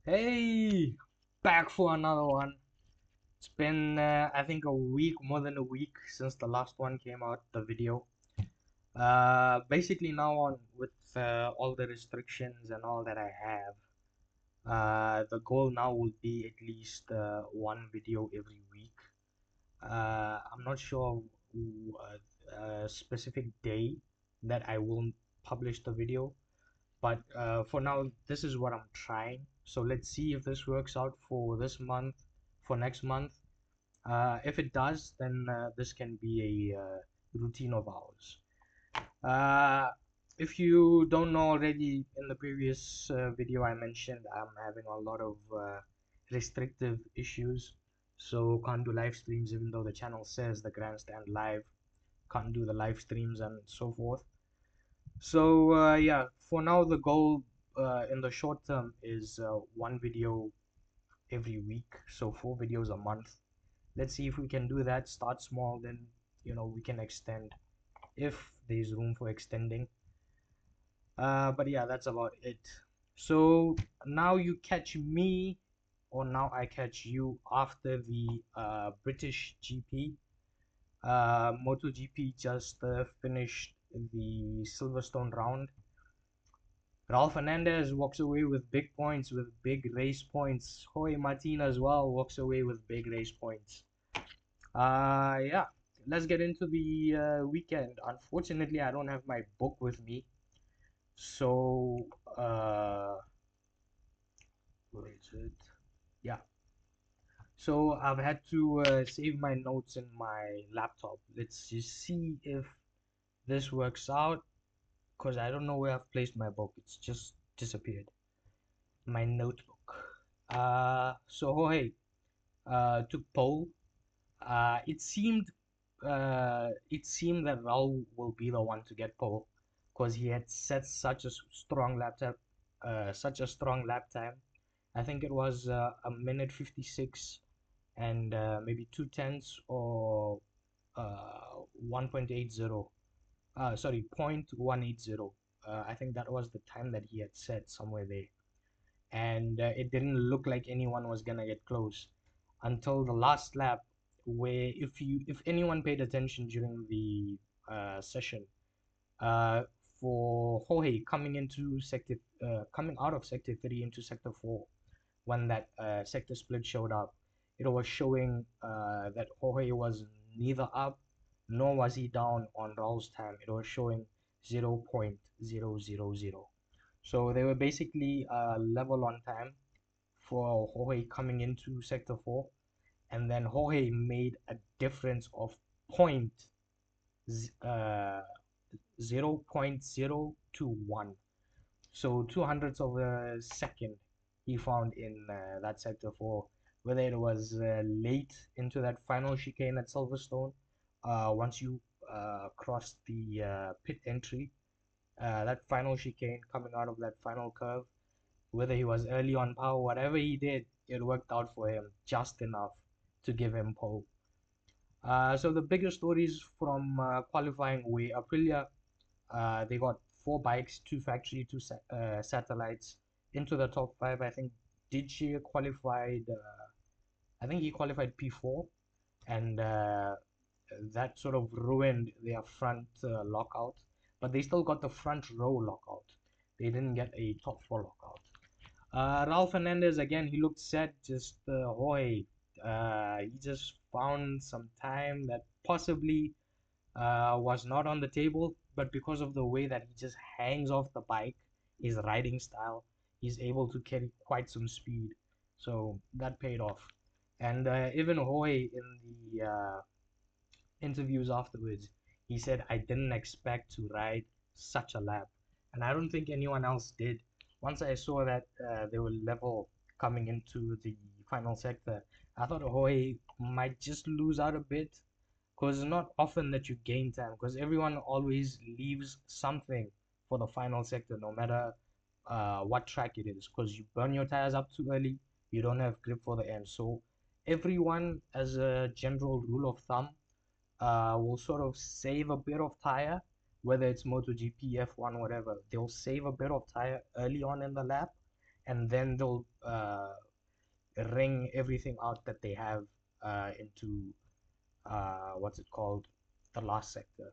Hey, back for another one. It's been, I think, a week, more than a week since the last one came out, the video. Basically, now on with all the restrictions and all that I have, the goal now will be at least one video every week. I'm not sure a specific day that I will publish the video, but for now, this is what I'm trying. So let's see if this works out for this month, for next month. If it does, then this can be a routine of ours. Uh, if you don't know already, in the previous video I mentioned I'm having a lot of restrictive issues, so can't do live streams even though the channel says the Grandstand live, can't do the live streams and so forth. So yeah, for now the goal in the short term is one video every week, so 4 videos a month. Let's see if we can do that. Start small, then we can extend if there's room for extending. But yeah, that's about it. So now you catch me, or now I catch you after the British GP. MotoGP just finished the Silverstone round. Ralph Fernandez walks away with big points, with big race points. Jorge Martin as well walks away with big race points. Yeah, let's get into the weekend. Unfortunately, I don't have my book with me, so where is it? Yeah, so I've had to save my notes in my laptop. Let's just see if this works out, because I don't know where I've placed my book. It's just disappeared. My notebook. So Jorge took pole. It seemed that Raul will be the one to get pole, because he had set such a strong lap time. I think it was a minute 56 and maybe 2/10 or 1.80. Sorry, 0.180. I think that was the time that he had set somewhere there, and it didn't look like anyone was gonna get close until the last lap, where if anyone paid attention during the session, uh, for Jorge coming out of sector 3 into sector 4, when that sector split showed up, it was showing that Jorge was neither up nor was he down on Raul's time. It was showing 0.000. So they were basically level on time for Jorge coming into sector 4, and then Jorge made a difference of point uh, 0.021. So 200ths of a second he found in that sector 4, whether it was late into that final chicane at Silverstone, once you crossed the pit entry, that final chicane coming out of that final curve, whether he was early on power, whatever he did, it worked out for him just enough to give him pole. So the bigger stories from qualifying were Aprilia. They got 4 bikes, 2 factory, satellites into the top 5. I think DJ qualified. I think he qualified P4, and that sort of ruined their front lockout. But they still got the front row lockout. They didn't get a top 4 lockout. Ralph Fernandez again, he looked set, just hoy. He just found some time that possibly was not on the table, but because of the way that he just hangs off the bike, his riding style, he's able to carry quite some speed. So that paid off. And even Hoy in the interviews afterwards, he said, I didn't expect to ride such a lap. And I don't think anyone else did. Once I saw that they were level coming into the final sector, I thought Ahoy might just lose out a bit, because it's not often that you gain time, because everyone always leaves something for the final sector, no matter what track it is, because you burn your tires up too early, you don't have grip for the end. So everyone, as a general rule of thumb, will sort of save a bit of tire, whether it's MotoGP, F1, whatever. They'll save a bit of tire early on in the lap, and then they'll ring everything out that they have into what's it called, the last sector.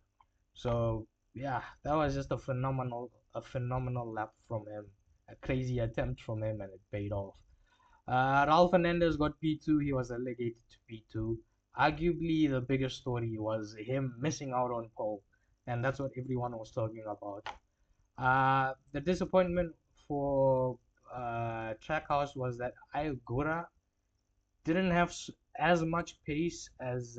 So yeah, that was just a phenomenal lap from him, a crazy attempt from him, and it paid off. Raul Fernandez got P2. He was relegated to P2. Arguably, the biggest story was him missing out on pole, and that's what everyone was talking about. The disappointment for Trackhouse was that Ayagura didn't have as much pace as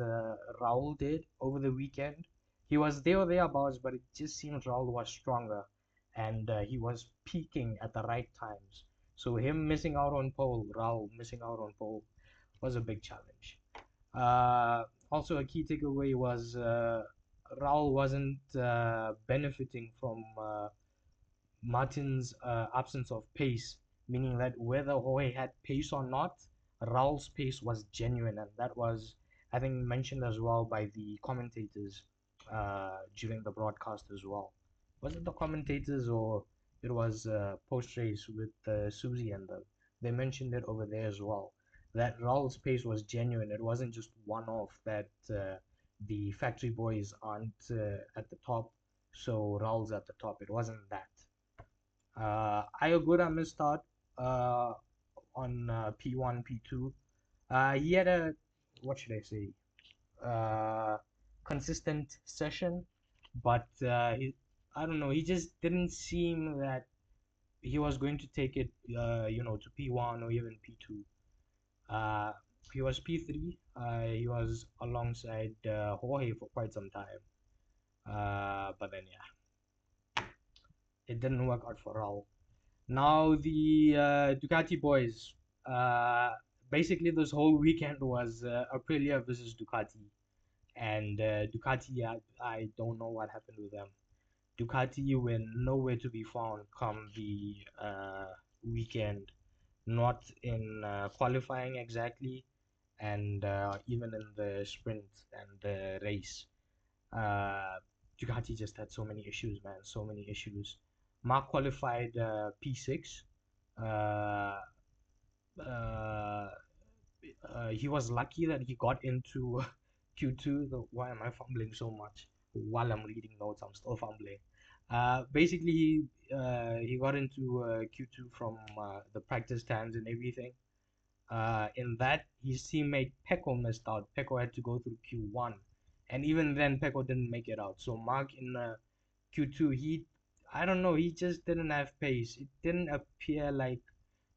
Raul did over the weekend. He was there or thereabouts, but it just seemed Raul was stronger, and he was peaking at the right times. So him missing out on pole, Raul missing out on pole, was a big challenge. Also, a key takeaway was Raul wasn't benefiting from Martin's absence of pace, meaning that whether Jorge had pace or not, Raul's pace was genuine, and that was, I think, mentioned as well by the commentators during the broadcast as well. Was it the commentators or it was post race with Susie and them? They mentioned it over there as well. That Raul's pace was genuine. It wasn't just one off that the factory boys aren't at the top, so Raul's at the top. It wasn't that. Ayogura missed out uh, on P1, P2. He had a, what should I say, uh, consistent session, but I don't know, he just didn't seem that he was going to take it, to P1 or even P2. Uh, he was P3. He was alongside Jorge for quite some time. But then, yeah, it didn't work out for Raul. Now the Ducati boys. Uh, Basically, this whole weekend was Aprilia versus Ducati, and Ducati. I don't know what happened with them. Ducati were nowhere to be found come the weekend. Not in qualifying exactly, and even in the sprint and the race. Uh, Ducati just had so many issues, man. So many issues. Mark qualified P6. Uh, uh, he was lucky that he got into Q2. Why am I fumbling so much? While I'm reading notes, I'm still fumbling. Basically, he got into Q2 from the practice times and everything. In that, his teammate Pecco missed out. Pecco had to go through Q1, and even then, Pecco didn't make it out. So Mark in Q2, I don't know, he just didn't have pace. It didn't appear like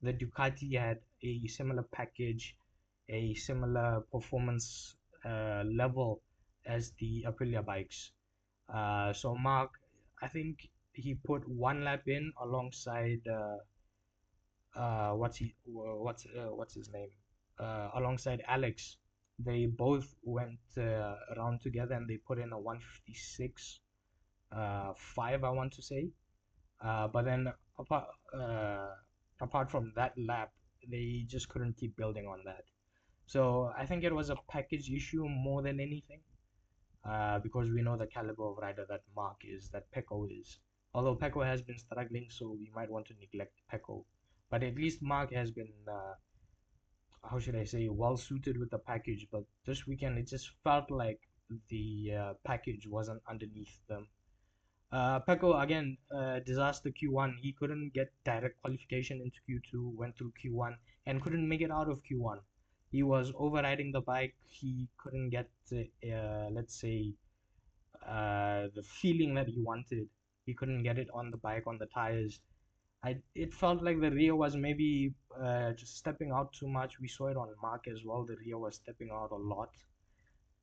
the Ducati had a similar package, a similar performance level as the Aprilia bikes. So Mark, I think he put one lap in alongside what's his name, alongside Alex. They both went around together and they put in a 156 5, I want to say. But then apart uh, apart from that lap, they just couldn't keep building on that. So I think it was a package issue more than anything, because we know the caliber of rider that Mark is, that Pecco is. Although Pecco has been struggling, so we might want to neglect Pecco. But at least Mark has been, how should I say, well suited with the package. But this weekend, it just felt like the package wasn't underneath them. Pecco again, disaster Q1. He couldn't get direct qualification into Q2, went through Q1 and couldn't make it out of Q1. He was overriding the bike. He couldn't get, let's say, the feeling that he wanted. He couldn't get it on the bike, on the tires. It felt like the rear was maybe just stepping out too much. We saw it on Mark as well. The rear was stepping out a lot.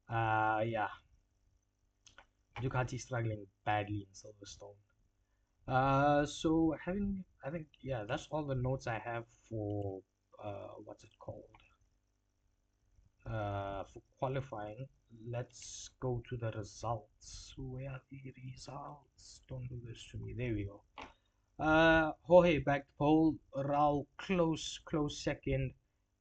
Yeah, Ducati struggling badly in Silverstone. So I think, yeah, that's all the notes I have for what's it called? For qualifying. Let's go to the results. Where are the results? Don't do this to me. There we go. Jorge backed pole. Raul close second.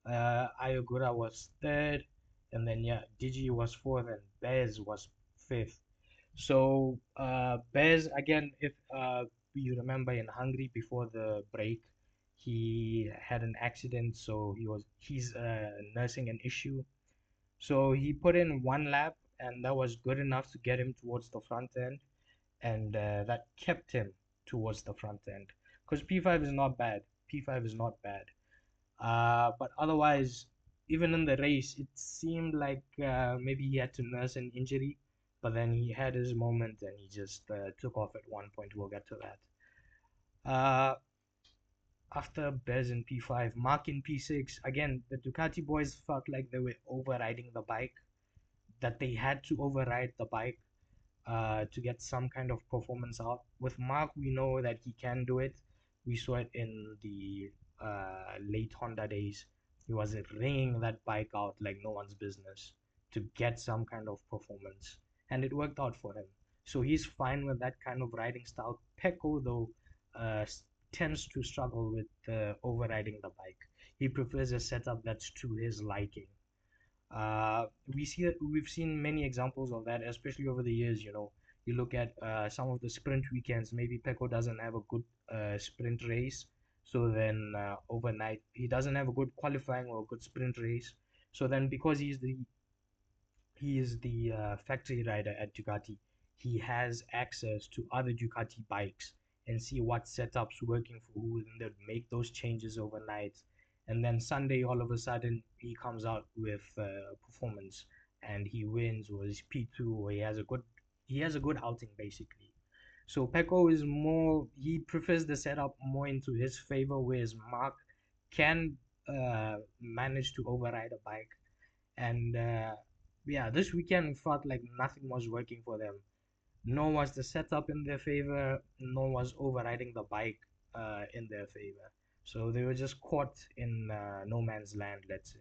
Ayogura was third, and then yeah, Digi was fourth, and Bez was fifth. So Bez again, if you remember in Hungary before the break, He had an accident, so he's nursing an issue. So he put in one lap, and that was good enough to get him towards the front end, and that kept him towards the front end. Because P5 is not bad. P5 is not bad. But otherwise, even in the race, it seemed like maybe he had to nurse an injury, but then he had his moment and he just took off at one point. We'll get to that. Uh, After Bez in P5, Mark in P6, again, the Ducati boys felt like they were overriding the bike, that they had to override the bike to get some kind of performance out. With Mark, we know that he can do it. We saw it in the late Honda days. He was ringing that bike out like no one's business to get some kind of performance, and it worked out for him. So he's fine with that kind of riding style. Pecco, though, uh, tends to struggle with overriding the bike. He prefers a setup that's to his liking. We've seen many examples of that, especially over the years. You look at some of the sprint weekends. Maybe Pecco doesn't have a good sprint race, so then overnight he doesn't have a good qualifying or a good sprint race. So then, because he is the factory rider at Ducati, he has access to other Ducati bikes and see what setups working for who, and then make those changes overnight. And then Sunday, all of a sudden, he comes out with performance and he wins, or he's P2, or he has a good outing basically. So Pecco is more, he prefers the setup more into his favor, whereas Mark can manage to override a bike. And yeah, this weekend felt like nothing was working for them. Nor was the setup in their favor, nor was overriding the bike in their favor. So they were just caught in no man's land, let's say.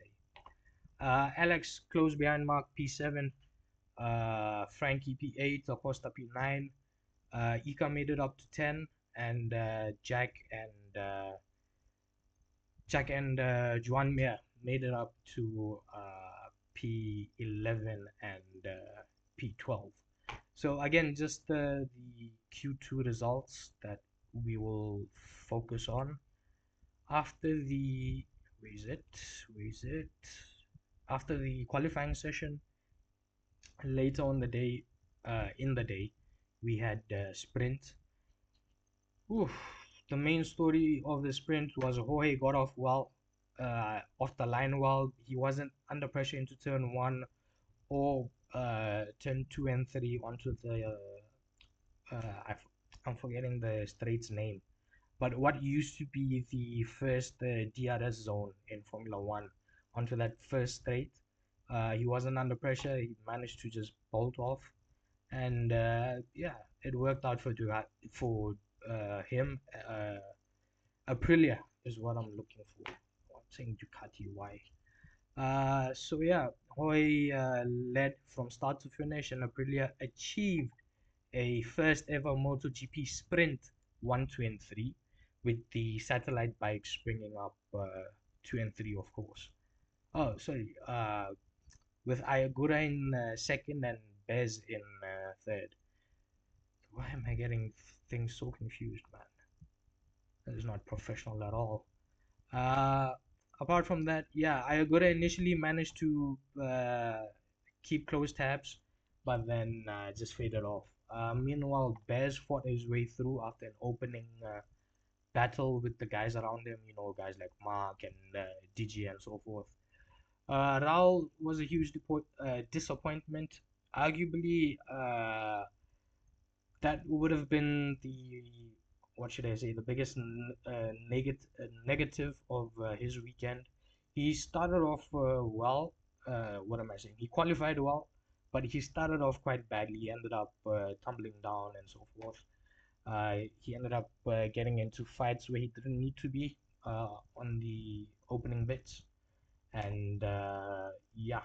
Alex close behind Mark P7, Frankie P8, Acosta P9, Ika made it up to 10, and Jack and Juan Mir made it up to P11 and P12. So again, just the Q2 results that we will focus on. After the where is it? Where is it? After the qualifying session, later on the day, we had sprint. Oof. The main story of the sprint was Jorge got off the line well. He wasn't under pressure into turn one or turn two and three onto the I'm forgetting the straight's name, but what used to be the first DRS zone in Formula One onto that first straight. He wasn't under pressure. He managed to just bolt off, and yeah, it worked out for him. Aprilia is what I'm looking for. I'm saying Ducati. Why? So yeah, Hoy led from start to finish, and Aprilia achieved a first ever MotoGP sprint 1, 2, and 3, with the satellite bikes springing up 2 and 3, of course. Oh, sorry. With Ayagura in second and Bez in third. Why am I getting things so confused, man? That is not professional at all. Uh, Apart from that, yeah, Ayagura initially managed to keep close tabs, but then just faded off. Meanwhile, Bez fought his way through after an opening battle with the guys around him, guys like Mark and Digi and so forth. Raul was a huge disappointment. Arguably, that would have been the, what should I say, the biggest negative of his weekend. He started off well. What am I saying? He qualified well, but he started off quite badly. He ended up tumbling down and so forth. He ended up getting into fights where he didn't need to be on the opening bits, and yeah,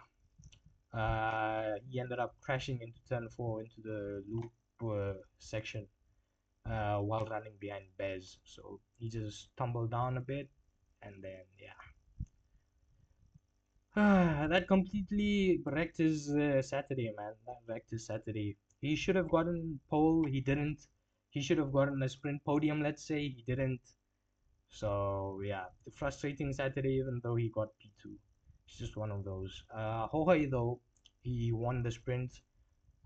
he ended up crashing into turn four into the loop section while running behind Bez. So he just tumbled down a bit, and then yeah, that completely wrecked his Saturday, man. That wrecked his Saturday. He should have gotten pole. He didn't. He should have gotten a sprint podium. Let's say he didn't. So yeah, frustrating Saturday even though he got P2. It's just one of those. Jorge though, he won the sprint.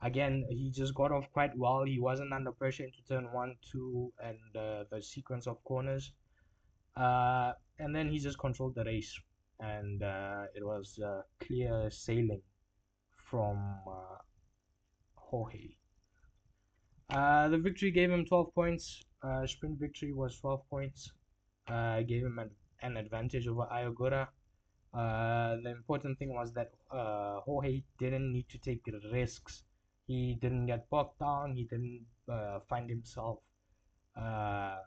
Again, he just got off quite well. He wasn't under pressure into turn one, two, and the sequence of corners. And then he just controlled the race, and it was clear sailing from Jorge. The victory gave him 12 points. Sprint victory was 12 points. Gave him an advantage over Ayogura. The important thing was that Jorge didn't need to take risks. He didn't get bogged down. He didn't find himself uh,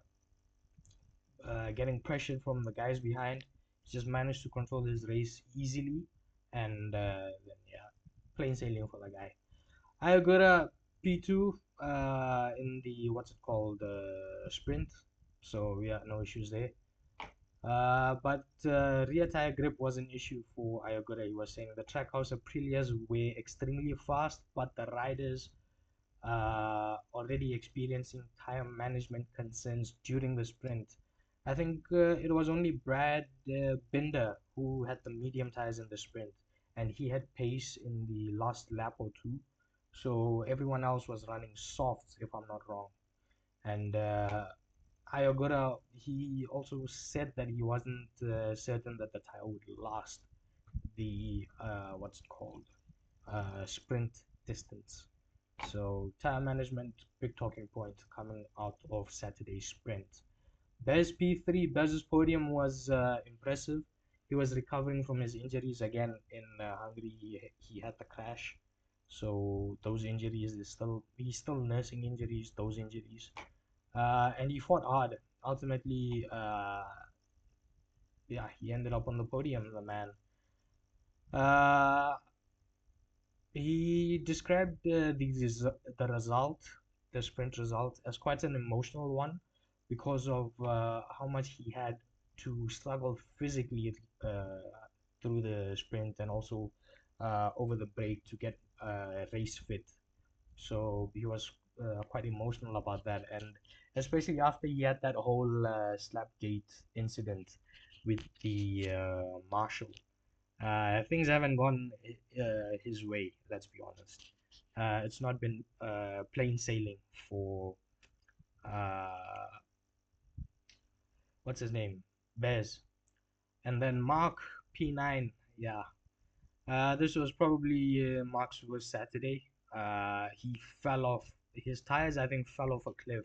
getting pressured from the guys behind. He just managed to control his race easily, and then yeah, plain sailing for the guy. Ayogura P2 in the what's it called sprint, so yeah, no issues there. But rear tire grip was an issue for Ayogura. He was saying the Trackhouse Aprilias were extremely fast, but the riders already experiencing tire management concerns during the sprint. I think it was only Brad Binder who had the medium tires in the sprint, and he had pace in the last lap or two. So everyone else was running softs, if I'm not wrong. And Ayogura, he also said that he wasn't certain that the tire would last the what's it called sprint distance. So tire management, big talking point coming out of Saturday's sprint. Bez P3, Bez's podium was impressive. He was recovering from his injuries again in Hungary. He had the crash, so those injuries is still he's still nursing injuries. Those injuries, and he fought hard. Ultimately, yeah, he ended up on the podium. The man. Uh, He described the result, the sprint result, as quite an emotional one because of how much he had to struggle physically through the sprint and also over the break to get race fit. So he was quite emotional about that, and especially after he had that whole Slapgate incident with the marshal. Things haven't gone his way, let's be honest. It's not been plain sailing for uh, what's his name, Bez, and then Mark P9. Yeah, this was probably Mark's worst Saturday. He fell off his tires. I think fell off a cliff,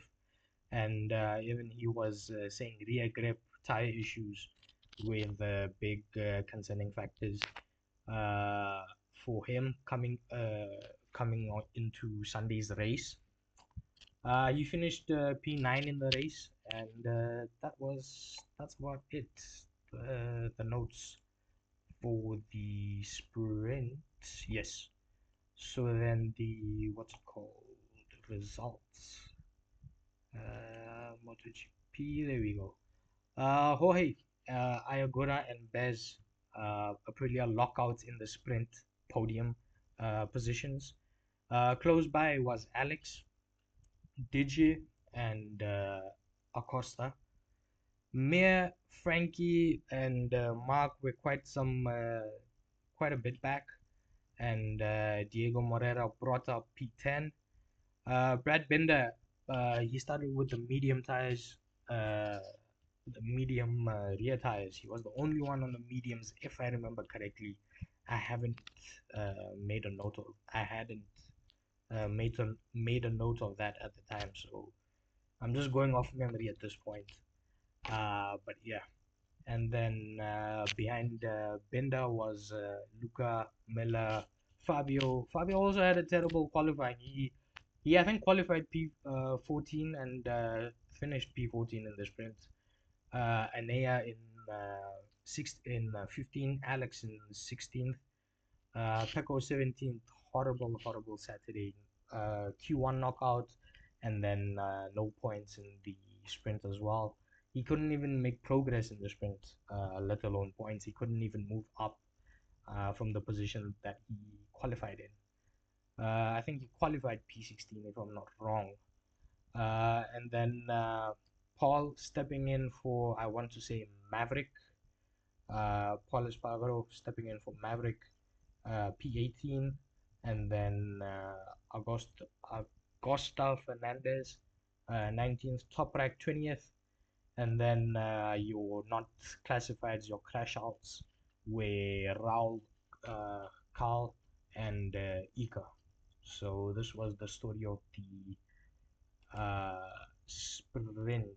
and even he was saying rear grip tire issues with big concerning factors uh, for him coming on into Sunday's race. He finished P9 in the race, and that's about it. The notes for the sprint, yes. So then the what's it called results? MotoGP. There we go. Jorge, Ayagura, and Bez Aprilia lockouts in the sprint podium positions. Close by was Alex, Digi, and Acosta. Mir, Frankie, and Mark were quite a bit back, and Diego Morera brought up P10. Brad Binder, he started with uh, the medium rear tires. He was the only one on the mediums, if I remember correctly. I haven't made a note of. I hadn't made a note of that at the time, so I'm just going off memory at this point. But yeah, and then behind Binder was Luca, Miller, Fabio. Fabio also had a terrible qualifying. He I think qualified P14 and finished P14 in the sprint. Anea in 15, Alex in 16th, Pecco 17th. Horrible Saturday. Q1 knockout, and then no points in the sprint as well. He couldn't even make progress in the sprint, let alone points. He couldn't even move up from the position that he qualified in. I think he qualified P16 if I'm not wrong. And then Paul stepping in for, I want to say, Maverick. Paul Espargaro stepping in for Maverick, P18, and then Agosta Fernandez, 19th, top rack 20th, and then your not classifieds, your crash outs, were Raul, Carl, and Ika. So this was the story of the sprint.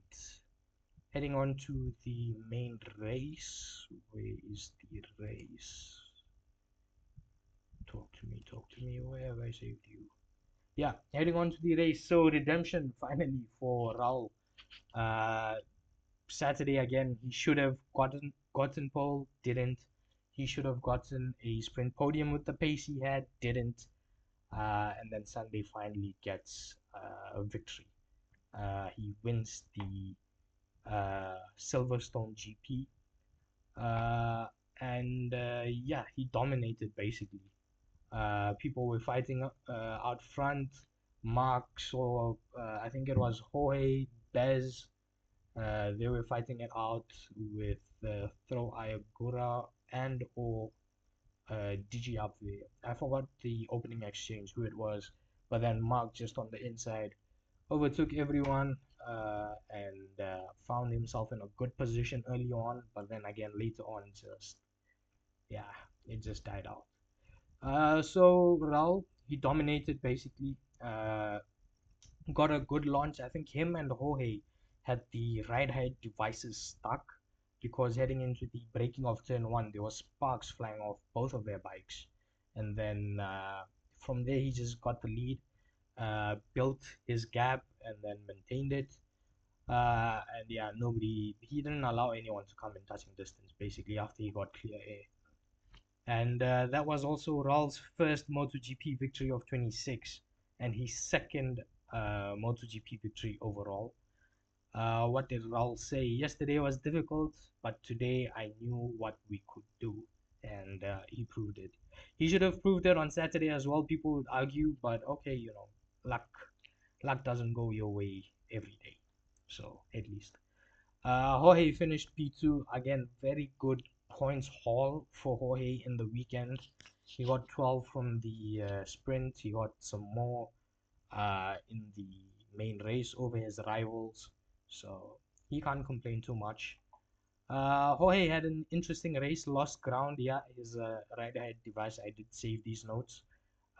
Heading on to the main race. Where is the race? Talk to me, talk to me. Where have I saved you? Yeah, heading on to the race. So redemption finally for Raul. Uh, Saturday again, he should have gotten pole, didn't. He should have gotten a sprint podium with the pace he had, didn't. And then Sunday finally gets a victory. He wins the Silverstone GP, and yeah, he dominated basically. People were fighting out front. Mark saw, I think it was Jorge, Bez. They were fighting it out with Throw Ayagura and or Digi up there. I forgot the opening exchange who it was, but then Mark just on the inside overtook everyone and found himself in a good position early on, but then again later on just yeah, it just died out. So Raul, he dominated basically. Got a good launch. I think him and Jorge had the ride height devices stuck because heading into the braking of turn one, there was sparks flying off both of their bikes, and then from there he just got the lead, built his gap, and then maintained it. And yeah, he didn't allow anyone to come in touching distance basically after he got clear air. And that was also Raul's first MotoGP victory of 26 and his second MotoGP victory overall. What did Raul say? Yesterday was difficult, but today I knew what we could do, and he proved it. He should have proved it on Saturday as well. People would argue, but okay, luck doesn't go your way every day. So at least. Jorge finished P2 again. Very good points haul for Jorge in the weekend. He got 12 from the sprint. He got some more in the main race over his rivals. So he can't complain too much. Jorge had an interesting race, lost ground. Yeah, his right height device. I did save these notes.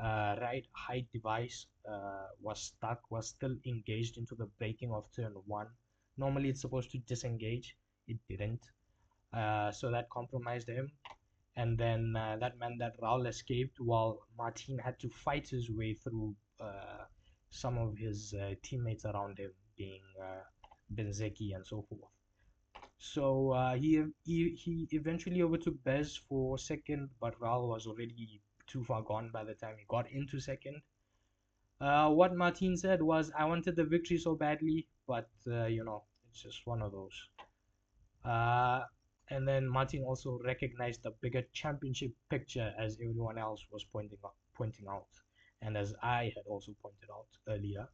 Right height device was stuck, was still engaged into the braking of turn one. Normally it's supposed to disengage, it didn't. So that compromised him. And then that meant that Raul escaped while Martin had to fight his way through some of his teammates around him, being Benzeki and so forth. So he eventually overtook Bez for second, but Raul was already too far gone by the time he got into second. What Martin said was, I wanted the victory so badly, but it's just one of those. And then Martin also recognized the bigger championship picture as everyone else was pointing out, and as I had also pointed out earlier.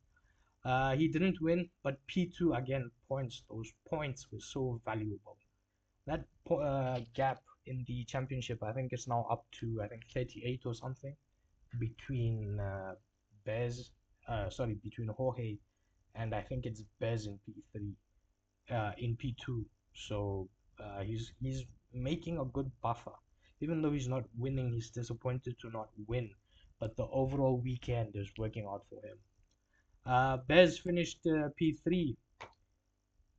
He didn't win, but P2 again points. Those points were so valuable. That gap in the championship, I think it's now up to 38 or something between between Jorge and I think it's Bez in P3, in P2. So he's making a good buffer. Even though he's not winning, he's disappointed to not win. But the overall weekend is working out for him. Bez finished P3.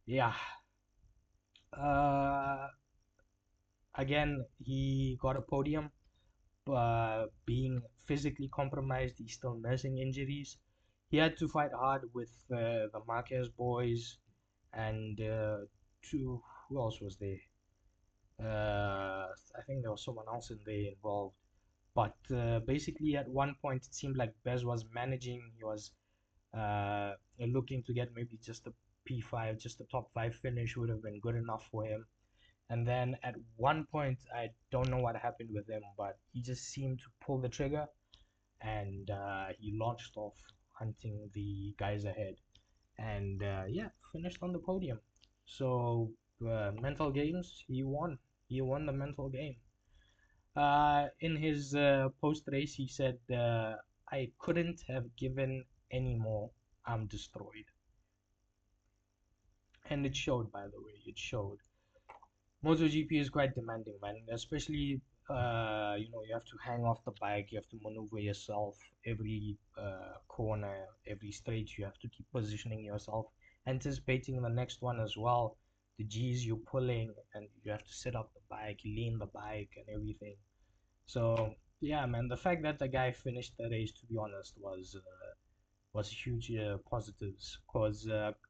Yeah. Uh, Again, he got a podium. Being physically compromised, he's still nursing injuries. He had to fight hard with the Marquez boys and who else was there? I think there was someone else in there involved. But basically, at one point, it seemed like Bez was managing. He was looking to get maybe just a P5, just a top five finish would have been good enough for him. And then at one point, I don't know what happened with him, but he just seemed to pull the trigger and he launched off hunting the guys ahead. and yeah, finished on the podium. So mental games, he won. He won the mental game. In his post race, he said, "I couldn't have given any more. I'm destroyed," and it showed. By the way, it showed. MotoGP is quite demanding, man. Especially, you have to hang off the bike, you have to maneuver yourself every corner, every straight. You have to keep positioning yourself, anticipating the next one as well. The G's you're pulling, and you have to set up the bike, lean the bike, and everything. So yeah, man, the fact that the guy finished the race, to be honest, was huge positives. Cause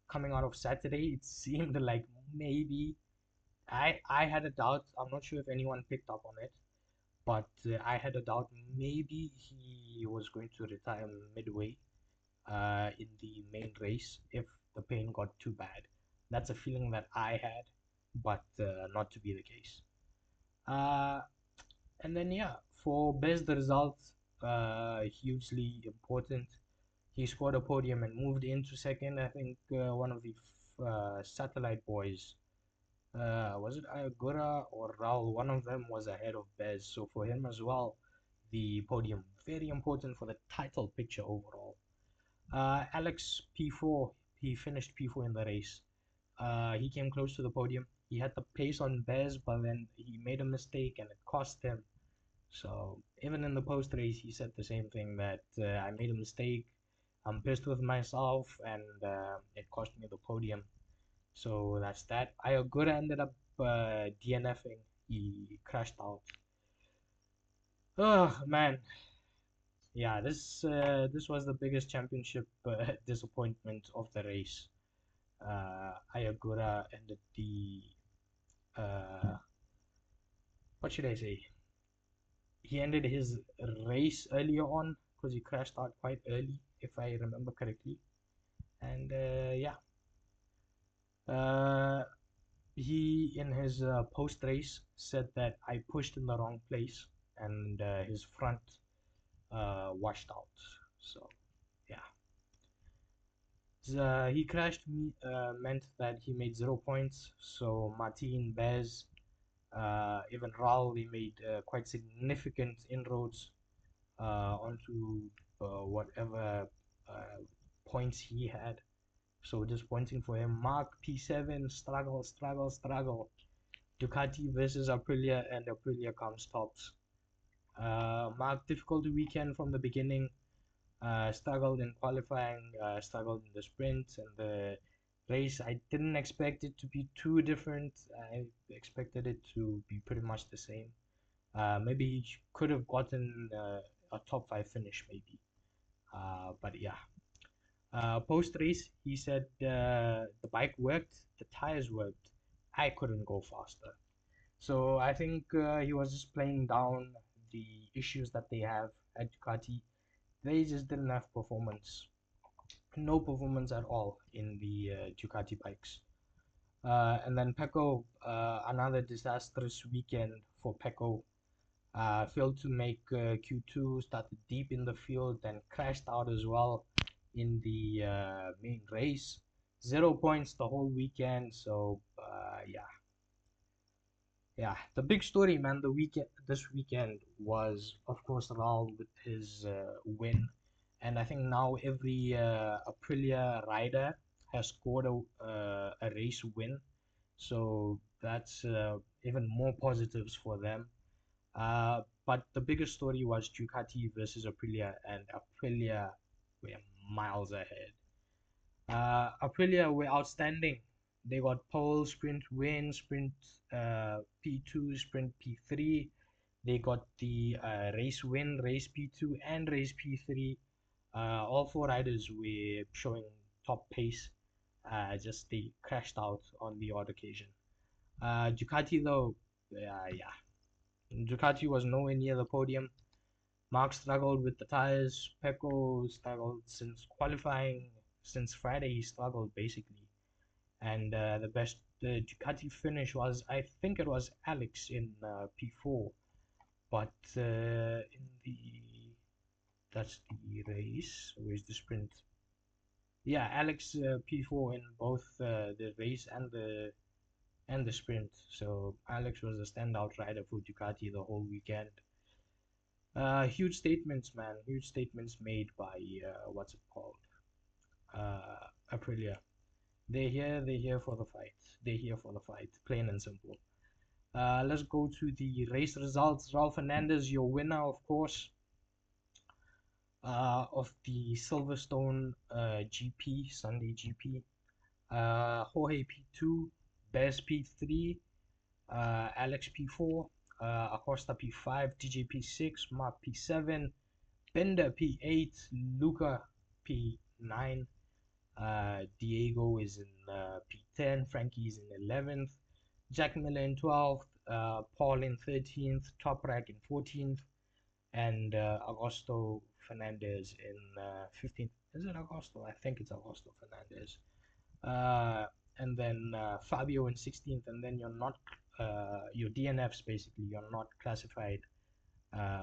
coming out of Saturday, it seemed like maybe I had a doubt. I'm not sure if anyone picked up on it, but I had a doubt maybe he was going to retire midway in the main race if the pain got too bad. That's a feeling that I had, but not to be the case. Uh, and then yeah, for best result, hugely important. He scored a podium and moved into second. I think one of the satellite boys, was it Agura or Raul? One of them was ahead of Bez. So for him as well, the podium very important for the title picture overall. Alex P4, he finished P4 in the race. He came close to the podium. He had the pace on Bez, but then he made a mistake and it cost him. So even in the post race, he said the same thing that I made a mistake. I'm pissed with myself, and it cost me the podium. So that's that. Ayogura ended up DNFing. He crashed out. Oh man, yeah. This was the biggest championship disappointment of the race. Ayogura ended the what should I say? He ended his race earlier on because he crashed out quite early, if I remember correctly. And yeah, uh, he in his post race said that I pushed in the wrong place and his front washed out. So yeah, he crashed me meant that he made 0 points. So Martin, Bez, even Raul, they made quite significant inroads onto whatever uh, points he had. So disappointing for him. Mark P7 struggle, struggle, struggle. Ducati versus Aprilia, and Aprilia comes tops. Mark difficult weekend from the beginning. Struggled in qualifying, struggled in the sprint and the race. I didn't expect it to be too different. I expected it to be pretty much the same. Maybe he could have gotten a top five finish, maybe. But yeah. Post race, he said the bike worked, the tires worked. I couldn't go faster. So I think he was just playing down the issues that they have at Ducati. They just didn't have performance, no performance at all in the Ducati bikes. And then Pecco, another disastrous weekend for Pecco. Failed to make Q2, started deep in the field, and crashed out as well in the main race. 0 points the whole weekend. So yeah, yeah, the big story, man, this weekend was, of course, Raul with his win, and I think now every Aprilia rider has scored a race win, so that's even more positives for them. But the biggest story was Ducati versus Aprilia, and Aprilia were miles ahead. Aprilia were outstanding. They got pole, sprint win, sprint P2, sprint P3. They got the race win, race P2, and race P3. All four riders were showing top pace. Just they crashed out on the odd occasion. Ducati, though, yeah. Ducati was nowhere near the podium. Mark struggled with the tires. Pecco struggled since qualifying. Since Friday, he struggled basically. And the best Ducati finish was, I think it was Alex in P4. But in the, that's the race. Where's the sprint? Yeah, Alex P4 in both the race and the sprint. So Alex was a standout rider for Ducati the whole weekend. Huge statements, man. Huge statements made by what's it called? Aprilia. They're here for the fight. They're here for the fight, plain and simple. Let's go to the race results. Raul Fernandez, your winner, of course, of the Silverstone GP, Sunday GP. Jorge P2, Bez P3, Alex P4, Acosta P5, DJ P6, Mark P7, Bender P8, Luca P9, Diego is in P10, Frankie is in 11th, Jack Miller in 12th, Paul in 13th, Toprak in 14th, and Augusto Fernandez in 15th. Is it Augusto? I think it's Augusto Fernandez. Uh, and then Fabio in 16th, and then your DNFs basically, you're not classified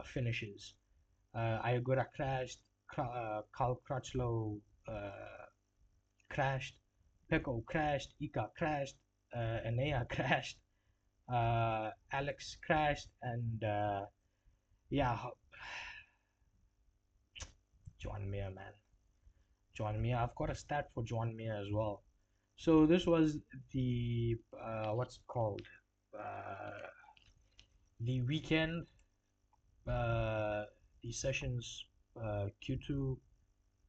finishes. Iagura crashed, Carl Crutchlow crashed, Pecco crashed, Ika crashed, Enea crashed, Alex crashed, and yeah, John Mir, man. John Mir. I've got a stat for John Mir as well. So this was the what's it called? Uh, the weekend, the sessions, Q2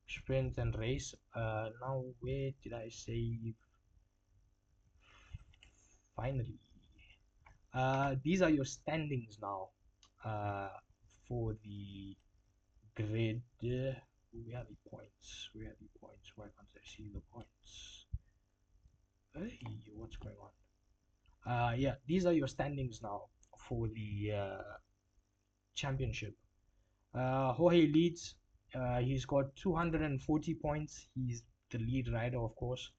sprint and race. Now where did I save? Finally, these are your standings now uh, for the grid. Where are the points? Where are the points? Why can't I see the points? Hey, what's going on? Yeah, these are your standings now for the championship. Jorge leads. He's got 240 points. He's the lead rider, of course.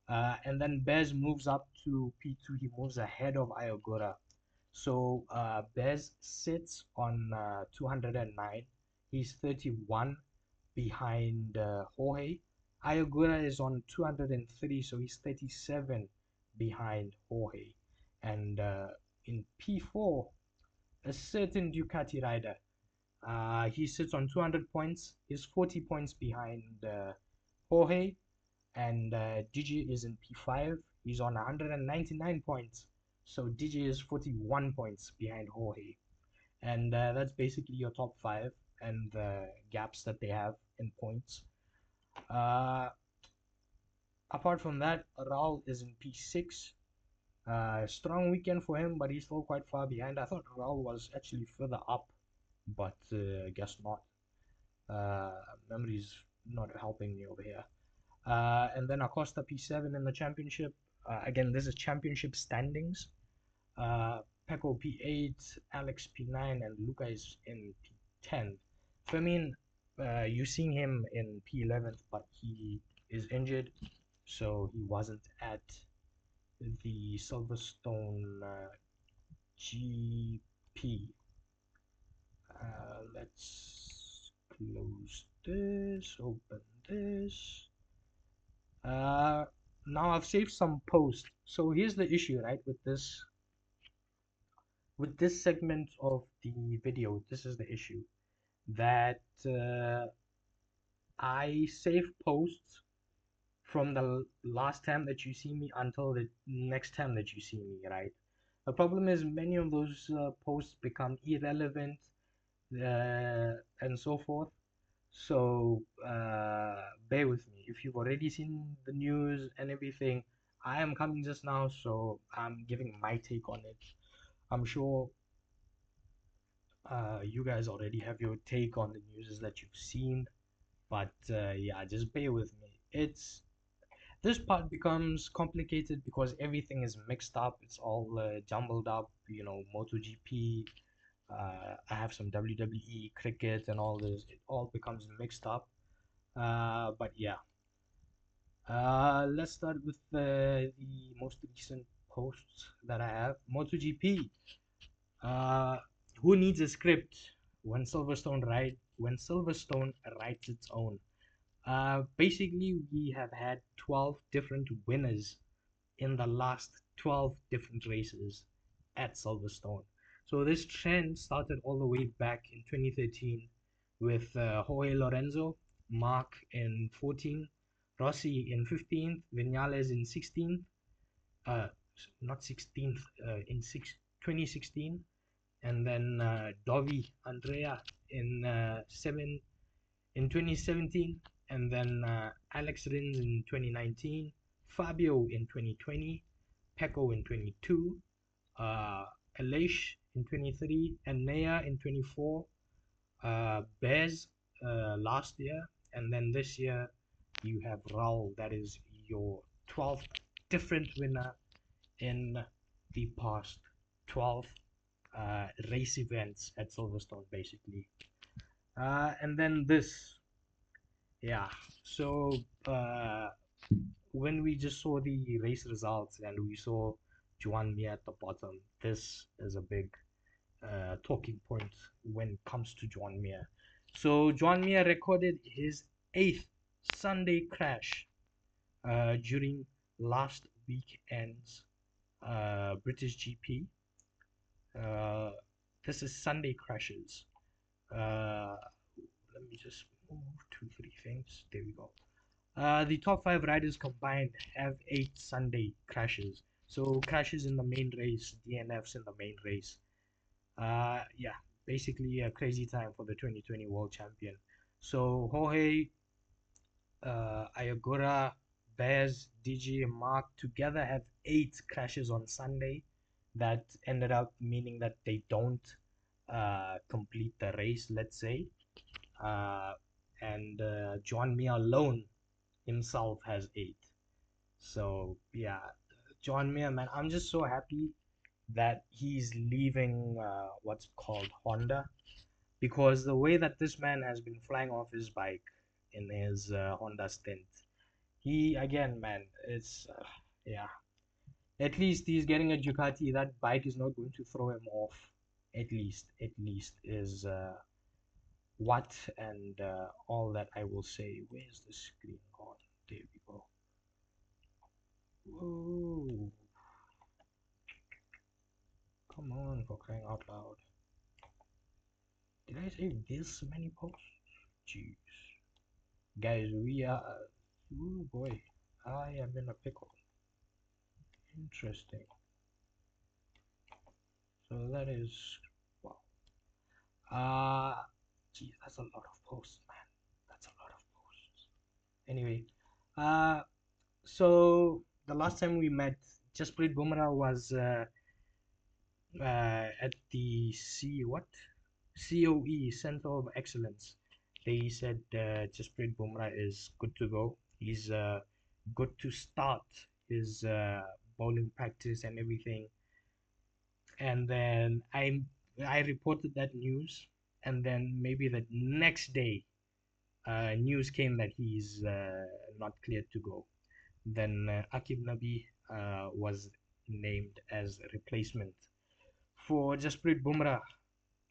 And then Bez moves up to P2. He moves ahead of Iagura. So Bez sits on 209. He's 31 behind Jorge. Iagura is on 203, so he's 37 behind Jorge. And in P4, a certain Ducati rider, he sits on 200 points. He's 40 points behind Jorge. And Digi is in P5. He's on 199 points. So Digi is 41 points behind Jorge. And that's basically your top five and the gaps that they have in points. Uh, Apart from that, Raul is in P6. Strong weekend for him, but he's still quite far behind. I thought Raul was actually further up, but guess not. Uh, Memory's not helping me over here. And then Acosta P7 in the championship. Again, this is championship standings. Pecco P8, Alex P9, and Luca is in P10. Fermin, you're seeing him in P11th, but he is injured, so he wasn't at the Silverstone GP. Let's close this, open this. Uh, Now I've saved some posts. So here's the issue, right, with this segment of the video. This is the issue that I save posts from the last time that you see me until the next time that you see me, right? The problem is many of those posts become irrelevant and so forth. So bear with me. If you've already seen the news and everything, I am coming just now, so I'm giving my take on it. I'm sure you guys already have your take on the news that you've seen, but yeah, just bear with me. This part becomes complicated because everything is mixed up. It's all jumbled up. You know, MotoGP. I have some WWE, cricket, and all this. It all becomes mixed up. But yeah, let's start with the most recent posts that I have. MotoGP. Uh, who needs a script when Silverstone writes its own? Basically, we have had 12 different winners in the last 12 different races at Silverstone. So this trend started all the way back in 2013 with Jorge Lorenzo, Mark in 14, Rossi in 15th, Vinales in 16th, uh, not 16th, in 2016, and then Dovi Andrea in 2017, and then Alex Rins in 2019, Fabio in 2020, Pecco in 22, uh, Elish in 23, and Nea in 24, Bez last year, and then this year you have Raul, that is your 12th different winner in the past 12 race events at Silverstone, basically. And then this, yeah. So uh, when we just saw the race results and we saw Juan Mir at the bottom, this is a big talking point when it comes to Juan Mir. So Juan Mir recorded his 8th Sunday crash during last weekend's British GP. Uh, this is Sunday crashes. Uh, Let me just move two, three things. There we go. The top five riders combined have 8 Sunday crashes. So crashes in the main race, DNFs in the main race. Yeah, basically a crazy time for the 2020 world champion. So Jorge, Ayagura, Bears, DG, and Mark together have 8 crashes on Sunday that ended up meaning that they don't complete the race, let's say. Uh, and John Mir alone himself has 8. So yeah, John Mir, man, I'm just so happy that he's leaving what's called Honda, because the way that this man has been flying off his bike in his Honda stint, he again, man, it's yeah. At least he's getting a Ducati. That bike is not going to throw him off. At least is what and all that I will say. Where's the screen gone? There we go. Whoa. Come on, for crying out loud. Did I say this many posts? Jeez. Guys, we are. Oh boy. I am in a pickle. Interesting. So that is. Wow. Geez, that's a lot of posts, man. That's a lot of posts. Anyway, uh, so the last time we met, Jasprit Bumrah was at the COE Center of Excellence. They said Jasprit Bumrah is good to go. He's good to start his bowling practice and everything. And then I reported that news, and then maybe the next day, news came that he's not cleared to go. Then Akib Nabi was named as a replacement for Jasprit Bumrah.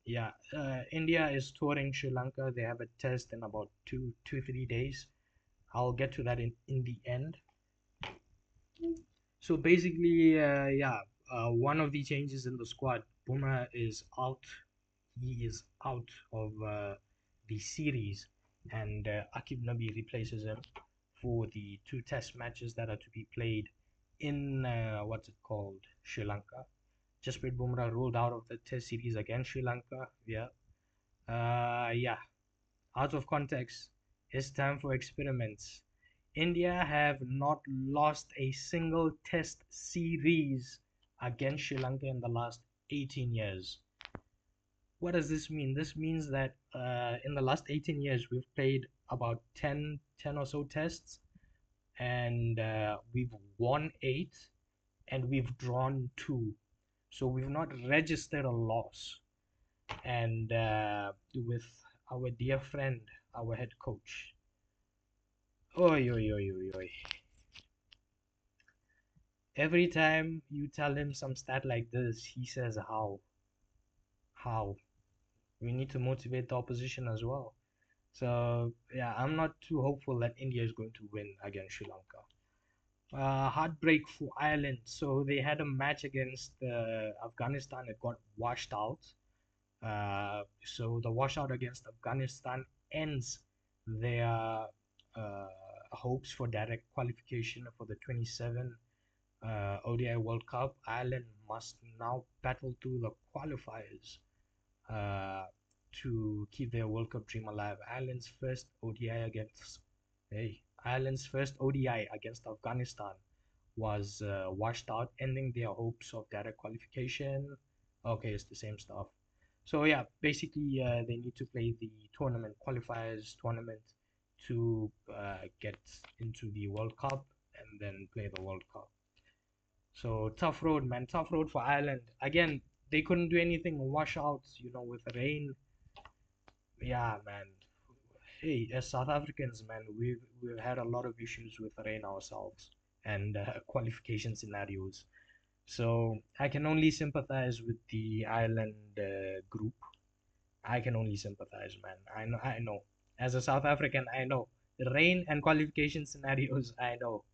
Yeah, India is touring Sri Lanka. They have a test in about 3 days. I'll get to that in the end. So basically, yeah, one of the changes in the squad, Bumrah is out. He is out of the series, and Akib Nabi replaces him for the 2 test matches that are to be played in what's it called, Sri Lanka. Jasprit Bumrah ruled out of the test series against Sri Lanka. Yeah. Yeah. Out of context, it's time for experiments. India have not lost a single test series against Sri Lanka in the last 18 years. What does this mean? This means that in the last 18 years, we've played about 10 or so tests, and we've won 8 and we've drawn 2. So we've not registered a loss. And with our dear friend, our head coach, oi, oi, oi, oi, oi. Every time you tell him some stat like this, he says, how? We need to motivate the opposition as well. So yeah, I'm not too hopeful that India is going to win against Sri Lanka. Heartbreak for Ireland. So they had a match against Afghanistan. It got washed out. So the washout against Afghanistan ends their hopes for direct qualification for the 27 ODI World Cup. Ireland must now battle through the qualifiers uh, to keep their World Cup dream alive. Ireland's first ODI against Afghanistan was washed out, ending their hopes of direct qualification. Okay, it's the same stuff. So yeah, basically they need to play the tournament qualifiers tournament to get into the World Cup and then play the World Cup. So tough road, man. Tough road for Ireland. Again, they couldn't do anything. Washouts, with rain. Yeah, man. Hey, as South Africans, man, we've had a lot of issues with rain ourselves and qualification scenarios. So I can only sympathize with the Ireland group. I can only sympathize, man. I know. I know. As a South African, I know the rain and qualification scenarios. I know.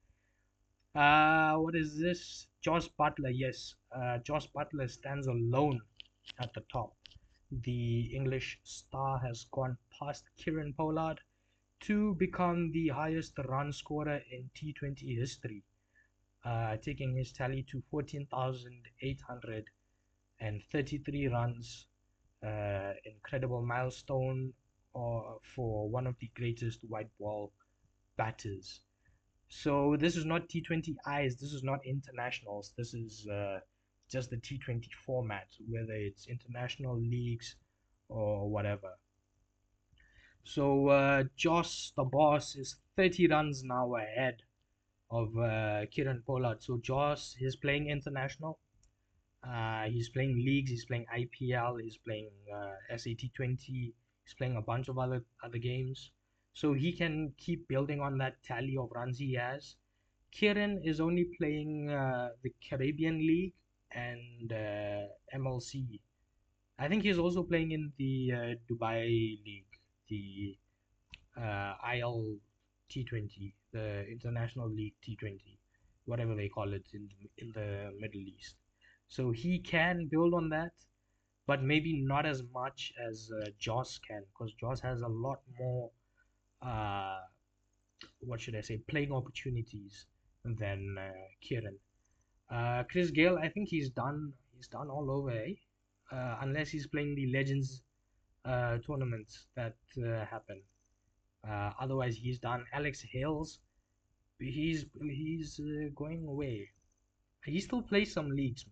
What is this? Josh Butler. Yes, Josh Butler stands alone at the top. The English star has gone past Kieran Pollard to become the highest run scorer in T20 history, taking his tally to 14,833 runs. Incredible milestone for one of the greatest white ball batters. So this is not T20Is, this is not internationals, this is just the T20 format, whether it's international leagues or whatever. So Josh, the boss, is 30 runs now ahead of Kieran Pollard. So Josh is playing international. He's playing leagues. He's playing IPL. He's playing SAT20. He's playing a bunch of other games. So he can keep building on that tally of runs he has. Kieran is only playing the Caribbean League and MLC. I think he's also playing in the Dubai League, the IL T20, the International League T20, whatever they call it in the Middle East. So he can build on that, but maybe not as much as Joss can, because Joss has a lot more, uh, what should I say, playing opportunities than Kieran. Chris Gale, I think he's done. He's done all over, eh? Unless he's playing the Legends tournaments that happen. Otherwise, he's done. Alex Hales, he's going away. He still plays some leagues,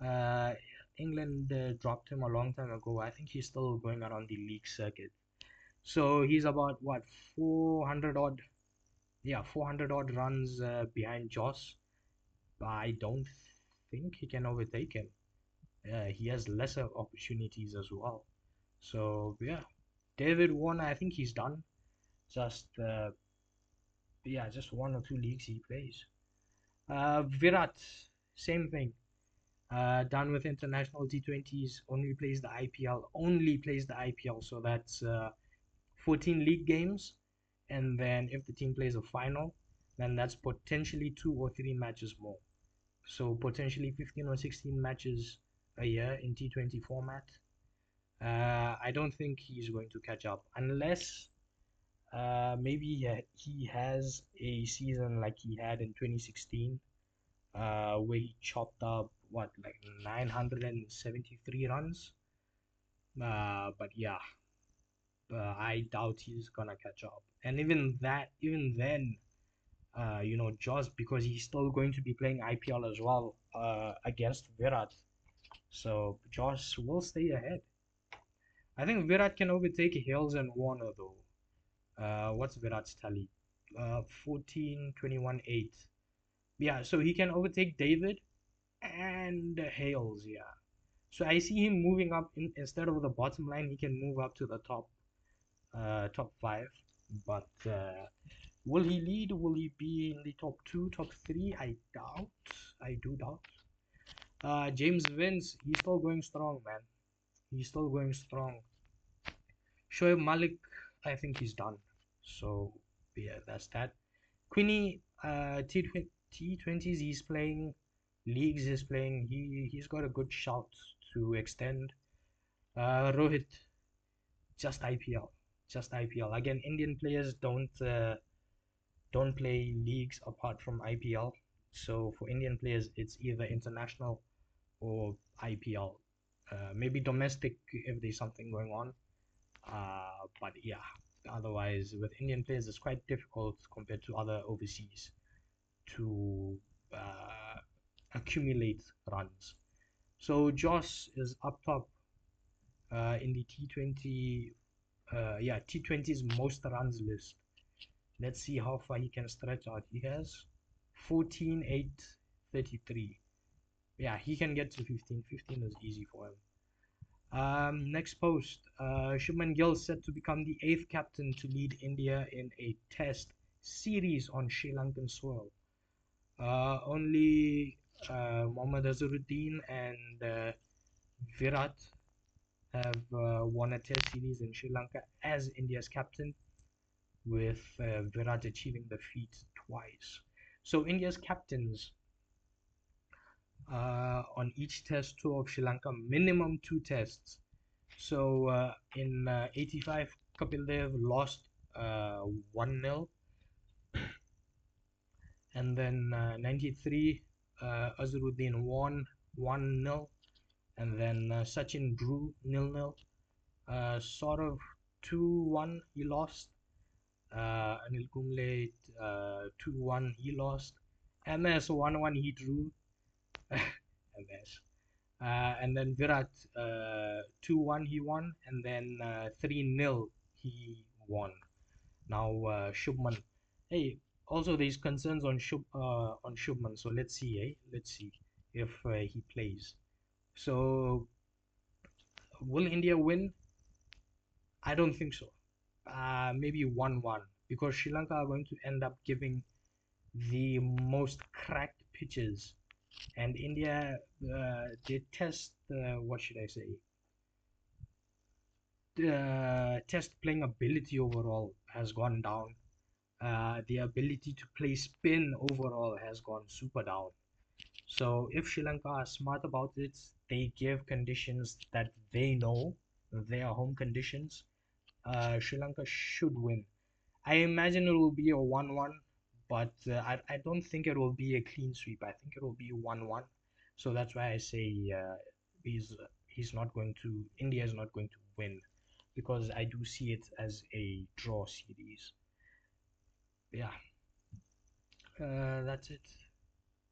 man. England dropped him a long time ago. I think he's still going around the league circuit. So he's about what 400 odd, yeah, 400 odd runs behind Joss. I don't think he can overtake him. He has lesser opportunities as well. So yeah, David Warner, I think he's done. Just yeah, just one or two leagues he plays. Virat, same thing. Done with international T20s. Only plays the IPL. Only plays the IPL. So that's 14 league games, and then if the team plays a final, then that's potentially 2 or 3 matches more. So potentially 15 or 16 matches a year in T20 format. I don't think he's going to catch up unless maybe he has a season like he had in 2016, where he chopped up what like 973 runs. But yeah, I doubt he's gonna catch up. And even then, just because he's still going to be playing IPL as well against Virat, so Josh will stay ahead. I think Virat can overtake Hales and Warner though. What's Virat's tally? 14, 21, 8. Yeah, so he can overtake David and Hales, yeah. So I see him moving up instead of the bottom line, he can move up to the top five. But will he lead? Will he be in the top two, top three? I doubt. I do doubt. James Vince, he's still going strong, man. He's still going strong. Shoaib Malik, I think he's done. So yeah, that's that. Queenie, T20s he's playing, leagues he's playing. He's got a good shout to extend. Rohit, just IPL, just IPL. Again, Indian players don't play leagues apart from IPL. So for Indian players, it's either international or IPL. Maybe domestic if there's something going on. But yeah, otherwise with Indian players, it's quite difficult compared to other overseas to accumulate runs. So Josh is up top in the T20, T20's most runs list. Let's see how far he can stretch out. He has 14, 8, 33. Yeah, he can get to 15. 15 is easy for him. Next post, Shubman Gill set to become the 8th captain to lead India in a test series on Sri Lankan soil. Only Mohammad Azharuddin and Virat have won a test series in Sri Lanka as India's captain, with Virat achieving the feat twice. So India's captains on each test tour of Sri Lanka, minimum 2 tests. So in 85, Kapil Dev lost 1-0, and then 93, Azharuddin won 1-0, and then Sachin drew 0-0. Sort of 2-1 he lost. Anil Kumble 2-1 he lost. MS 1-1 he drew. MS. And then Virat 2-1 he won, and then 3-0 he won. Now Shubman. Hey, also there's concerns on Shubman. So let's see, let's see if he plays. So will India win? I don't think so. Maybe 1-1, because Sri Lanka are going to end up giving the most cracked pitches, and India they test what should I say? Test playing ability overall has gone down. The ability to play spin overall has gone super down. So if Sri Lanka are smart about it, they give conditions that they know they are home conditions. Sri Lanka should win. I imagine it will be a 1-1, but I don't think it will be a clean sweep. I think it will be 1-1. So that's why I say he's not going to, India is not going to win, because I do see it as a draw series. Yeah, that's it.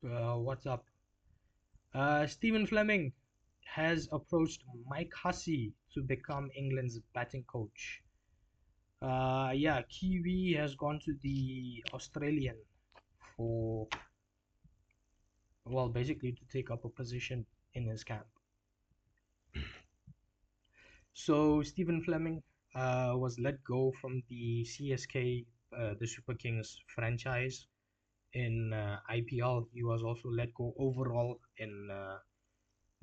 What's up? Stephen Fleming has approached Mike Hussey to become England's batting coach. Yeah, Kiwi has gone to the Australian for, well, basically to take up a position in his camp. So Stephen Fleming was let go from the CSK, the Super Kings franchise in IPL. He was also let go overall in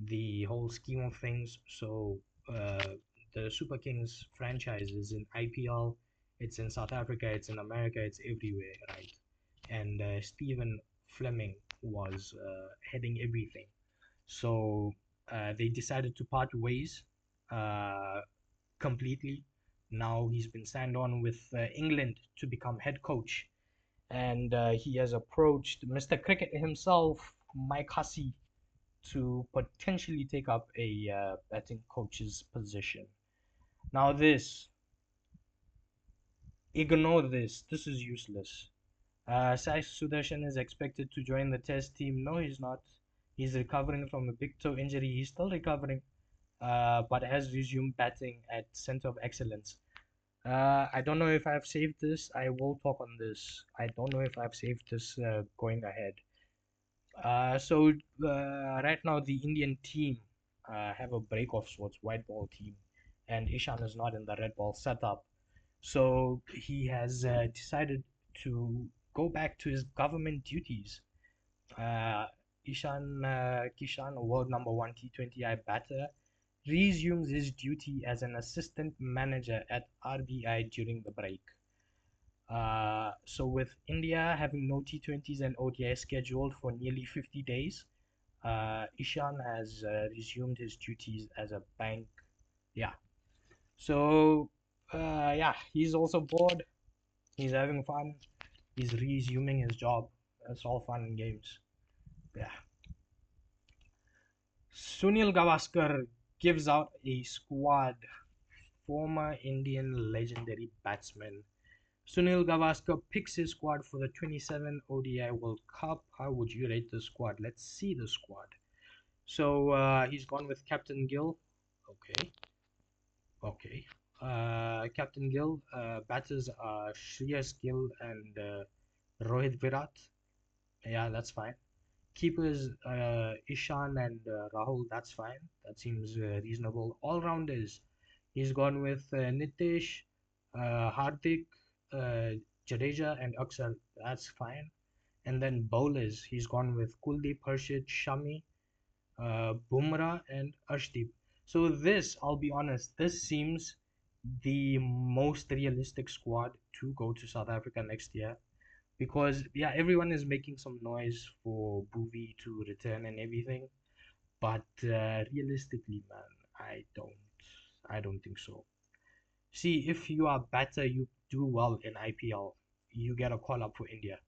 the whole scheme of things. So the Super Kings franchise is in IPL, it's in South Africa, it's in America, it's everywhere, right? And Stephen Fleming was heading everything. So they decided to part ways uh, completely. Now he's been signed on with England to become head coach, and he has approached Mr. Cricket himself, Mike Hussey, to potentially take up a batting coach's position. Now, ignore this. This is useless. Sai Sudarshan is expected to join the test team. No, he's not. He's recovering from a big toe injury. He's still recovering, but has resumed batting at center of excellence. I don't know if I've saved this. I will talk on this. I don't know if I've saved this going ahead. Right now the Indian team have a break of sorts, white ball team, and Ishan is not in the red ball setup. So he has decided to go back to his government duties. uh, Ishan Kishan, world number one T20I batter, resumes his duty as an assistant manager at RBI during the break. So with India having no T20s and ODIs scheduled for nearly 50 days, Ishan has resumed his duties as a bank. Yeah. So, yeah, he's also bored. He's having fun. He's resuming his job. It's all fun and games. Yeah. Sunil Gavaskar gives out a squad. Former Indian legendary batsman Sunil Gavaskar picks his squad for the 27 ODI World Cup. How would you rate the squad? Let's see the squad. So he's gone with Captain Gill. Okay, okay. Captain Gill. Batters are Shreyas Gill and Rohit Virat. Yeah, that's fine. Keepers Ishan and Rahul. That's fine. That seems reasonable. All rounders. He's gone with Nitish, Hardik, uh, Jadeja, and Aksar. That's fine. And then bowlers. He's gone with Kuldeep, Harshit, Shami, Bumrah, and Arshdeep. So this, I'll be honest, this seems the most realistic squad to go to South Africa next year because yeah, everyone is making some noise for Boovie to return and everything, but realistically, man, I don't think so. See, if you are better, you do well in IPL, you get a call up for India,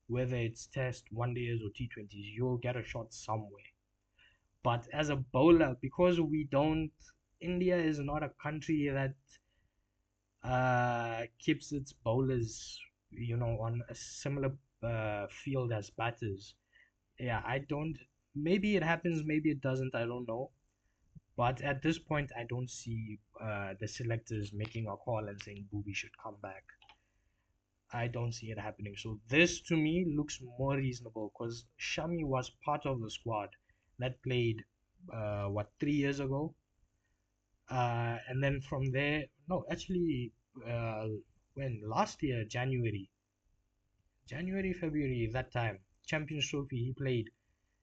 whether it's Test, One Days, or T20s, you'll get a shot somewhere. But as a bowler, because we don't, India is not a country that keeps its bowlers, on a similar field as batters. Yeah, I don't. Maybe it happens, maybe it doesn't. I don't know. But at this point, I don't see the selectors making a call and saying Booby should come back. I don't see it happening. So this to me looks more reasonable because Shami was part of the squad that played, 3 years ago, and then from there, no, actually, uh, when last year, January, February, that time, Champions Trophy, he played.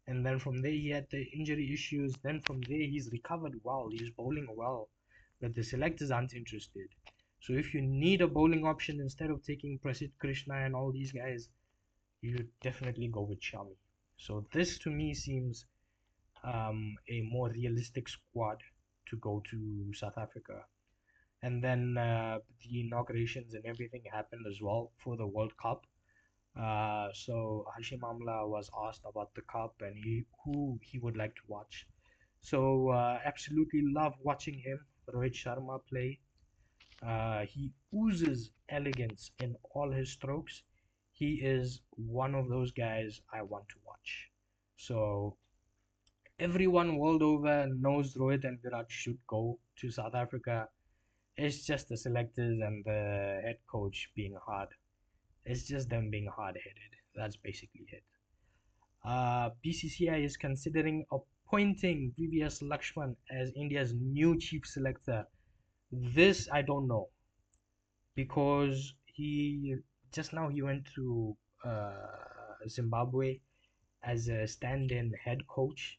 And then from there, he had the injury issues. Then from there, he's recovered well. He's bowling well. But the selectors aren't interested. So if you need a bowling option instead of taking Prasid Krishna and all these guys, you definitely go with Shami. So this to me seems a more realistic squad to go to South Africa. And then the inaugurations and everything happened as well for the World Cup. So Hashim Amla was asked about the cup and who he would like to watch. So absolutely love watching him, Rohit Sharma play. He oozes elegance in all his strokes. He is one of those guys I want to watch. So everyone world over knows Rohit and Virat should go to South Africa. It's just the selectors and the head coach being hard. It's just them being hard-headed. That's basically it. BCCI is considering appointing VVS Lakshman as India's new chief selector. This I don't know because he just now he went to Zimbabwe as a stand-in head coach.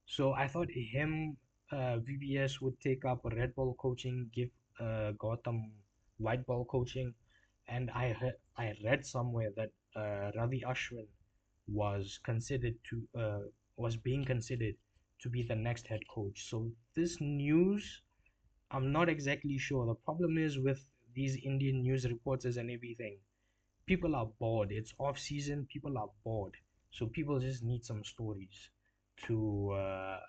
So I thought him, VVS would take up red ball coaching, give Gautam white ball coaching, and I read somewhere that Ravi Ashwin was considered to was being considered to be the next head coach. So this news, I'm not exactly sure. The problem is with these Indian news reporters and everything, people are bored. It's off season, people are bored. So people just need some stories to uh,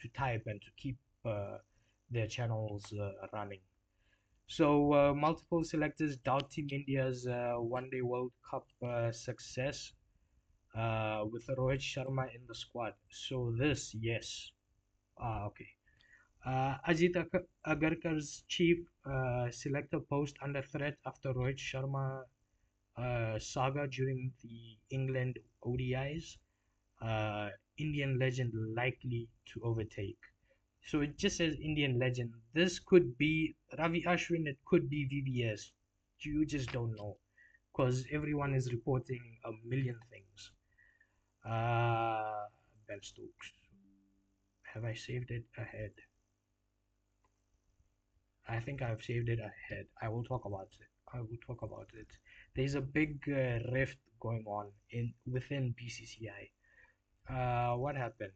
to type and to keep their channels running. So multiple selectors doubt Team India's One Day World Cup success with Rohit Sharma in the squad. So this, yes. Okay. Ajit Agarkar's chief selector post under threat after Rohit Sharma saga during the England ODIs. Uh, Indian legend likely to overtake. So it just says Indian legend. This could be Ravi Ashwin, it could be VVS. You just don't know because everyone is reporting a million things. Ben Stokes. Have I saved it ahead? I think I've saved it ahead. I will talk about it. I will talk about it. There's a big rift going on in within BCCI. What happened?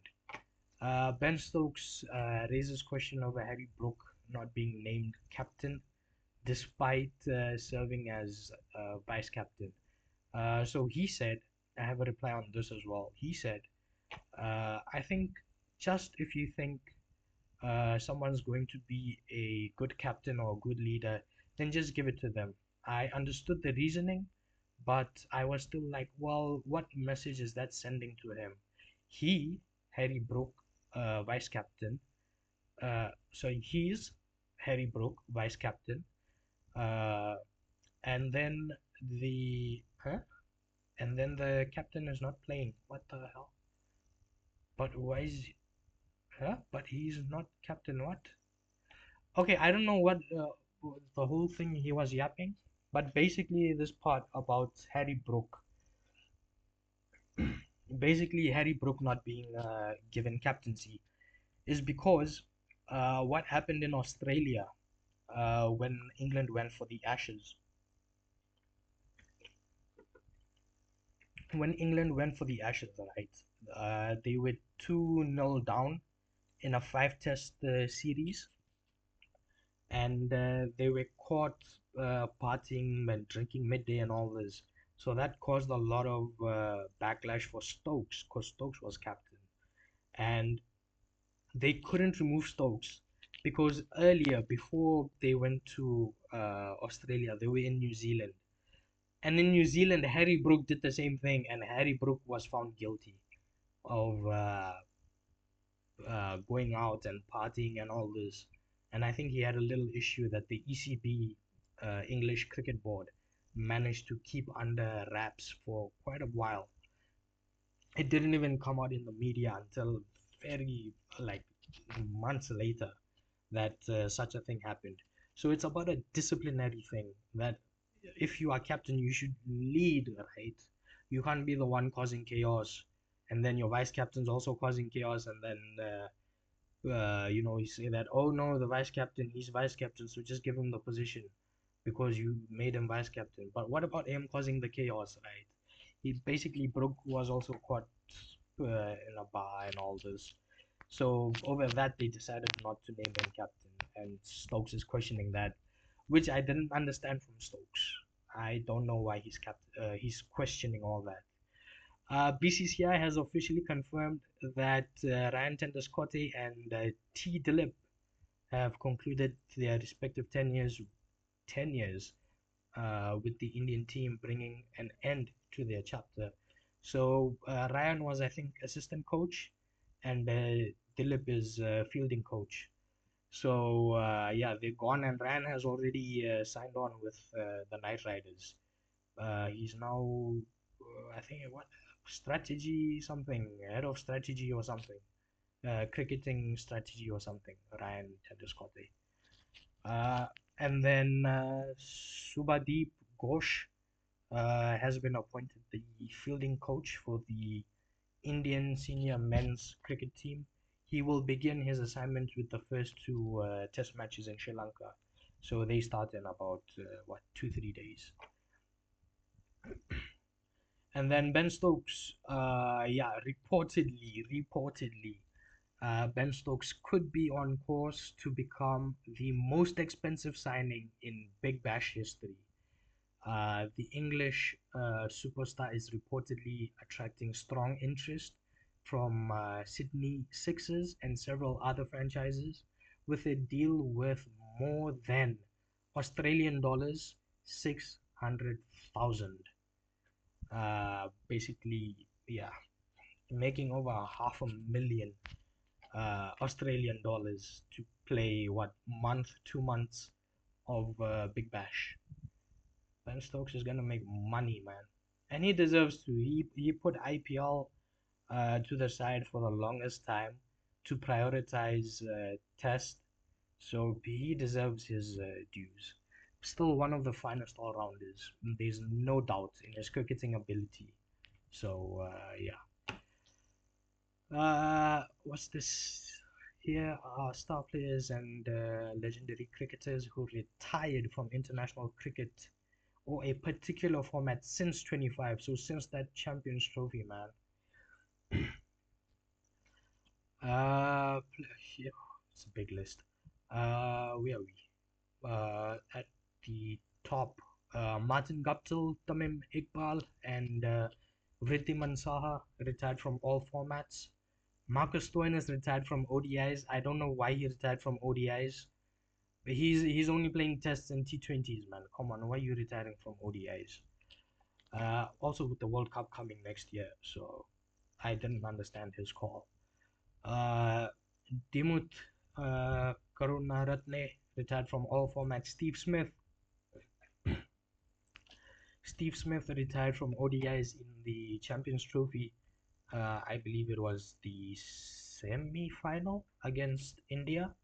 Ben Stokes raises question over Harry Brook not being named captain despite serving as vice captain. So he said, I have a reply on this as well. He said, I think just if you think someone's going to be a good captain or a good leader, then just give it to them. I understood the reasoning, but I was still like, well, what message is that sending to him? He, Harry Brook, vice captain, he's Harry Brook, vice captain, uh, and then the captain is not playing. What the hell? But why is But he's not captain. What? Okay, I don't know what the whole thing he was yapping, but basically this part about Harry Brook, basically Harry Brook not being given captaincy is because what happened in Australia when England went for the Ashes. When England went for the Ashes, right? They were 2-0 down in a five-test series, and they were caught partying and drinking midday and all this. So that caused a lot of backlash for Stokes because Stokes was captain, and they couldn't remove Stokes because earlier, before they went to Australia, they were in New Zealand. And in New Zealand, Harry Brook did the same thing, and Harry Brook was found guilty of going out and partying and all this. And I think he had a little issue that the ECB, English Cricket Board, managed to keep under wraps for quite a while. It didn't even come out in the media until very like months later that such a thing happened. So it's about a disciplinary thing that if you are captain, you should lead, right? You can't be the one causing chaos, and then your vice captain's also causing chaos, and then you say that, oh no, the vice captain, he's vice captain, so just give him the position because you made him vice captain. But what about him causing the chaos, right? He basically Brook was also caught in a bar and all this. So over that, they decided not to name him captain, and Stokes is questioning that, which I didn't understand from Stokes. I don't know why he's questioning all that. BCCI has officially confirmed that Ryan Tendescote and T. Dillip have concluded their respective 10 years with the Indian team, bringing an end to their chapter. So Ryan was, I think, assistant coach, and Dilip is fielding coach. So yeah, they're gone, and Ryan has already signed on with the Knight Riders. He's now, I think, what strategy something, head of strategy or something, cricketing strategy or something. Ryan Tendescote. Uh, and then Subhadeep Ghosh has been appointed the fielding coach for the Indian senior men's cricket team. He will begin his assignment with the first two test matches in Sri Lanka. So they start in about 2-3 days. And then Ben Stokes, yeah, reportedly, Ben Stokes could be on course to become the most expensive signing in Big Bash history. The English superstar is reportedly attracting strong interest from Sydney Sixers and several other franchises, with a deal worth more than Australian dollars 600,000. Basically, yeah, making over 500,000 Australian dollars to play 2 months of Big Bash. Ben Stokes is gonna make money, man, and he deserves to. He put IPL to the side for the longest time to prioritize Test, so he deserves his dues. Still one of the finest all-rounders. There's no doubt in his cricketing ability. So yeah. What's this? Here are star players and legendary cricketers who retired from international cricket or a particular format since 25. So since that Champions Trophy, man. Here, it's a big list. Where are we? At the top, Martin Guptill, Tamim Iqbal, and Vridhiman Saha retired from all formats. Marcus Stoinis retired from ODIs. I don't know why he retired from ODIs. But he's only playing tests and T20s, man. Come on, why are you retiring from ODIs? Also with the World Cup coming next year, so I didn't understand his call. Uh, Dimut Karunaratne retired from all formats. Steve Smith retired from ODIs in the Champions Trophy. I believe it was the semi-final against India.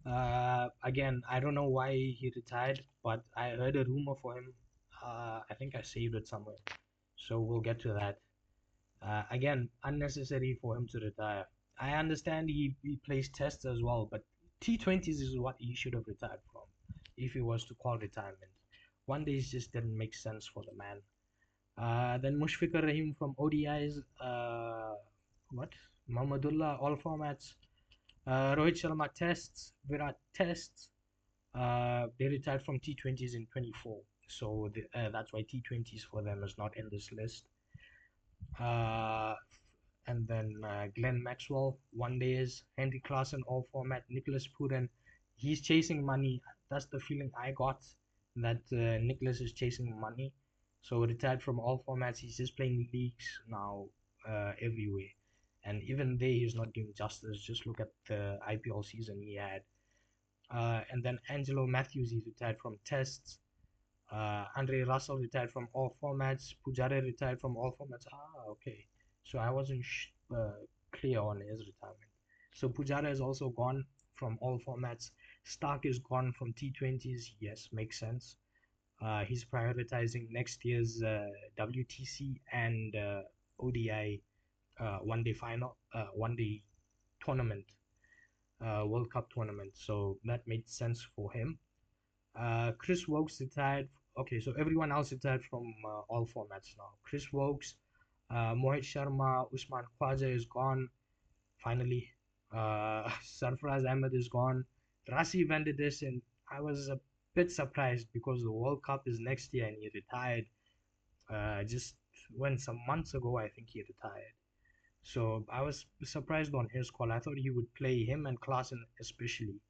Again, I don't know why he retired, but I heard a rumor for him. I think I saved it somewhere, so we'll get to that. Again, unnecessary for him to retire. I understand he plays tests as well, but T20s is what he should have retired from if he was to call retirement. One days just didn't make sense for the man. Then Mushfiqur Rahim from ODIs. What? Mahmudullah, all formats. Rohit Sharma tests. Virat tests. They retired from T20s in 24. So that's why T20s for them is not in this list. Uh, and then Glenn Maxwell, one days, Henry Klassen, all format, Nicholas Puren, he's chasing money. That's the feeling I got, that Nicholas is chasing money. So retired from all formats, he's just playing leagues now everywhere. And even there, he's not doing justice. Just look at the IPL season he had. And then Angelo Matthews, he's retired from tests. Andre Russell retired from all formats. Pujara retired from all formats. Okay. So I wasn't clear on his retirement. So Pujara is also gone from all formats. Stark is gone from T20s. Yes, makes sense. He's prioritizing next year's WTC and ODI one-day final, one-day tournament, World Cup tournament. So that made sense for him. Chris Wokes retired. Okay, so everyone else retired from all formats now. Chris Wokes, Mohit Sharma, Usman Khwaja is gone. Finally, Sarfaraz Ahmed is gone. Rasi van der Dessen, I was a bit surprised because the World Cup is next year and he retired. Just when some months ago, I think he retired. So I was surprised on his call. I thought he would play him and Klaassen especially.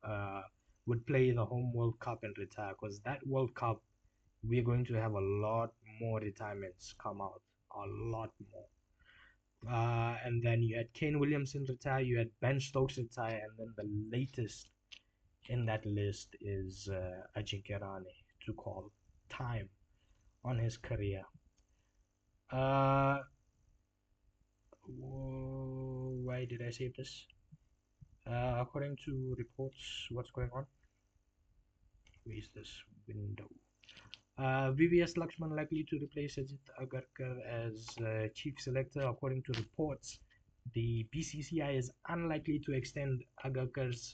Uh, would play the home World Cup and retire, because that World Cup we're going to have a lot more retirements come out, a lot more. And then you had Kane Williamson retire, you had Ben Stokes retire, and then the latest in that list is Ajinkya Rahane to call time on his career. Why did I save this? According to reports, what's going on? Where is this window? VVS Lakshman likely to replace Ajit Agarkar as chief selector. According to reports, the BCCI is unlikely to extend Agarkar's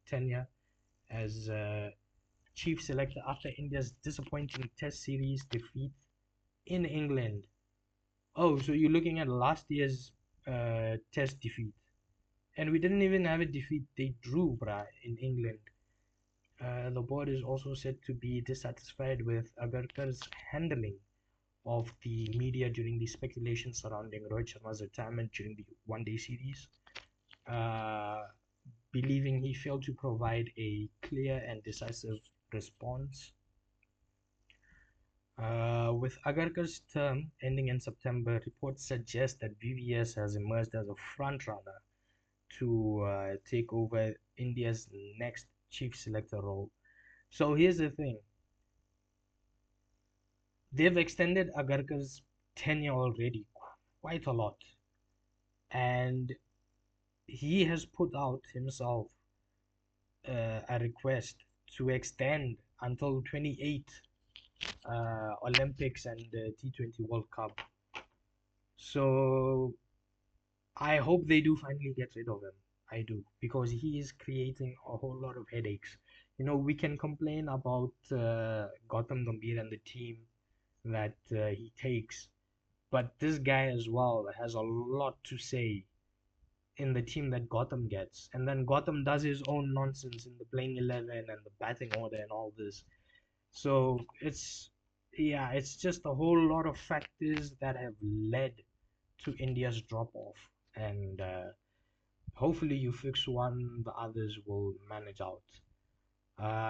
tenure as chief selector after India's disappointing Test series defeat in England. Oh, so you're looking at last year's Test defeat, and we didn't even have a defeat. They drew, bruh, in England. The board is also said to be dissatisfied with Agarkar's handling of the media during the speculation surrounding Rohit Sharma's retirement during the one-day series, believing he failed to provide a clear and decisive response. With Agarkar's term ending in September, reports suggest that VVS has emerged as a front-runner to take over India's next chief selector role. So here's the thing. They've extended Agarkar's tenure already quite a lot. And he has put out himself a request to extend until 28 Olympics and T20 World Cup. So I hope they do finally get rid of him. I do, because he is creating a whole lot of headaches. We can complain about Gautam Gambhir and the team that he takes, but this guy as well has a lot to say in the team that Gotham gets. And then Gotham does his own nonsense in the playing 11 and the batting order and all this. So yeah, it's just a whole lot of factors that have led to India's drop off. And hopefully you fix one, the others will manage out.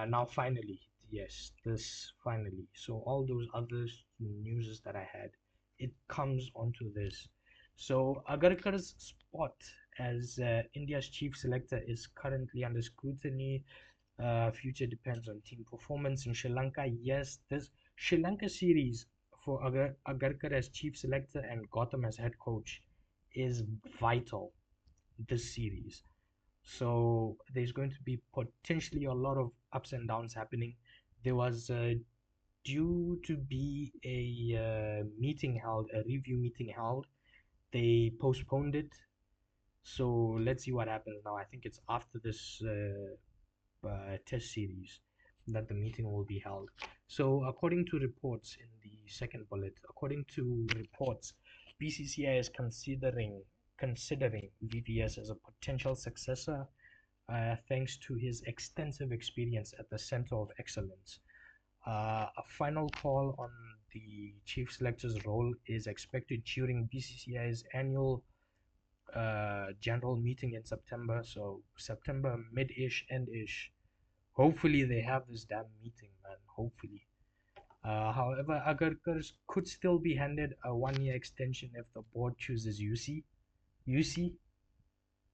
Now finally, yes, this finally. So all those other news that I had, it comes onto this. So Agarkar's spot as India's chief selector is currently under scrutiny. Future depends on team performance in Sri Lanka. Yes, this Sri Lanka series for Agarkar as chief selector and Gautam as head coach is vital this series. So there's going to be potentially a lot of ups and downs happening. There was due to be a meeting held, a review meeting held. They postponed it. So let's see what happens now. I think it's after this test series that the meeting will be held. So according to reports in the second bullet, according to reports, BCCI is considering VVS as a potential successor thanks to his extensive experience at the Center of Excellence. A final call on the chief selector's role is expected during BCCI's annual general meeting in September. So September mid-ish, end-ish. Hopefully they have this damn meeting, man. Hopefully. However, Agarkar could still be handed a 1-year extension if the board chooses UC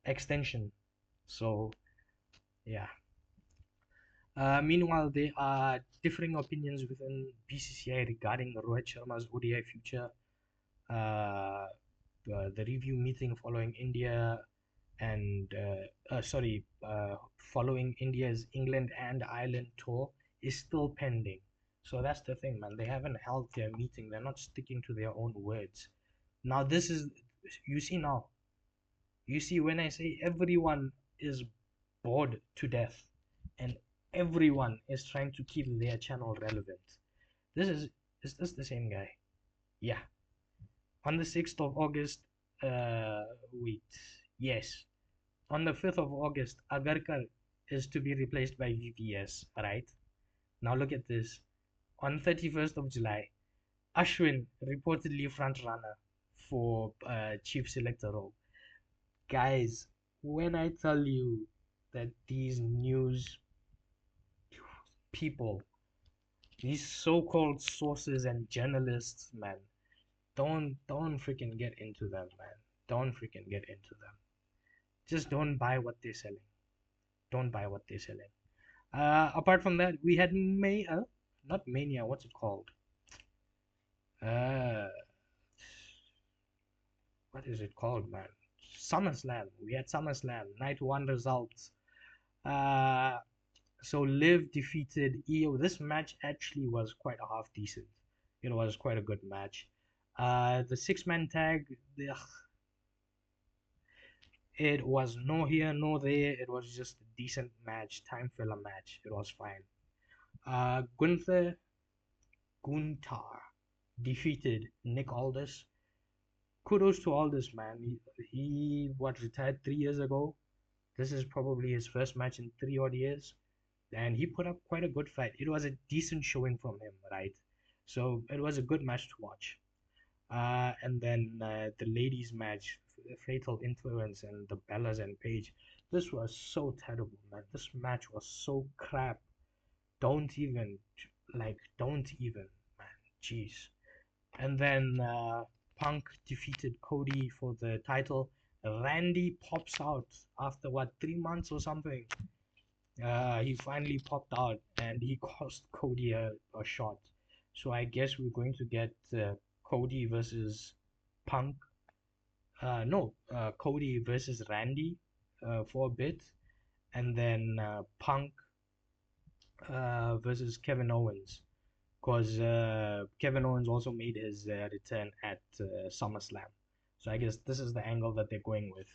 extension. So yeah. Meanwhile, there are differing opinions within BCCI regarding Rohit Sharma's ODI future. Uh, the review meeting following India and following India's England and Ireland tour is still pending. So that's the thing, man. They haven't held their meeting. They're not sticking to their own words. Now this is, you see now, you see when I say everyone is bored to death and everyone is trying to keep their channel relevant. This is this the same guy? Yeah. On the 6th of August, wait, yes. On the 5th of August, Agarkar is to be replaced by VVS, right? Now look at this. On 31st of July, Ashwin reportedly front runner for chief selector role. Guys, when I tell you that these news people, these so-called sources and journalists, man, don't freaking get into them, man. Don't freaking get into them. Just don't buy what they're selling. Don't buy what they're selling. Apart from that, we had not Mania, what's it called? Uh, what is it called, man? SummerSlam. We had SummerSlam, night one results. Uh, so Liv defeated EO. This match actually was quite a half decent. It was quite a good match. The six-man tag, ugh, it was no here, no there. It was just a decent match, time filler match. It was fine. Gunther defeated Nick Aldis. Kudos to Aldis, man. He what retired 3 years ago. This is probably his first match in 3 odd years, and he put up quite a good fight. It was a decent showing from him, right? So it was a good match to watch. And then the ladies' match, Fatal Influence and the Bellas and Paige. This was so terrible, man. This match was so crap. Don't even, don't even, man. Jeez. And then Punk defeated Cody for the title. Randy pops out after what, 3 months or something. He finally popped out and he cost Cody a shot. So I guess we're going to get Cody versus Punk. No, Cody versus Randy for a bit, and then Punk versus Kevin Owens, because Kevin Owens also made his return at SummerSlam. So I guess this is the angle that they're going with.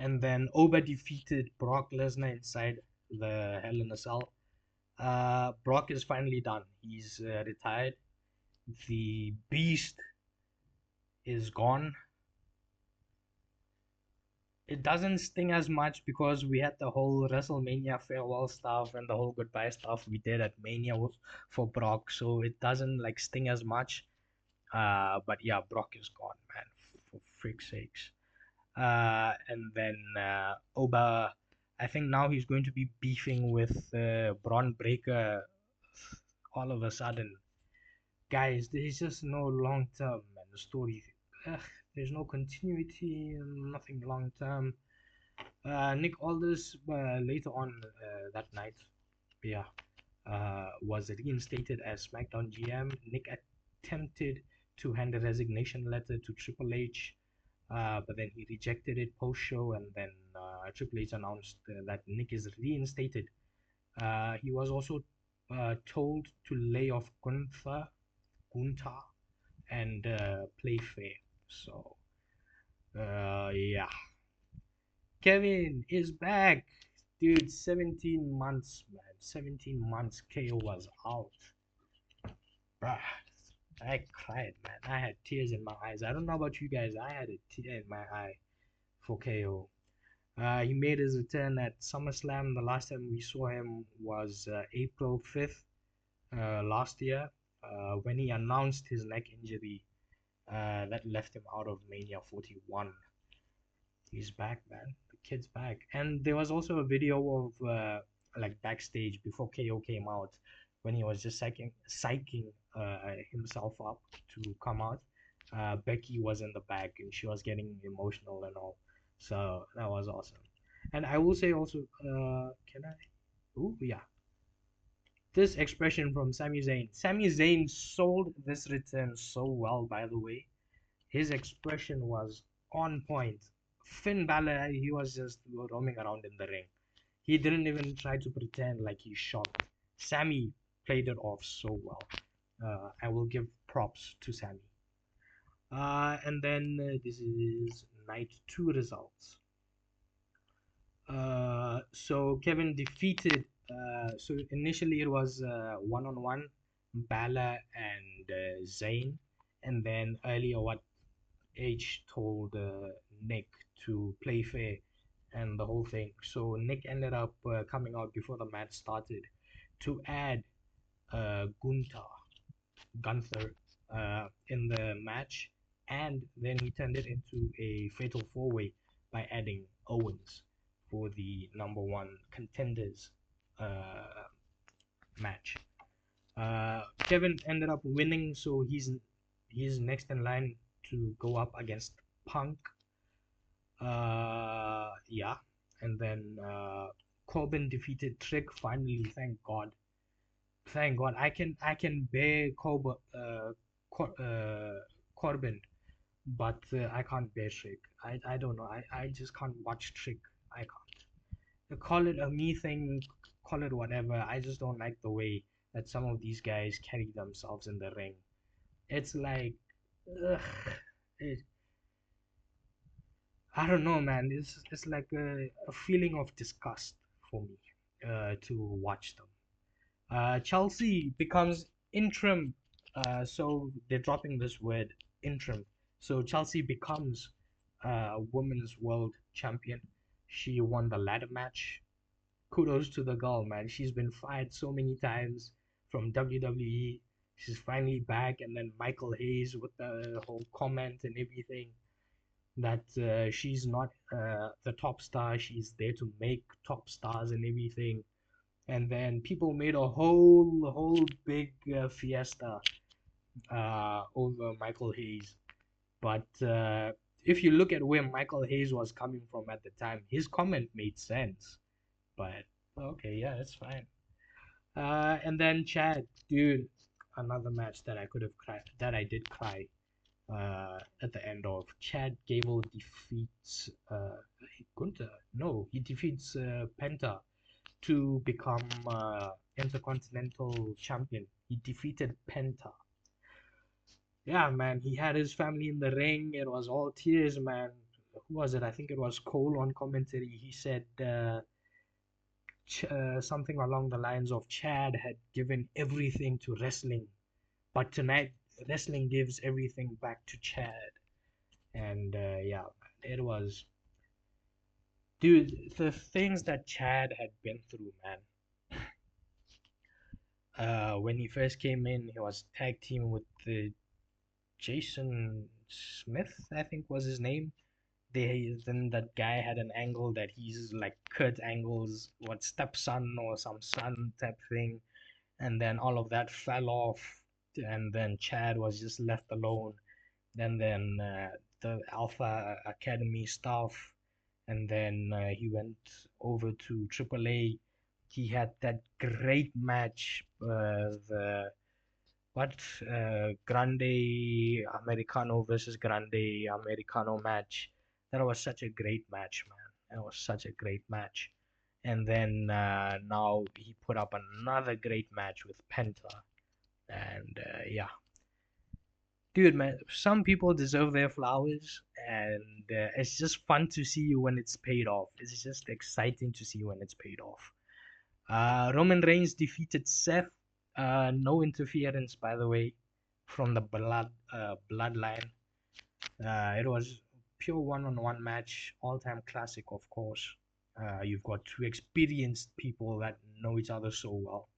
And then Oba defeated Brock Lesnar inside the Hell in a Cell. Brock is finally done. He's retired. The Beast is gone. It doesn't sting as much because we had the whole WrestleMania farewell stuff and the whole goodbye stuff we did at Mania for Brock, so it doesn't like sting as much. But yeah, Brock is gone, man, for freak's sakes. And then Oba, I think now he's going to be beefing with Braun Breaker all of a sudden. Guys, there's just no long term, man. The story, ugh, there's no continuity, nothing long term. Nick Aldis later on that night, yeah, was reinstated as SmackDown GM. Nick attempted to hand a resignation letter to Triple H, but then he rejected it post-show, and then Triple H announced that Nick is reinstated. He was also told to lay off Gunther, and play fair. So, yeah. Kevin is back. Dude, 17 months, man. 17 months KO was out. Bruh. I cried, man. I had tears in my eyes. I don't know about you guys. I had a tear in my eye for KO. He made his return at SummerSlam. The last time we saw him was April 5th last year when he announced his neck injury that left him out of Mania 41. He's back, man. The kid's back. And there was also a video of like backstage before KO came out when he was just psyching himself up to come out. Becky was in the back and she was getting emotional and all. So that was awesome. And I will say also, can I? Oh, yeah. This expression from Sami Zayn. Sami Zayn sold this return so well, by the way. His expression was on point. Finn Balor, he was just roaming around in the ring. He didn't even try to pretend like he's shocked. Sammy played it off so well. I will give props to Sammy. And then this is night 2 results. So Kevin defeated. So initially it was one-on-one, Balor and Zayn, and then earlier what H told Nick to play fair and the whole thing. So Nick ended up coming out before the match started to add Gunther in the match, and then he turned it into a fatal four-way by adding Owens for the number one contenders match. Kevin ended up winning, so he's next in line to go up against Punk. Yeah, and then Corbin defeated Trick finally. Thank God. I can bear Corbin, but I can't bear Trick. I don't know. I just can't watch Trick. I can't. Call it a me thing. Call it whatever. I just don't like the way that some of these guys carry themselves in the ring. It's like, ugh, it, I don't know, man. It's like a feeling of disgust for me to watch them. Chelsea becomes interim. So they're dropping this word interim. So Chelsea becomes women's world champion. She won the ladder match. Kudos to the girl, man. She's been fired so many times from WWE. She's finally back, and then Michael Hayes with the whole comment and everything that she's not the top star. She's there to make top stars and everything. And then people made a whole big fiesta over Michael Hayes. But if you look at where Michael Hayes was coming from at the time, his comment made sense. But okay, yeah, that's fine. And then Chad, dude, another match that I could have cried, that I did cry at the end of. Chad Gable defeats Gunther. No, he defeats Penta to become Intercontinental Champion. He defeated Penta. Yeah, man, he had his family in the ring. It was all tears, man. who was it? I think it was Cole on commentary. He said something along the lines of Chad had given everything to wrestling, but tonight wrestling gives everything back to Chad. And yeah, it was, dude, the things that Chad had been through, man. When he first came in, he was tag team with the Jason Smith, I think was his name. Then that guy had an angle that he's like Kurt Angle's what stepson or some son type thing, and then all of that fell off, and then Chad was just left alone. And then the Alpha Academy stuff, and then he went over to AAA. He had that great match, the what Grande Americano versus Grande Americano match. That was such a great match, man. That was such a great match. And then now he put up another great match with Penta. And yeah, dude, man, some people deserve their flowers, and it's just fun to see when it's paid off. It's just exciting to see when it's paid off. Roman Reigns defeated Seth. No interference, by the way, from the bloodline. It was pure one-on-one match, all-time classic, of course. You've got two experienced people that know each other so well,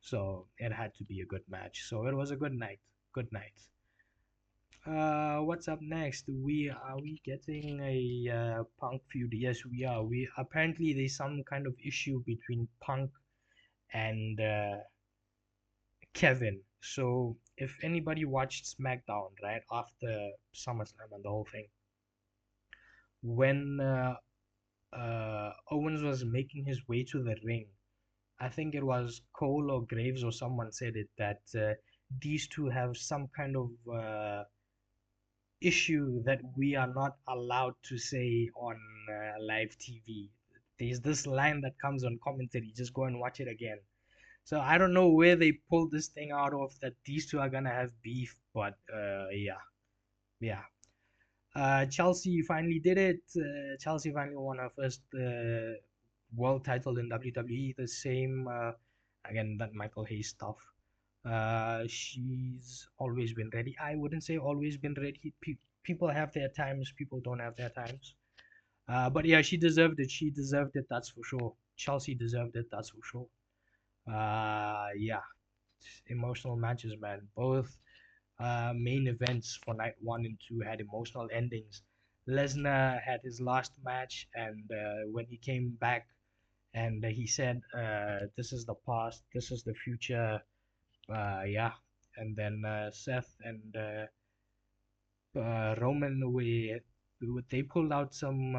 so it had to be a good match. So it was a good night. Good night. What's up next? We getting a Punk feud? Yes, we are. We apparently there's some kind of issue between Punk and Kevin. So if anybody watched SmackDown right after SummerSlam and the whole thing, when Owens was making his way to the ring, I think it was Cole or Graves or someone said it that these two have some kind of issue that we are not allowed to say on live TV. There's this line that comes on commentary. Just go and watch it again. So I don't know where they pulled this thing out of that these two are gonna have beef, but yeah, yeah. Chelsea finally did it. Chelsea finally won her first world title in WWE. The same again that Michael Hayes stuff. She's always been ready. I wouldn't say always been ready. People have their times. People don't have their times. But yeah, she deserved it. She deserved it. That's for sure. Chelsea deserved it. That's for sure. Yeah, emotional matches, man. Both main events for night one and two had emotional endings. Lesnar had his last match, and when he came back, and he said, "This is the past. This is the future." Yeah, and then Seth and Roman, they pulled out some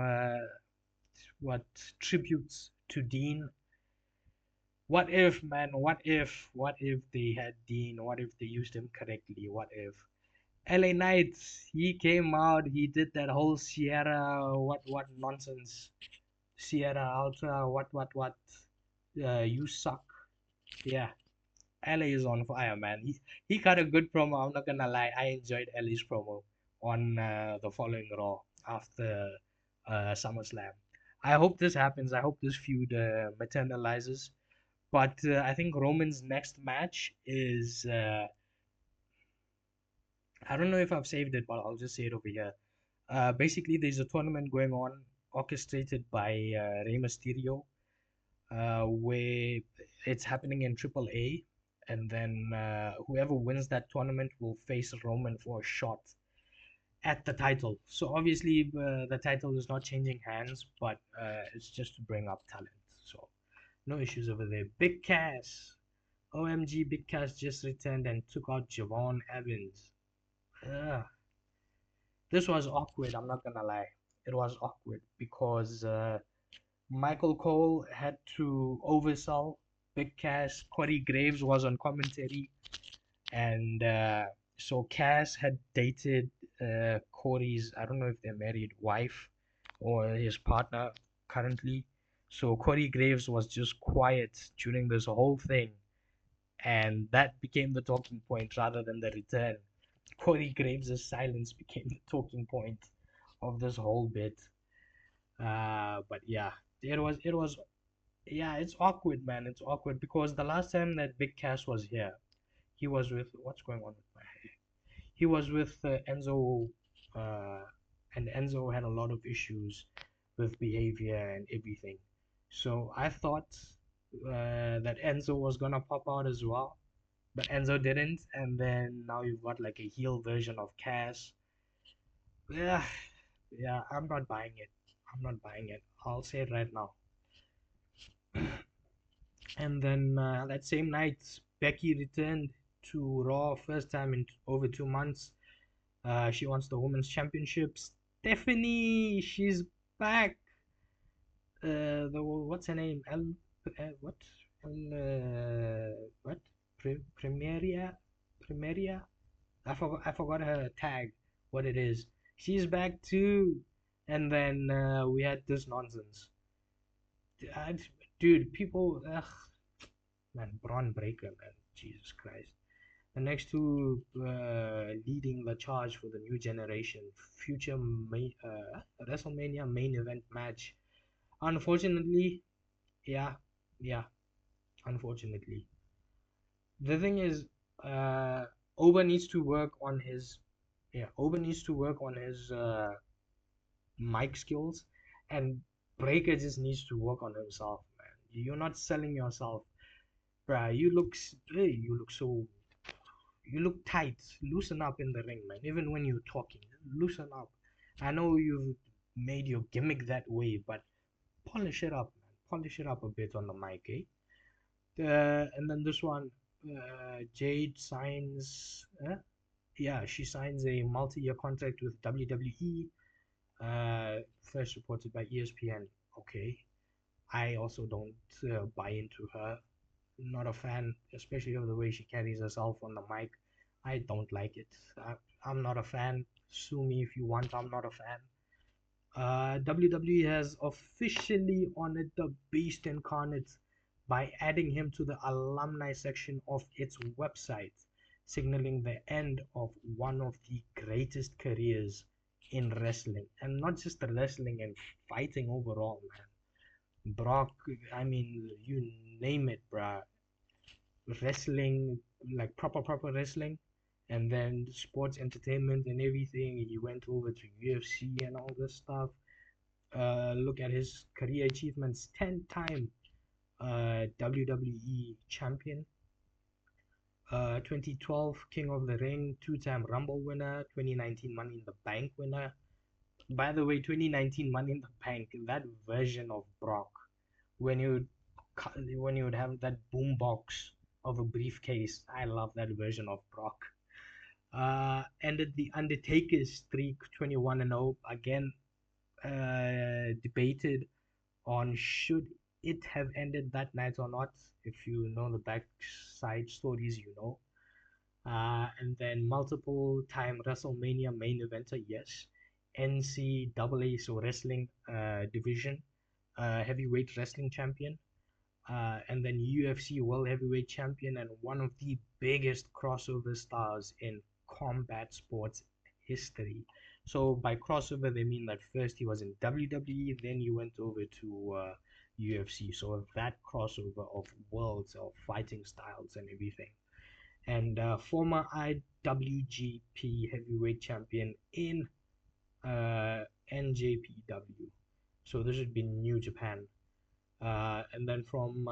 what tributes to Dean. What if, man? What if? What if they had Dean? What if they used him correctly? What if? LA Knight, he came out, he did that whole Sierra, what nonsense. Sierra Ultra, what, you suck. Yeah, LA is on fire, man. He got a good promo, I'm not gonna lie. I enjoyed LA's promo on the following Raw after SummerSlam. I hope this happens. I hope this feud materializes. But I think Roman's next match is I don't know if I've saved it, but I'll just say it over here. Basically, there's a tournament going on orchestrated by Rey Mysterio, where it's happening in AAA, and then whoever wins that tournament will face Roman for a shot at the title. So obviously, the title is not changing hands, but it's just to bring up talent. So no issues over there. Big Cass, OMG, Big Cass just returned and took out Javon Evans. Ugh. This was awkward, I'm not gonna lie. It was awkward because Michael Cole had to oversell Big Cass. Corey Graves was on commentary, and so Cass had dated Corey's, I don't know if they're married, wife or his partner currently. So Corey Graves was just quiet during this whole thing, and that became the talking point rather than the return. Corey Graves' silence became the talking point of this whole bit. But yeah, it was yeah, it's awkward, man. It's awkward because the last time that Big Cass was here, he was with what's going on with my hair? He was with Enzo, uh, and Enzo had a lot of issues with behavior and everything. So I thought that Enzo was gonna pop out as well, but Enzo didn't, and then now you've got like a heel version of Cass. Yeah, yeah, I'm not buying it. I'm not buying it. I'll say it right now. And then that same night, Becky returned to Raw, first time in over 2 months. She wants the women's championship. Stephanie, she's back. What's her name? What? What? Primeria, Primeria. I forgot her tag. What it is? She's back too. And then we had this nonsense. I, Dude, people, ugh, man, Braun Breaker, man, Jesus Christ. The next two leading the charge for the new generation future WrestleMania main event match. Unfortunately, yeah, yeah, unfortunately. The thing is, uh, Oba needs to work on his, yeah, Oba needs to work on his mic skills, and Breaker just needs to work on himself, man. You're not selling yourself, bruh. You look so, you look tight. Loosen up in the ring, man. Even when you're talking, loosen up. I know you've made your gimmick that way, but polish it up, man. Polish it up a bit on the mic, eh? And then this one, Jade signs. Yeah, she signs a multi-year contract with WWE. First reported by ESPN. Okay, I also don't buy into her. Not a fan, especially of the way she carries herself on the mic. I don't like it. I'm not a fan. Sue me if you want. I'm not a fan. WWE has officially honored the Beast Incarnate by adding him to the alumni section of its website, signaling the end of one of the greatest careers in wrestling. And not just the wrestling and fighting overall, man. Brock, I mean, you name it, bruh. Wrestling, like proper wrestling, and then sports entertainment and everything. He went over to UFC and all this stuff. Look at his career achievements: 10-time WWE champion, 2012 King of the Ring, two-time Rumble winner, 2019 Money in the Bank winner. By the way, 2019 Money in the Bank, that version of Brock, when you when you would have that boombox of a briefcase, I love that version of Brock. Ended the Undertaker's streak, 21-0. Again, debated on should it have ended that night or not. If you know the backside stories, you know. And then multiple time WrestleMania main eventer, yes. NCAA, so wrestling division, heavyweight wrestling champion, and then UFC World Heavyweight Champion, and one of the biggest crossover stars in combat sports history. So by crossover, they mean that first he was in WWE, then he went over to UFC. So that crossover of worlds, of fighting styles and everything. And former IWGP Heavyweight Champion in NJPW. So this would be New Japan. And then from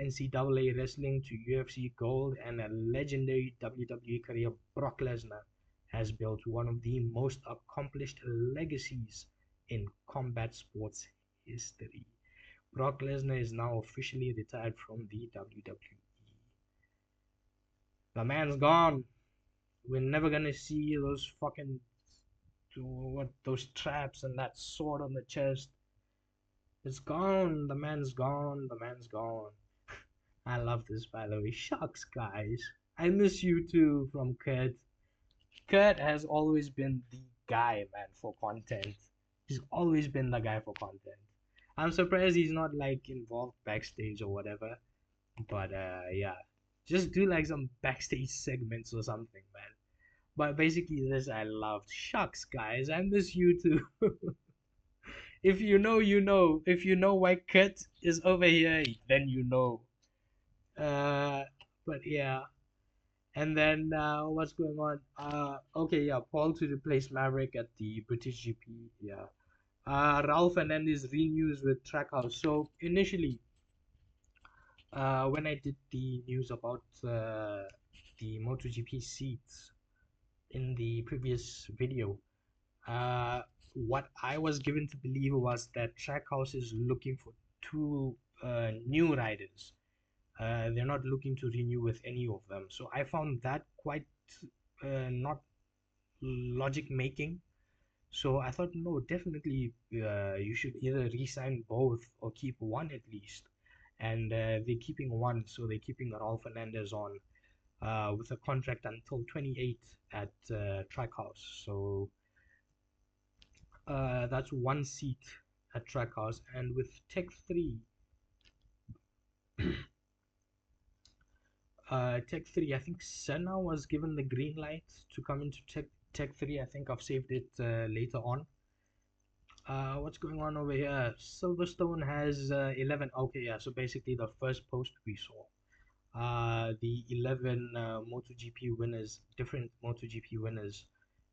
NCAA wrestling to UFC gold and a legendary WWE career, Brock Lesnar has built one of the most accomplished legacies in combat sports history. Brock Lesnar is now officially retired from the WWE. The man's gone. We're never gonna see those fucking those traps and that sword on the chest. It's gone. The man's gone. The man's gone. I love this, by the way. Shucks, guys. I miss you too, from Kurt. Kurt has always been the guy, man, for content. He's always been the guy for content. I'm surprised he's not like involved backstage or whatever. But yeah, just do like some backstage segments or something, man. But basically, this I loved. Shucks, guys, I miss you too. If you know, you know. If you know why Kurt is over here, then you know. Uh, but yeah. And then what's going on? Okay, yeah, Paul to replace Maverick at the British GP. Yeah. Ralph Fernandez renews with Trackhouse. So initially, when I did the news about the MotoGP seats in the previous video, uh, what I was given to believe was that Trackhouse is looking for two new riders. They're not looking to renew with any of them. So I found that quite not logic making. So I thought, no, definitely you should either re-sign both or keep one at least. And they're keeping one, so they're keeping Raul Fernandez on with a contract until 28 at Trackhouse. So that's one seat at Trackhouse. And with Tech 3, Tech 3, I think Senna was given the green light to come into Tech 3. I think I've saved it later on. What's going on over here? Silverstone has 11. Okay, yeah, so basically the first post we saw. The 11 MotoGP winners, different MotoGP winners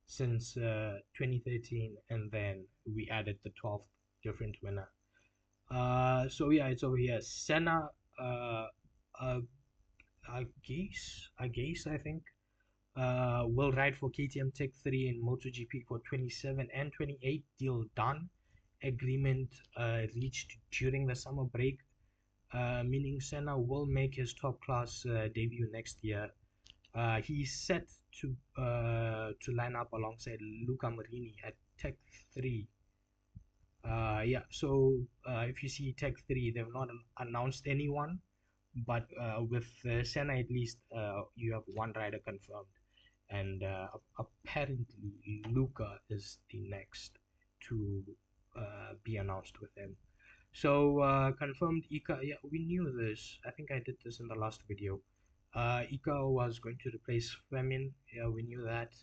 since 2013, and then we added the 12th different winner. So yeah, it's over here. Senna, uh, I think, will ride for KTM Tech 3 in MotoGP for 27 and 28. Deal done. Agreement reached during the summer break, meaning Senna will make his top class debut next year. He's set to line up alongside Luca Marini at Tech 3. Yeah, so if you see Tech 3, they've not announced anyone, but with Senna at least, you have one rider confirmed, and apparently Luca is the next to be announced with him. So confirmed Ika. Yeah, we knew this. I think I did this in the last video. Ika was going to replace Femin. Yeah, we knew that.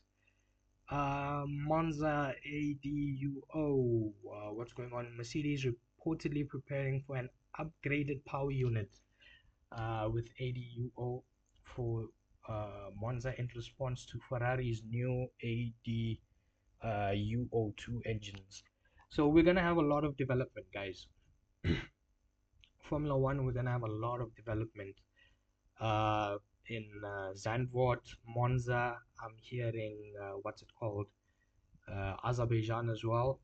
Monza ADUO. What's going on? Mercedes reportedly preparing for an upgraded power unit with ADUO for Monza in response to Ferrari's new ADUO2 engines. So we're gonna have a lot of development, guys. Formula One, we're gonna have a lot of development in Zandvoort, Monza. I'm hearing what's it called, Azerbaijan as well.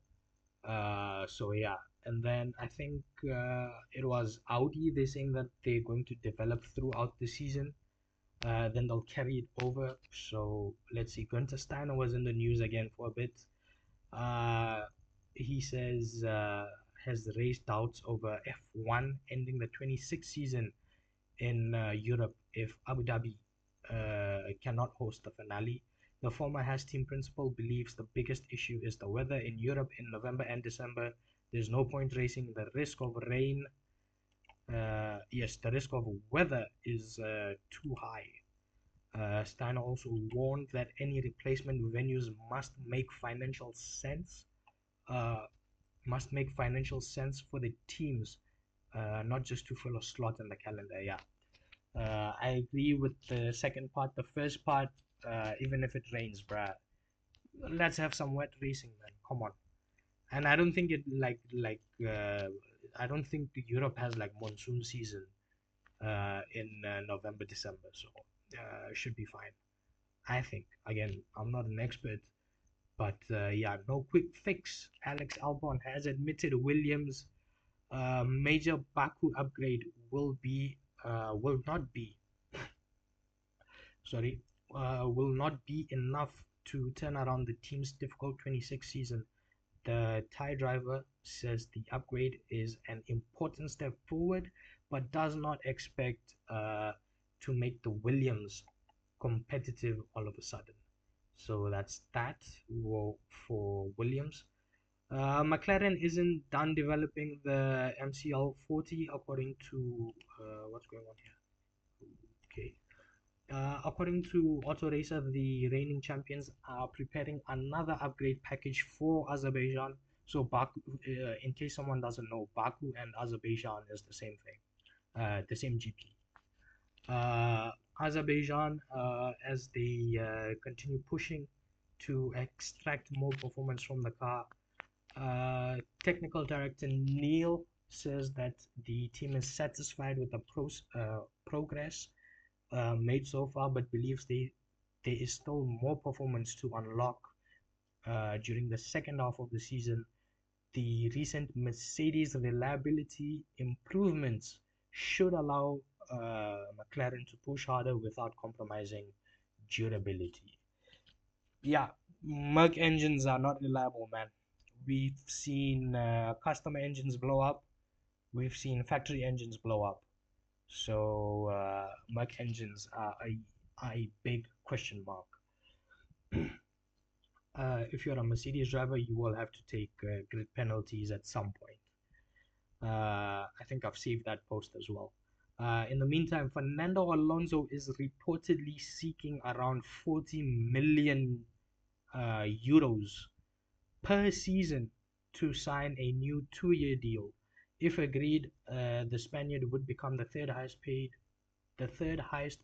So yeah, and then I think it was Audi. They're saying that they're going to develop throughout the season. Then they'll carry it over. So let's see. Gunther Steiner was in the news again for a bit. Uh, he says has raised doubts over F1 ending the 26th season in Europe if Abu Dhabi cannot host the finale. The former Haas team principal believes the biggest issue is the weather in Europe in November and December. There's no point racing. The risk of rain, yes, the risk of weather is too high. Steiner also warned that any replacement venues uh, must make financial sense for the teams, not just to fill a slot in the calendar. Yeah, I agree with the second part. The first part, even if it rains, bruh, let's have some wet racing, man. Come on. And I don't think I don't think Europe has like monsoon season in November, December, so it should be fine. I think. Again, I'm not an expert, but yeah, no quick fix. Alex Albon has admitted Williams' major Baku upgrade will not be sorry, will not be enough to turn around the team's difficult 26 season. The Thai driver says the upgrade is an important step forward, but does not expect to make the Williams competitive all of a sudden. So that's that for Williams. McLaren isn't done developing the MCL 40 according to what's going on here. Okay. According to Auto Racer, the reigning champions are preparing another upgrade package for Azerbaijan. So Baku, in case someone doesn't know, Baku and Azerbaijan is the same thing, the same GP. Azerbaijan, as they continue pushing to extract more performance from the car, technical director Neil says that the team is satisfied with the progress made so far, but believes there is still more performance to unlock during the second half of the season. The recent Mercedes reliability improvements should allow McLaren to push harder without compromising durability. Yeah, Merc engines are not reliable, man. We've seen customer engines blow up. We've seen factory engines blow up. So Merc engines are a big question mark. If you're a Mercedes driver, you will have to take grid penalties at some point. I think I've saved that post as well. In the meantime, Fernando Alonso is reportedly seeking around 40 million euros per season to sign a new 2-year deal. If agreed, the Spaniard would become the third highest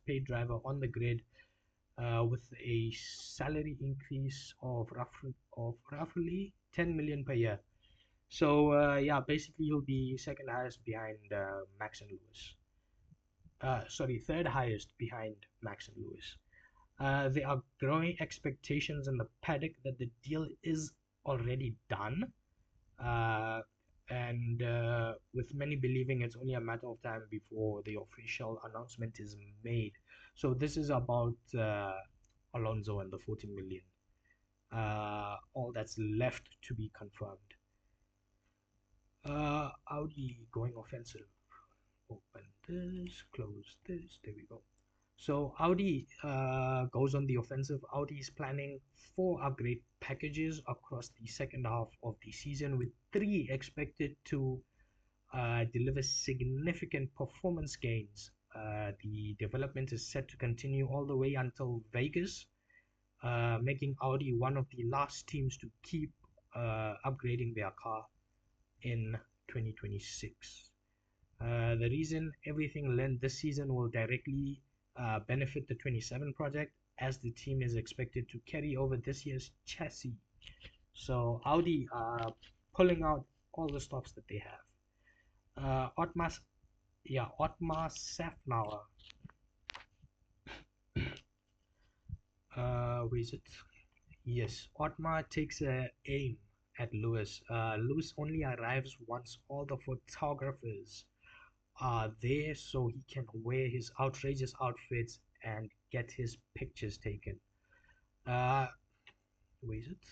paid driver on the grid, with a salary increase of roughly 10 million per year. So yeah, basically he'll be second highest behind Max and Lewis. Sorry, third highest behind Max and Lewis. There are growing expectations in the paddock that the deal is already done, uh, and with many believing it's only a matter of time before the official announcement is made. So this is about Alonso and the 40 million. All that's left to be confirmed. Audi going offensive. Open this, close this. There we go. So Audi goes on the offensive. Audi is planning 4 upgrade packages across the second half of the season, with 3 expected to deliver significant performance gains. The development is set to continue all the way until Vegas, making Audi one of the last teams to keep upgrading their car in 2026. The reason everything learned this season will directly benefit the 27 project, as the team is expected to carry over this year's chassis. So Audi are pulling out all the stops that they have. Otmar, yeah, Otmar Safnauer. Where is it? Yes, Otmar takes a aim at Lewis. Lewis only arrives once all the photographers are there, so he can wear his outrageous outfits and get his pictures taken. Uh, where is it?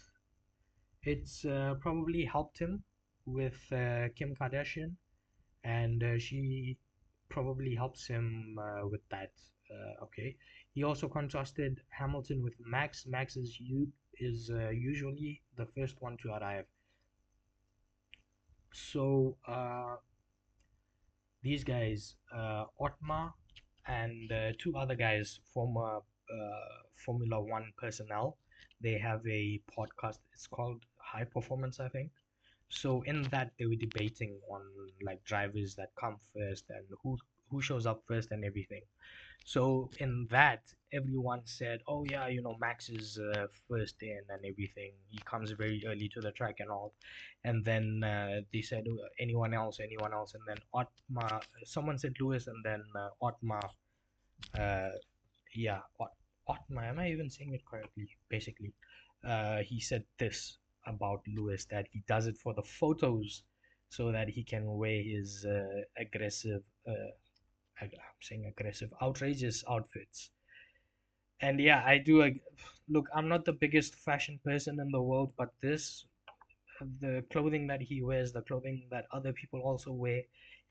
It's probably helped him with Kim Kardashian, and she probably helps him with that. Okay. He also contrasted Hamilton with Max. Max is usually the first one to arrive. So these guys, Otmar and 2 other guys, former Formula One personnel, they have a podcast. It's called High Performance, I think. So in that they were debating on like drivers that come first and who shows up first and everything. So in that, everyone said, "Oh yeah, Max is first in and everything. He comes very early to the track and all." And then they said, anyone else," and then Otmar. Someone said Lewis, and then Otmar. Uh, yeah, Otmar. Am I even saying it correctly? Basically, he said this about Lewis, that he does it for the photos, so that he can wear his aggressive. I'm saying aggressive, outrageous outfits. And yeah, I do. Look, I'm not the biggest fashion person in the world, but the clothing that he wears, the clothing that other people also wear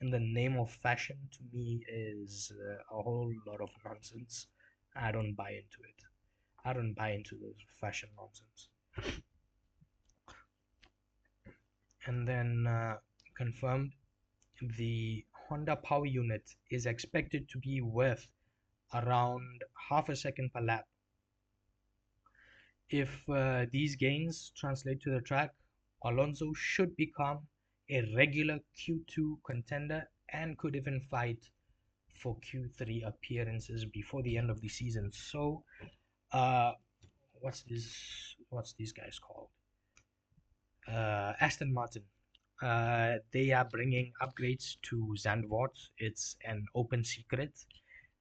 in the name of fashion, to me is a whole lot of nonsense. I don't buy into it. I don't buy into the fashion nonsense. And then confirmed, the Honda Power Unit is expected to be worth around half a second per lap. If these gains translate to the track, Alonso should become a regular Q2 contender and could even fight for Q3 appearances before the end of the season. So, uh, what's these guys called? Aston Martin. They are bringing upgrades to Zandvoort. It's an open secret.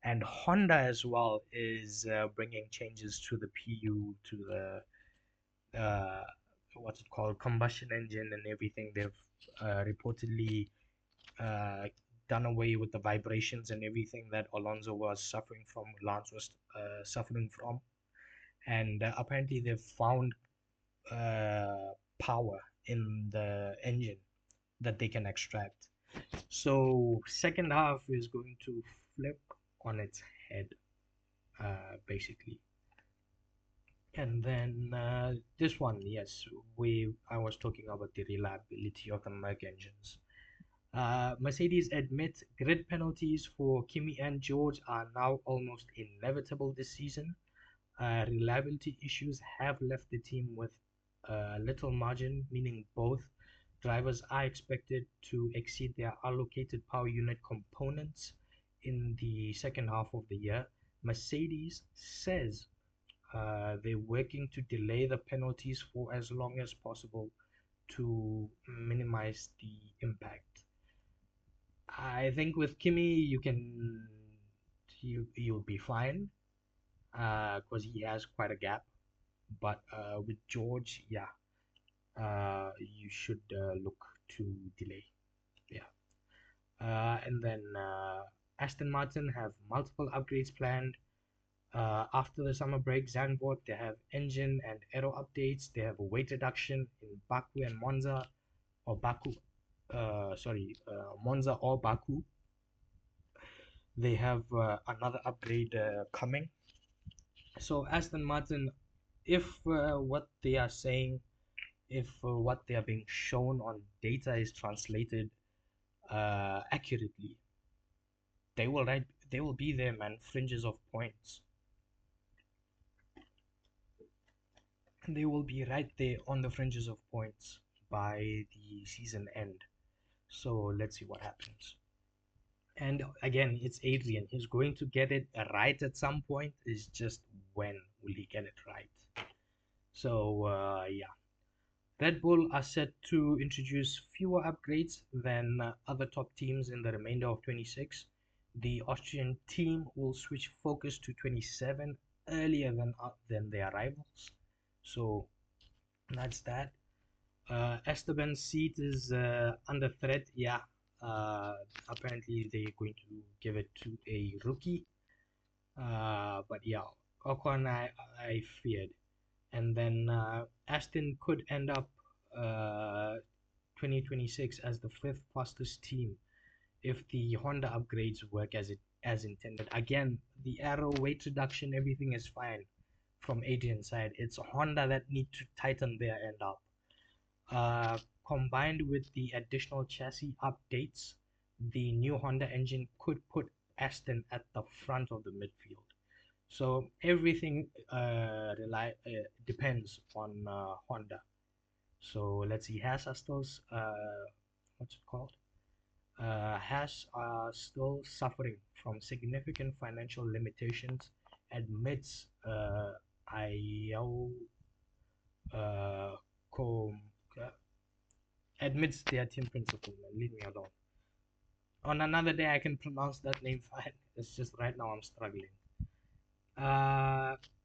And Honda as well is bringing changes to the PU, to the what's it called, combustion engine and everything. They've reportedly uh, done away with the vibrations and everything that Alonso was suffering from, Lance was suffering from. And apparently they've found power in the engine that they can extract. So second half is going to flip on its head, basically. And then this one, yes, I was talking about the reliability of the Merc engines. Mercedes admit grid penalties for Kimi and George are now almost inevitable this season. Reliability issues have left the team with little margin, meaning both drivers are expected to exceed their allocated power unit components in the second half of the year. Mercedes says they're working to delay the penalties for as long as possible to minimize the impact. I think with Kimi you'll be fine because he has quite a gap. But with George, yeah, you should look to delay. Yeah. And then Aston Martin have multiple upgrades planned. After the summer break, Zandvoort, they have engine and aero updates. They have a weight reduction in Baku and Monza, or Baku, Monza or Baku. They have another upgrade coming. So Aston Martin, if what they are saying, if what they are being shown on data is translated accurately, they will be there, man, fringes of points. And they will be right there on the fringes of points by the season end. So let's see what happens. And again, it's Adrian. He's going to get it right at some point. It's just when will he get it right? So yeah. Red Bull are set to introduce fewer upgrades than other top teams in the remainder of 26. The Austrian team will switch focus to 27 earlier than their rivals. So that's that. Esteban's seat is under threat. Yeah, apparently they're going to give it to a rookie. But yeah, Ocon I feared. And then Aston could end up 2026 as the fifth fastest team if the Honda upgrades work as intended. Again, the aero weight reduction, everything is fine from Adrian's side. It's Honda that need to tighten their end up. Combined with the additional chassis updates, the new Honda engine could put Aston at the front of the midfield. So everything depends on Honda. So let's see. Haas are still what's it called? Haas are still suffering from significant financial limitations. Admits IO com admits their team principal. Man, leave me alone. On another day, I can pronounce that name fine. It's just right now I'm struggling.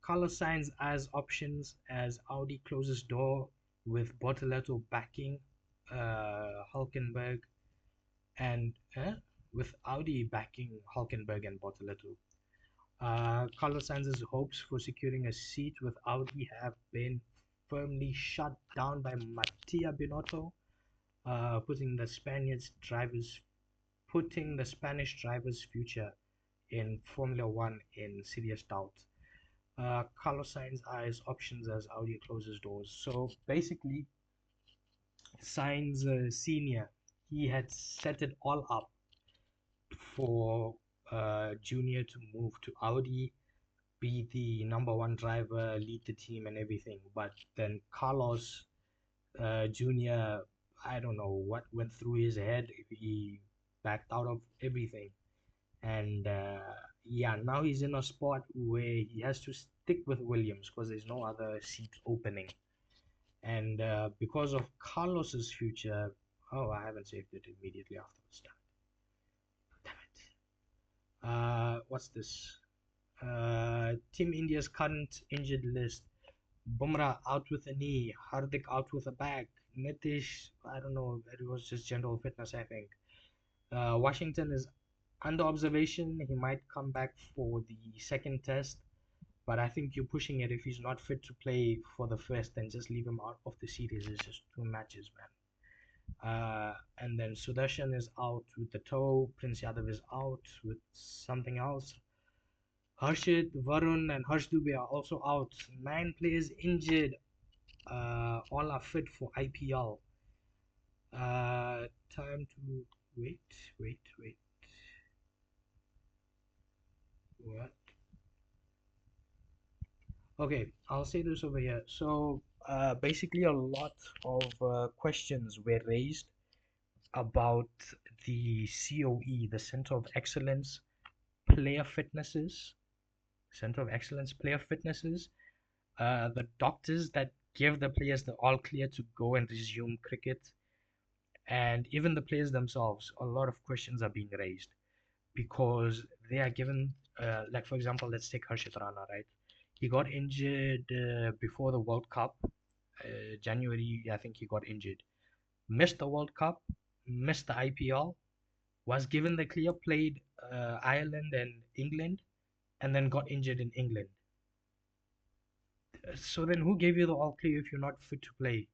Color signs as options as Audi closes door with Bortoletto backing Hulkenberg and with Audi backing Hulkenberg and Bortoletto. Carlos Sainz's hopes for securing a seat with Audi have been firmly shut down by Mattia Binotto, putting the Spanish drivers' future in Formula One in serious doubt. Carlos Sainz eyes options as Audi closes doors. So basically, Sainz Senior, he had set it all up for Junior to move to Audi, be the number one driver, lead the team and everything. But then Carlos Junior, I don't know what went through his head. He backed out of everything, and yeah, now he's in a spot where he has to stick with Williams because there's no other seat opening. And because of Carlos's future, oh, I haven't saved it immediately after the start. Damn it. What's this? Team India's current injured list: Bumrah out with a knee, Hardik out with a back, Nitish, I don't know, it was just general fitness, I think. Washington is under observation. He might come back for the second test, but I think you're pushing it. If he's not fit to play for the first, then just leave him out of the series. It's just 2 matches, man. And then Sudarshan is out with the toe. Prince Yadav is out with something else. Harshit, Varun, and Harsh Dubey are also out. 9 players injured. All are fit for IPL. Time to wait, wait. What? Okay, I'll say this over here. So, basically, a lot of questions were raised about the COE, the Center of Excellence Player Fitnesses, Center of Excellence Player Fitnesses, the doctors that give the players the all clear to go and resume cricket, and even the players themselves. A lot of questions are being raised because they are given, like for example, let's take Harshit Rana, right? He got injured before the World Cup, January, I think he got injured. Missed the World Cup, missed the IPL, was given the clear, played Ireland and England, and then got injured in England. So then who gave you the all clear if you're not fit to play?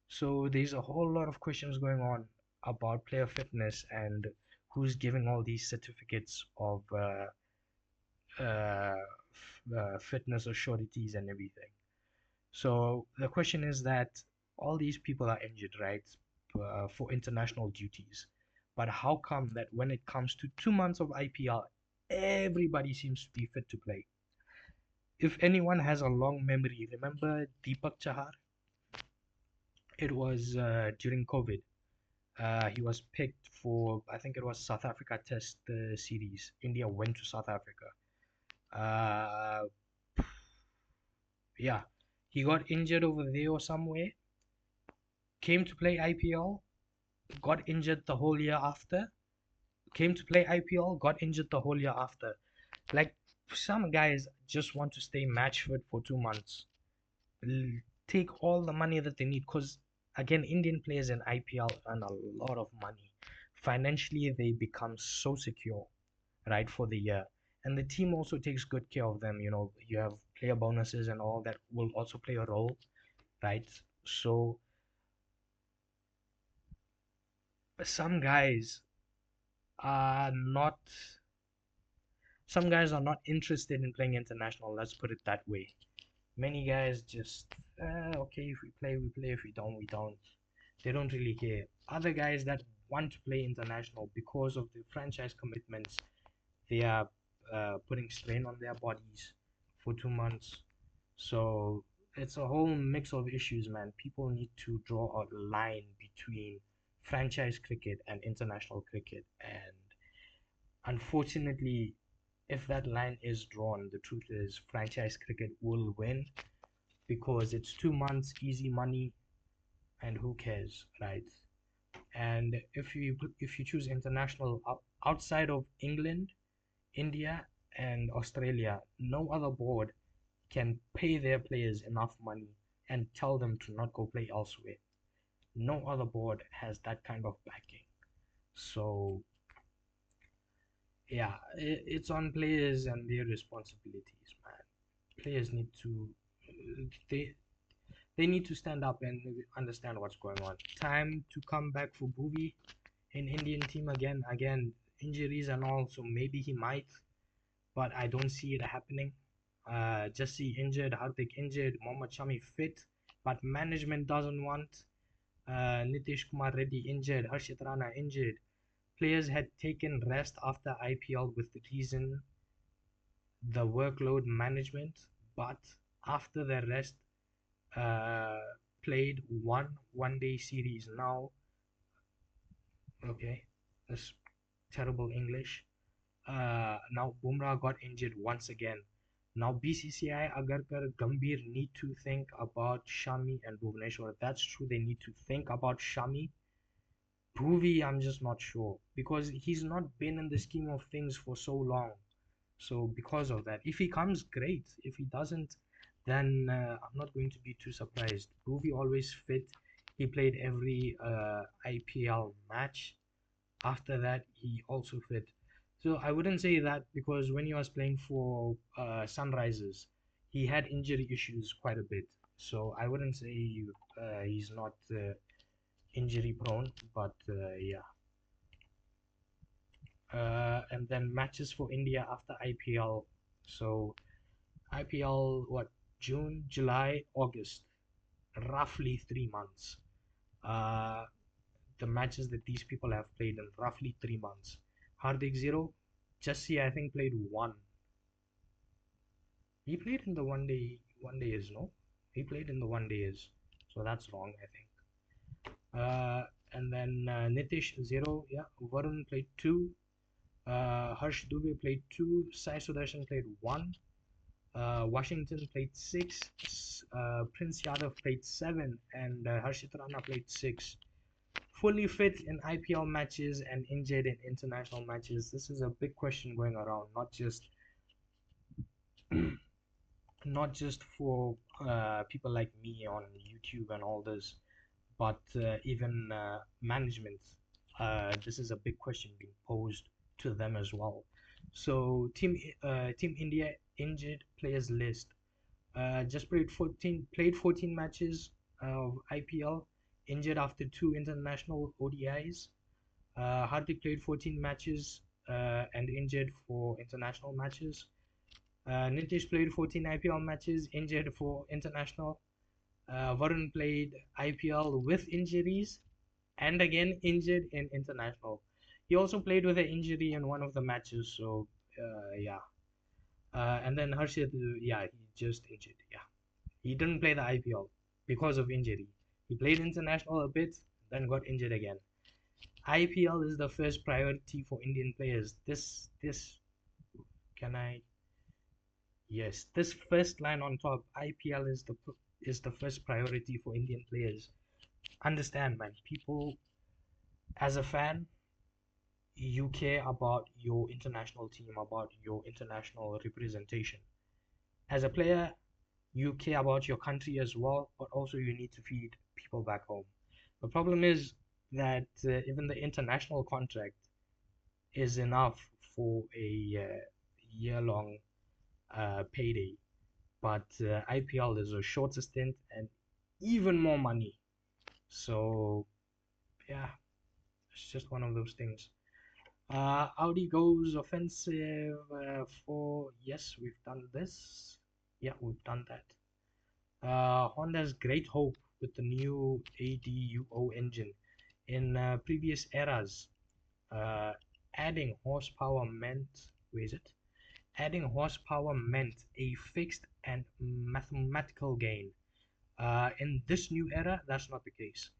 So there's a whole lot of questions going on about player fitness and who's giving all these certificates of fitness or sureties and everything. So the question is that all these people are injured, right, for international duties. But how come that when it comes to 2 months of IPL, everybody seems to be fit to play? If anyone has a long memory, remember Deepak Chahar? It was during COVID. He was picked for, I think it was South Africa Test series. India went to South Africa. Uh, yeah, he got injured over there or somewhere. Came to play IPL, got injured the whole year after. Came to play IPL, got injured the whole year after. Like some guys just want to stay match fit for 2 months. Take all the money that they need because again, Indian players in IPL earn a lot of money. Financially, they become so secure, right, for the year. And the team also takes good care of them. You know, you have player bonuses and all that will also play a role, right? So some guys are not some guys are not interested in playing international, let's put it that way. Many guys just okay, if we play we play, if we don't we don't. They don't really care. Other guys that want to play international because of the franchise commitments, they are putting strain on their bodies for 2 months. So it's a whole mix of issues, man. People need to draw a line between franchise cricket and international cricket, and unfortunately, if that line is drawn, the truth is franchise cricket will win because it's 2 months easy money, and who cares, right? And if you choose international outside of England, India, and Australia, no other board can pay their players enough money and tell them to not go play elsewhere. No other board has that kind of backing. So yeah, it's on players and their responsibilities, man. Players need to they they need to stand up and understand what's going on. Time to come back for Bhuvi in Indian team again. Again, injuries and all, so maybe he might, but I don't see it happening. Jesse injured, Hardik injured, Mohammad Shami fit, but management doesn't want. Nitish Kumar Reddy injured, Harshit Rana injured. Players had taken rest after IPL with the reason the workload management, but after the rest, uh, played one-day series. Now, okay, that's terrible English. Now Bumrah got injured once again. Now BCCI Agarkar Gambhir need to think about Shami and Bhuvaneshwar. That's true. They need to think about Shami. Bhuvi, I'm just not sure because he's not been in the scheme of things for so long. So because of that, if he comes, great. If he doesn't, then I'm not going to be too surprised. Bhuvi always fit. He played every IPL match. After that, he also fit. So I wouldn't say that because when he was playing for Sunrisers, he had injury issues quite a bit. So I wouldn't say he's not injury prone, but yeah. And then matches for India after IPL. So IPL, what, June, July, August, roughly 3 months. Uh, the matches that these people have played in roughly 3 months. Hardik Zero, Jassi I think played one. He played in the one days, no? He played in the one days, so that's wrong I think. And then Nitish Zero, yeah. Varun played two. Harsh Dubey played two. Sai Sudarshan played one. Washington played six. Prince Yadav played seven, and Harshit Rana played six. Fully fit in IPL matches and injured in international matches. This is a big question going around, not just for people like me on YouTube and all this, but even management. This is a big question being posed to them as well. So Team India injured players list. Just played 14 matches of IPL, injured after two international ODIs. Hardik played 14 matches and injured for international matches. Nitish played 14 IPL matches, injured for international. Varun played IPL with injuries and again injured in international. He also played with an injury in one of the matches, so yeah. And then Harshit, yeah, he just injured. Yeah, he didn't play the IPL because of injury. He played international a bit, then got injured again. IPL is the first priority for Indian players. This can I? Yes, this first line on top. IPL is the first priority for Indian players. Understand, man. People, as a fan, you care about your international team, about your international representation. As a player, you care about your country as well, but also you need to feed people back home. The problem is that even the international contract is enough for a year-long payday, but IPL is a shorter stint and even more money. So yeah, it's just one of those things. Audi goes offensive for yes, we've done this. Yeah, we've done that. Honda's great hope with the new ADUO engine. In previous eras, uh, adding horsepower meant, where is it? Adding horsepower meant a fixed and mathematical gain. In this new era, that's not the case.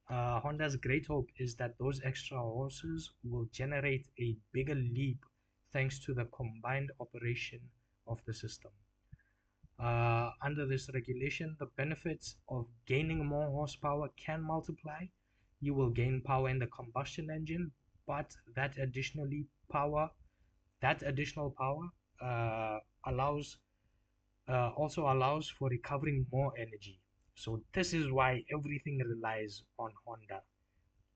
Honda's great hope is that those extra horses will generate a bigger leap thanks to the combined operation of the system. Under this regulation, the benefits of gaining more horsepower can multiply. You will gain power in the combustion engine, but that additional power uh, allows also allows for recovering more energy. So this is why everything relies on Honda.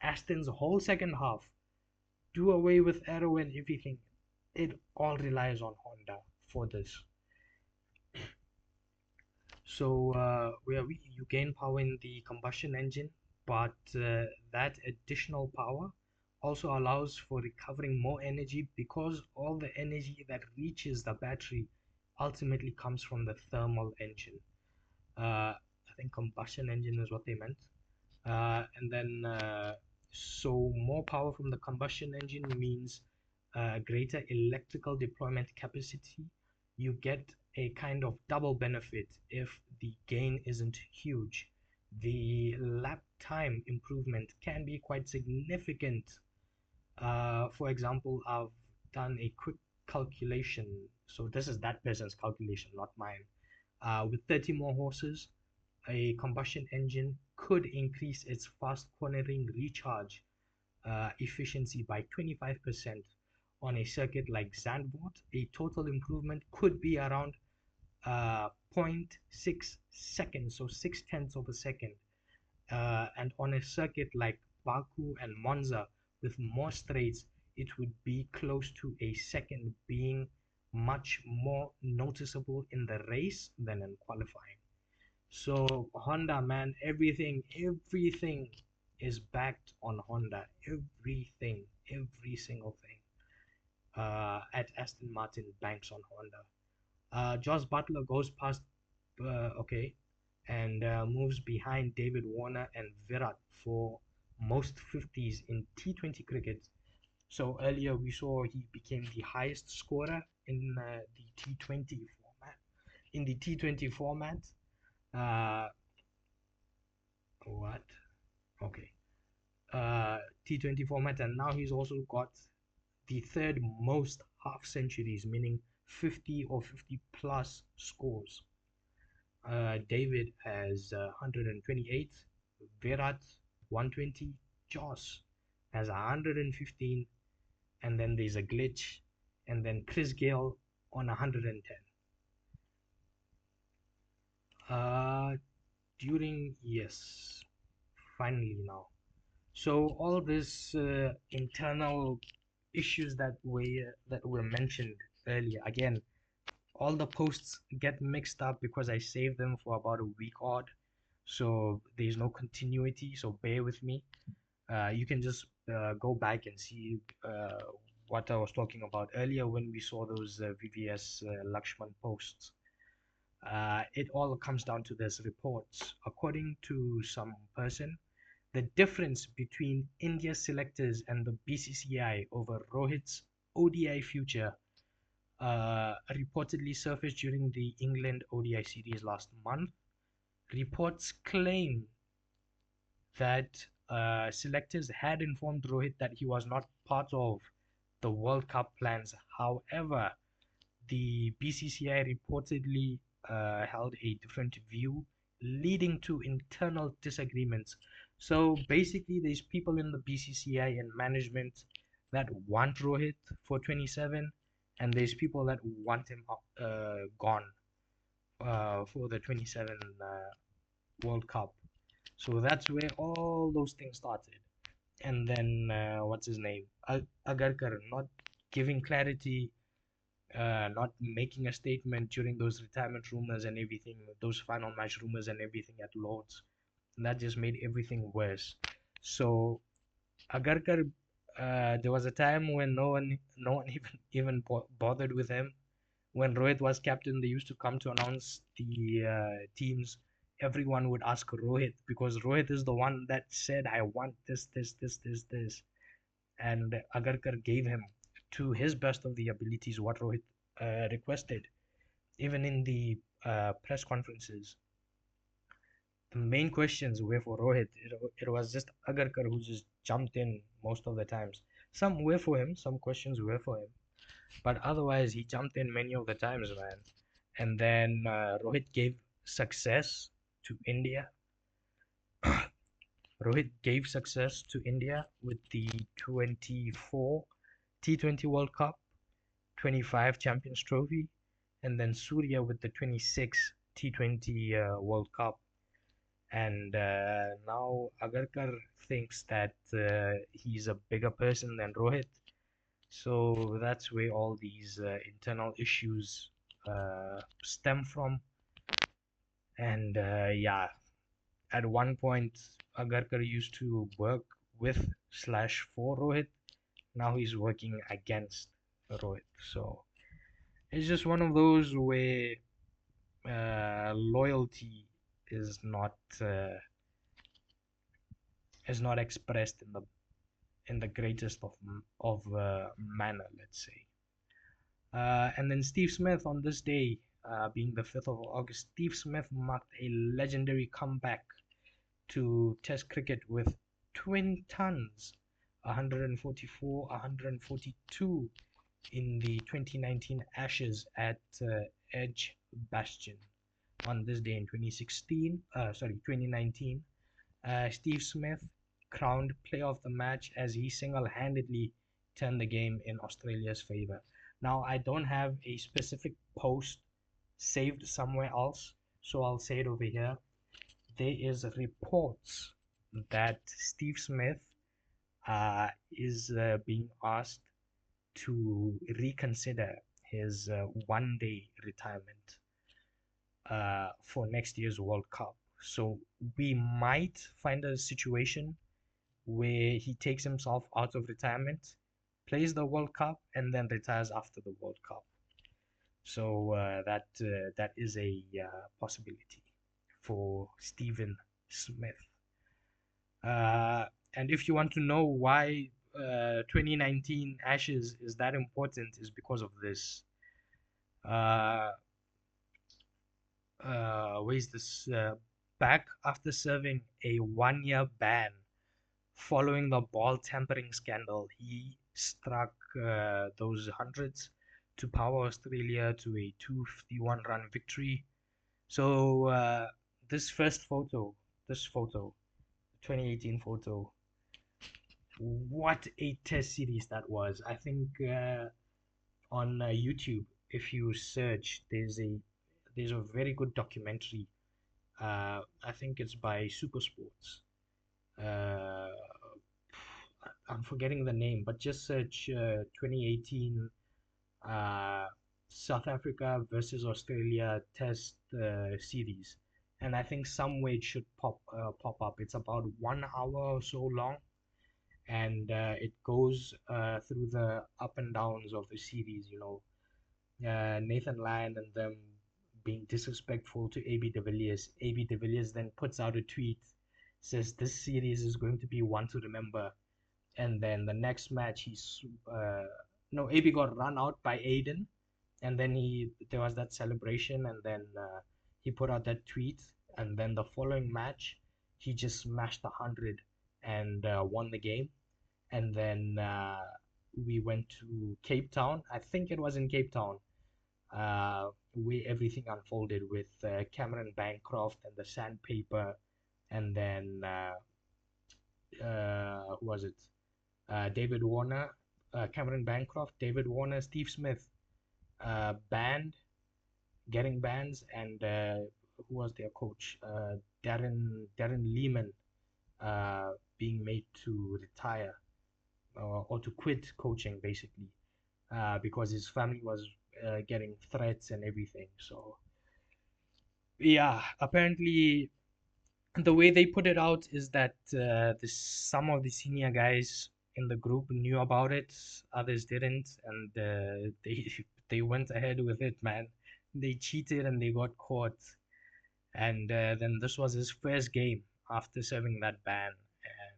Aston's whole second half, do away with aero and everything. It all relies on Honda for this. So where you gain power in the combustion engine, but that additional power also allows for recovering more energy because all the energy that reaches the battery ultimately comes from the thermal engine. I think combustion engine is what they meant. And then So more power from the combustion engine means greater electrical deployment capacity. You get a kind of double benefit if the gain isn't huge. The lap time improvement can be quite significant. For example, I've done a quick calculation. So this is that person's calculation, not mine. With 30 more horses, a combustion engine could increase its fast cornering recharge efficiency by 25% on a circuit like Zandvoort. A total improvement could be around zero point 0.6 seconds, so 6/10 of a second. And on a circuit like Baku and Monza with more straights, it would be close to a second, being much more noticeable in the race than in qualifying. So Honda, man, everything is backed on Honda. Everything, every single thing. At Aston Martin banks on Honda. Joss Butler goes past, okay, and moves behind David Warner and Virat for most 50s in T20 cricket. So earlier we saw he became the highest scorer in the T20 format. In the T20 format, uh, what? Okay. T20 format, and now he's also got the third most half centuries, meaning 50 or 50 plus scores. David has 128, Virat 120, Joss has 115, and then there's a glitch, and then Chris Gale on 110. During, yes, finally now. So all this internal issues that were mentioned earlier, again, all the posts get mixed up because I saved them for about a week odd, so there's no continuity. So bear with me. You can just go back and see what I was talking about earlier when we saw those VVS Lakshman posts. It all comes down to this reports. According to some person, the difference between India selectors and the BCCI over Rohit's ODI future reportedly surfaced during the England ODI series last month. Reports claim that selectors had informed Rohit that he was not part of the World Cup plans. However, the BCCI reportedly held a different view, leading to internal disagreements. So basically, there's people in the BCCI and management that want Rohit for 27, and there's people that want him gone for the 27 World Cup. So that's where all those things started. And then, what's his name? Agarkar not giving clarity, not making a statement during those retirement rumors and everything, those final match rumors and everything at Lords. And that just made everything worse. So Agarkar, there was a time when no one even bothered with him. When Rohit was captain, they used to come to announce the teams. Everyone would ask Rohit because Rohit is the one that said, "I want this, this, this, this, this," and Agarkar gave him, to his best of the abilities, what Rohit requested. Even in the press conferences, the main questions were for Rohit. It was just Agarkar who just jumped in most of the times. Some were for him, some questions were for him, but otherwise he jumped in many of the times, man. And then Rohit gave success to India. Rohit gave success to India with the 24 T20 World Cup, 25 Champions Trophy, and then Surya with the 26 T20 World Cup. And now Agarkar thinks that he's a bigger person than Rohit. So that's where all these internal issues stem from. And yeah, at one point, Agarkar used to work with slash for Rohit. Now he's working against Rohit. So it's just one of those where loyalty is not expressed in the greatest of manner, let's say. And then Steve Smith on this day, being the 5th of August, Steve Smith marked a legendary comeback to Test cricket with twin tons, 144, 142 in the 2019 Ashes at Edgbaston. On this day in 2019, Steve Smith crowned player of the match as he single-handedly turned the game in Australia's favor. Now, I don't have a specific post saved somewhere else, so I'll say it over here. There is reports that Steve Smith is being asked to reconsider his one-day retirement for next year's World Cup. So we might find a situation where he takes himself out of retirement, plays the World Cup, and then retires after the World Cup. So that is a possibility for Stephen Smith. And if you want to know why 2019 Ashes is that important, is because of this. Where's this? Back after serving a 1-year ban following the ball tampering scandal, he struck those hundreds to power Australia to a 251 run victory. So this photo, 2018 photo, what a test series that was. I think on YouTube, if you search, there's a very good documentary. I think it's by Super Sports. I'm forgetting the name, but just search 2018 South Africa versus Australia Test series, and I think somewhere it should pop up. It's about 1 hour or so long, and it goes through the up and downs of the series. Nathan Lyon and them being disrespectful to AB de Villiers. AB de Villiers then puts out a tweet, says this series is going to be one to remember. And then the next match, no, AB got run out by Aiden, and then there was that celebration, and then he put out that tweet, and then the following match, he just smashed 100 and won the game. And then we went to Cape Town. I think it was in Cape Town, where everything unfolded with Cameron Bancroft and the sandpaper, and then who was it? David Warner, Cameron Bancroft, David Warner, Steve Smith, getting bans, and who was their coach? Darren Lehman, being made to retire or to quit coaching, basically, because his family was getting threats and everything. So yeah, apparently the way they put it out is that some of the senior guys in the group knew about it, others didn't, and they went ahead with it, man. They cheated and they got caught, and then this was his first game after serving that ban. And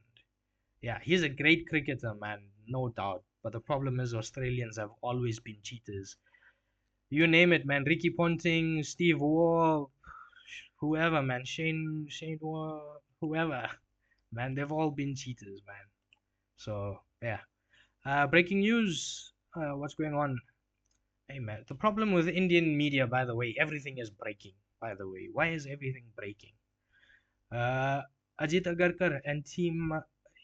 yeah, he's a great cricketer, man, no doubt. But the problem is Australians have always been cheaters. You name it, man. Ricky Ponting, Steve Waugh, whoever, man. Shane Waugh, whoever, man. They've all been cheaters, man. So yeah. Breaking news. What's going on? Hey, man. The problem with Indian media, by the way, everything is breaking. By the way, why is everything breaking? Ajit Agarkar and Team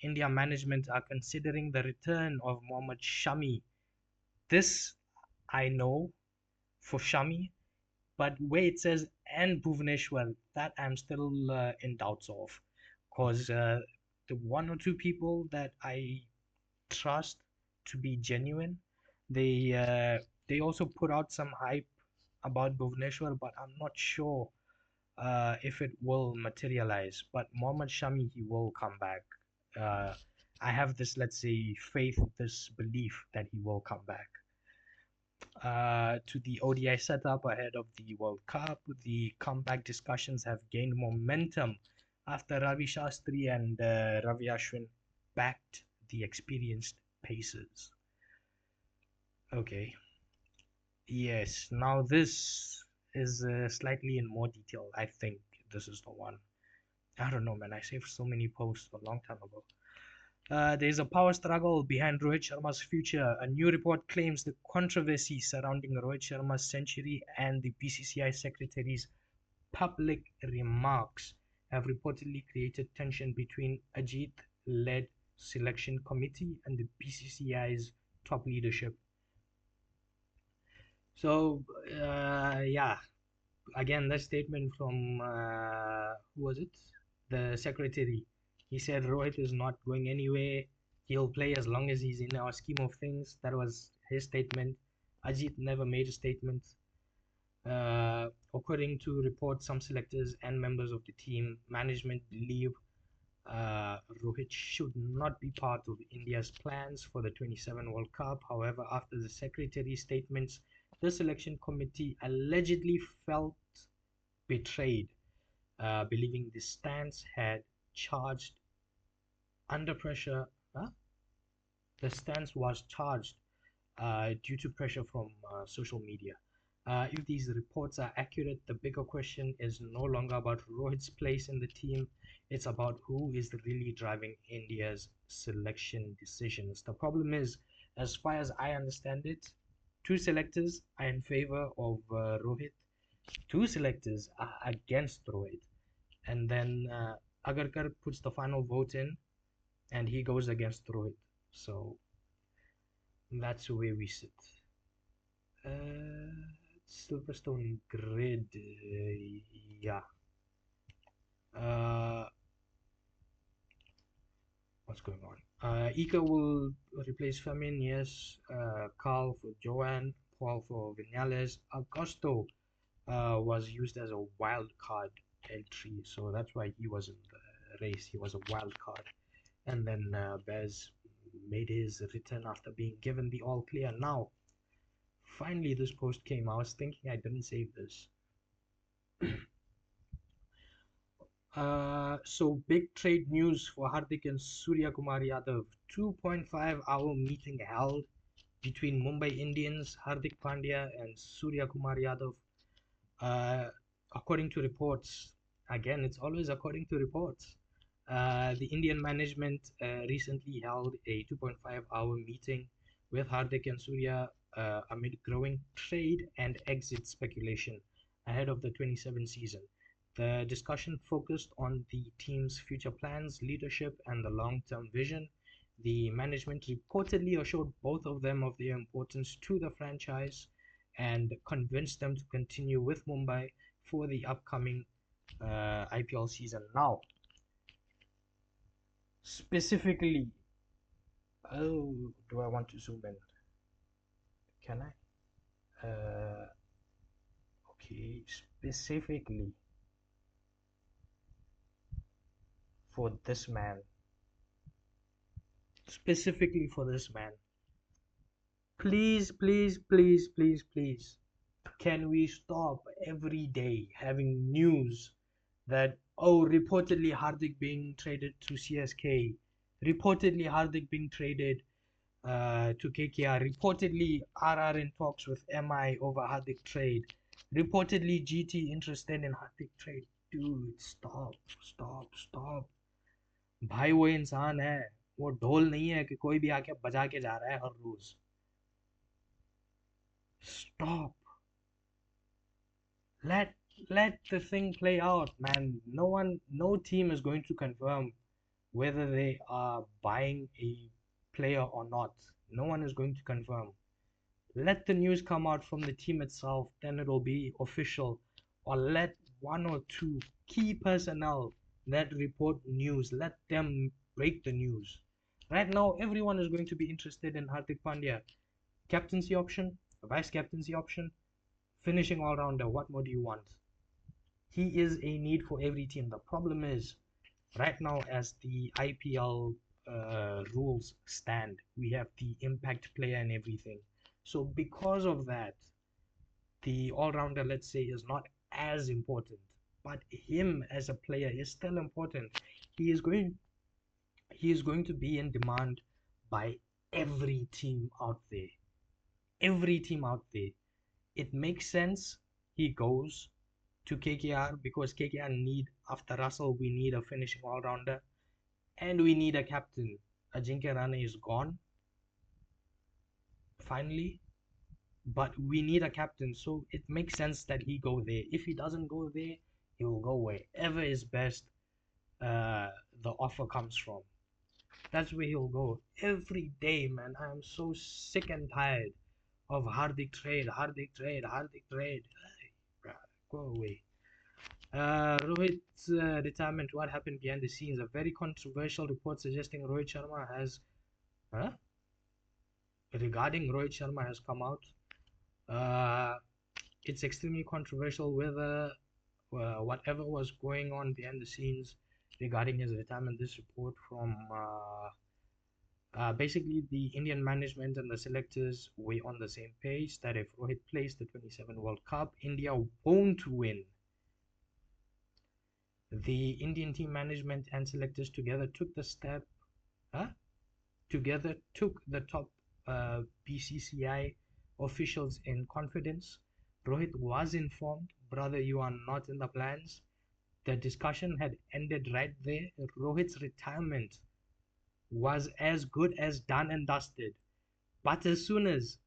India management are considering the return of Mohammad Shami. This I know for Shami, but where it says and Bhuvaneshwar, that I'm still in doubts of, because the one or two people that I trust to be genuine, they also put out some hype about Bhuvaneshwar, but I'm not sure if it will materialize. But Mohammad Shami, he will come back. I have this, let's say, faith, this belief that he will come back. To the ODI setup ahead of the World Cup, the comeback discussions have gained momentum after Ravi Shastri and Ravi Ashwin backed the experienced pacers. Okay. Yes. Now this is slightly in more detail. I think this is the one. I don't know, man. I saved so many posts a long time ago. There's a power struggle behind Rohit Sharma's future. A new report claims the controversy surrounding Rohit Sharma's century and the BCCI secretary's public remarks have reportedly created tension between Ajit-led selection committee and the BCCI's top leadership. So, yeah, again, that statement from who was it? The secretary. He said Rohit is not going anywhere. He'll play as long as he's in our scheme of things. That was his statement. Ajit never made a statement. According to reports, some selectors and members of the team management believe Rohit should not be part of India's plans for the 27 World Cup. However, after the secretary's statements, the selection committee allegedly felt betrayed, believing the stance had charged under pressure. Huh? The stance was charged due to pressure from social media. If these reports are accurate, the bigger question is no longer about Rohit's place in the team. It's about who is really driving India's selection decisions. The problem is, as far as I understand it, two selectors are in favor of Rohit, two selectors are against Rohit, and then Agarkar puts the final vote in, and he goes against Rohit. So that's where we sit. Silverstone grid, yeah. Uh, what's going on? Ika will replace Famin, yes. Carl for Joanne, Paul for Vinales. Augusto was used as a wild card entry, so that's why he was in the race. He was a wild card. And then Bez made his return after being given the all clear. Now, finally, this post came. I was thinking I didn't save this. So big trade news for Hardik and Surya Kumar Yadav. 2.5-hour meeting held between Mumbai Indians, Hardik Pandya and Surya Kumar Yadav. According to reports, again, it's always according to reports. The Indian management recently held a 2.5-hour meeting with Hardik and Surya amid growing trade and exit speculation ahead of the 27 season. The discussion focused on the team's future plans, leadership, and the long-term vision. The management reportedly assured both of them of their importance to the franchise and convinced them to continue with Mumbai for the upcoming IPL season. Now, specifically, oh, do I want to zoom in? Can I? Okay, specifically for this man. Specifically for this man. Please, please, please, please, please. Can we stop every day having news that, oh, reportedly Hardik being traded to CSK, reportedly Hardik being traded to KKR, reportedly RR in talks with MI over Hardik trade, reportedly GT interested in Hardik trade. Dude, stop, stop, stop. भाई वो इंसान है, वो ढोल नहीं है कि कोई भी आके बजा के जा रहा है हर रोज. Stop. Let the thing play out, man. No team is going to confirm whether they are buying a player or not. No one is going to confirm. Let the news come out from the team itself, then it'll be official. Or let one or two key personnel that report news, let them break the news. Right now, everyone is going to be interested in Hardik Pandya. Captaincy option, vice captaincy option, finishing all rounder. What more do you want? He is a need for every team. The problem is, right now, as the IPL rules stand, we have the impact player and everything. So because of that, the all-rounder, let's say, is not as important. But him as a player is still important. He is going to be in demand by every team out there. Every team out there. It makes sense he goes to KKR because KKR need, after Russell, we need a finishing all-rounder and we need a captain. Ajinkya Rane is gone, finally, but we need a captain, so it makes sense that he go there. If he doesn't go there, he will go wherever is best the offer comes from. That's where he'll go every day, man. I'm so sick and tired of Hardik trade, Hardik trade, Hardik trade. Go away. Rohit's retirement, what happened behind the scenes? A very controversial report suggesting Rohit Sharma has, huh? Regarding Rohit Sharma has come out. It's extremely controversial whether whatever was going on behind the scenes regarding his retirement. This report from basically the Indian management and the selectors were on the same page that if Rohit plays the 27 World Cup, India won't win. The Indian team management and selectors together took the step, together took the top BCCI officials in confidence. Rohit was informed, brother, you are not in the plans. The discussion had ended right there. Rohit's retirement was as good as done and dusted. But as soon as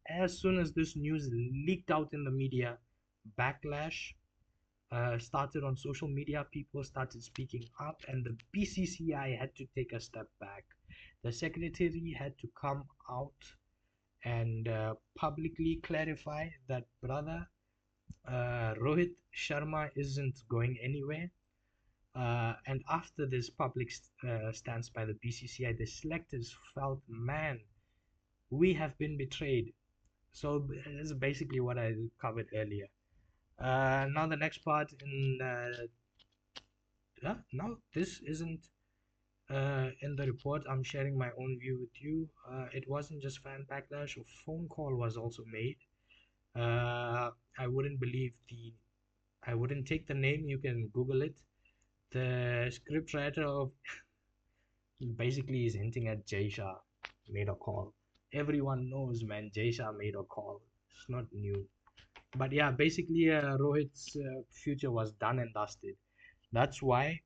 this news leaked out in the media, backlash started on social media. People started speaking up, and the BCCI had to take a step back. The secretary had to come out and publicly clarify that, brother, Rohit Sharma isn't going anywhere. And after this public stance by the BCCI, the selectors felt, man, we have been betrayed. So this is basically what I covered earlier. Now the next part in no, this isn't in the report. I'm sharing my own view with you. It wasn't just fan backlash. A phone call was also made. I wouldn't believe the. I wouldn't take the name. You can Google it. The scriptwriter of basically is hinting at Jay Shah made a call. Everyone knows, man. Jay Shah made a call. It's not new. But yeah, basically, Rohit's future was done and dusted. That's why.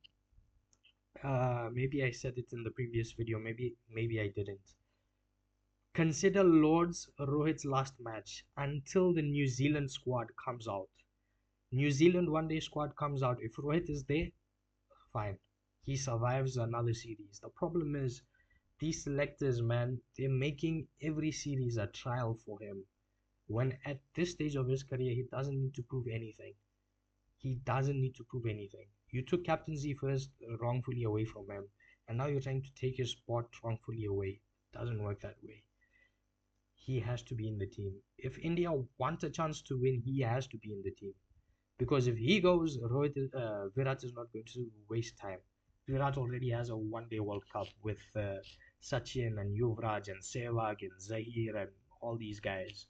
Maybe I said it in the previous video. Maybe I didn't. Consider Lord's Rohit's last match until the New Zealand squad comes out. New Zealand one day squad comes out. If Rohit is there, fine. He survives another series. The problem is these selectors, man, they're making every series a trial for him. When at this stage of his career, he doesn't need to prove anything. He doesn't need to prove anything. You took captaincy first wrongfully away from him, and now you're trying to take his spot wrongfully away. It doesn't work that way. He has to be in the team. If India want a chance to win, he has to be in the team. Because if he goes, Virat is not going to waste time. Virat already has a one-day World Cup with Sachin and Yuvraj and Sehwag and Zahir and all these guys.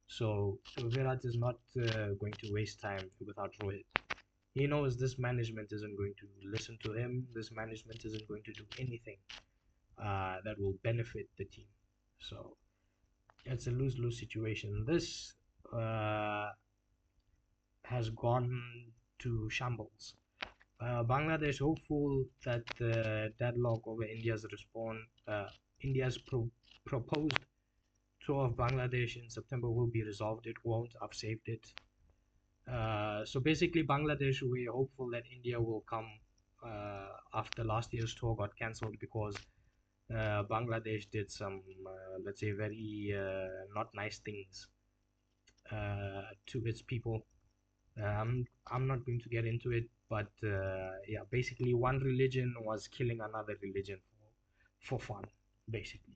So Virat is not going to waste time without Rohit. He knows this management isn't going to listen to him. This management isn't going to do anything that will benefit the team. So it's a lose-lose situation. This has gone to shambles. Bangladesh hopeful that the deadlock over India's proposed tour of Bangladesh in September will be resolved. It won't. I've saved it. So basically, Bangladesh, we're hopeful that India will come after last year's tour got cancelled because Bangladesh did some, let's say, very not nice things to its people. I'm not going to get into it, but yeah, basically, one religion was killing another religion for fun, basically.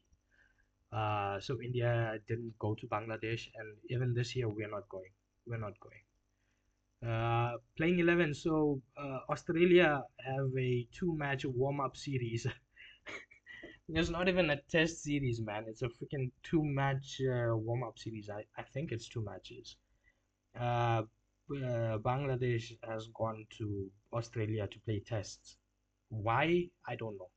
So India didn't go to Bangladesh, and even this year we're not going. We're not going. Playing 11. So Australia have a two-match warm-up series. It's not even a test series, man. It's a freaking two-match warm-up series. I think it's two matches. Bangladesh has gone to Australia to play tests. Why? I don't know.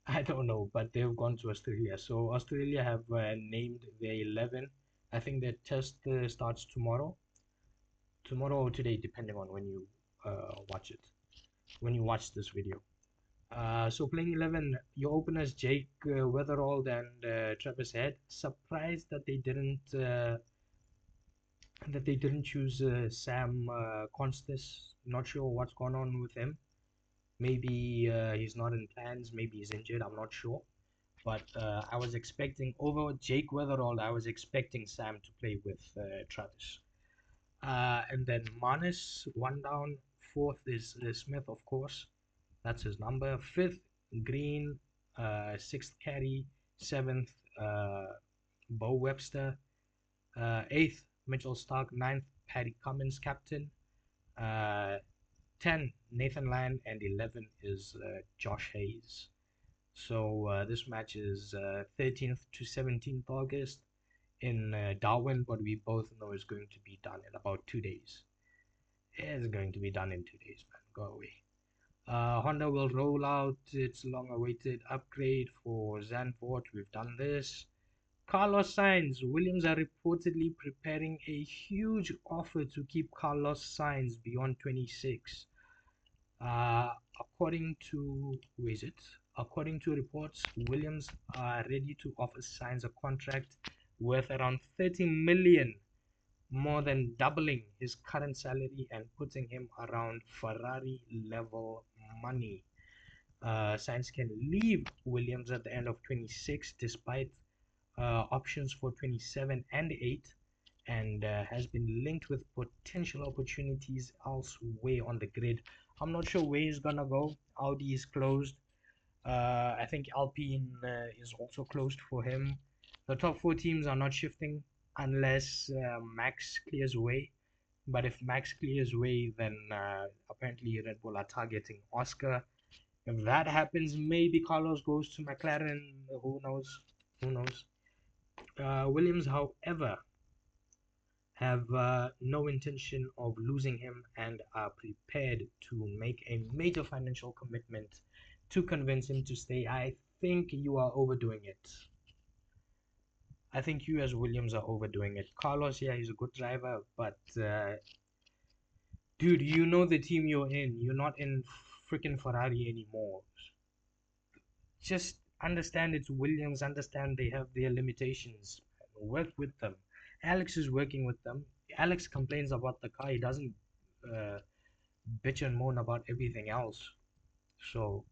I don't know, but they've gone to Australia. So Australia have named their 11. I think their test starts tomorrow or today, depending on when you watch it, when you watch this video. So playing 11, your openers Jake Weatherald and Travis Head. Surprised that they didn't choose Sam Constas. Not sure what's going on with him. Maybe he's not in plans. Maybe he's injured. I'm not sure. But I was expecting over Jake Weatherall. I was expecting Sam to play with Travis. And then Manis one down. Fourth is Smith, of course. That's his number. Fifth, Green. Sixth, Carey. Seventh, Bo Webster. Eighth, Mitchell Stark. Ninth, Paddy Cummins, captain. Uh, 10, Nathan Lyon. And 11 is Josh Hayes. So this match is 13th to 17th August in Darwin, but we both know is going to be done in about 2 days. It's going to be done in 2 days, man. Go away. Honda will roll out its long-awaited upgrade for Zandvoort. We've done this. Carlos Sainz. Williams are reportedly preparing a huge offer to keep Carlos Sainz beyond 26. Uh, according to who is it? According to reports, Williams are ready to offer Sainz a contract worth around 30 million, more than doubling his current salary and putting him around Ferrari level money. Sainz can leave Williams at the end of 26 despite options for 27 and 8, and has been linked with potential opportunities elsewhere on the grid. I'm not sure where he's gonna go. Audi is closed. I think Alpine is also closed for him. The top four teams are not shifting unless Max clears away. But if Max clears away, then apparently Red Bull are targeting Oscar. If that happens, maybe Carlos goes to McLaren. Who knows? Who knows? Williams, however, have no intention of losing him and are prepared to make a major financial commitment to convince him to stay. I think you are overdoing it. I think you as Williams are overdoing it. Carlos, yeah, he's a good driver, but dude, you know the team you're in. You're not in freaking Ferrari anymore. Just understand it's Williams. Understand they have their limitations. Work with them. Alex is working with them. Alex complains about the car. He doesn't uh, bitch and moan about everything else. So,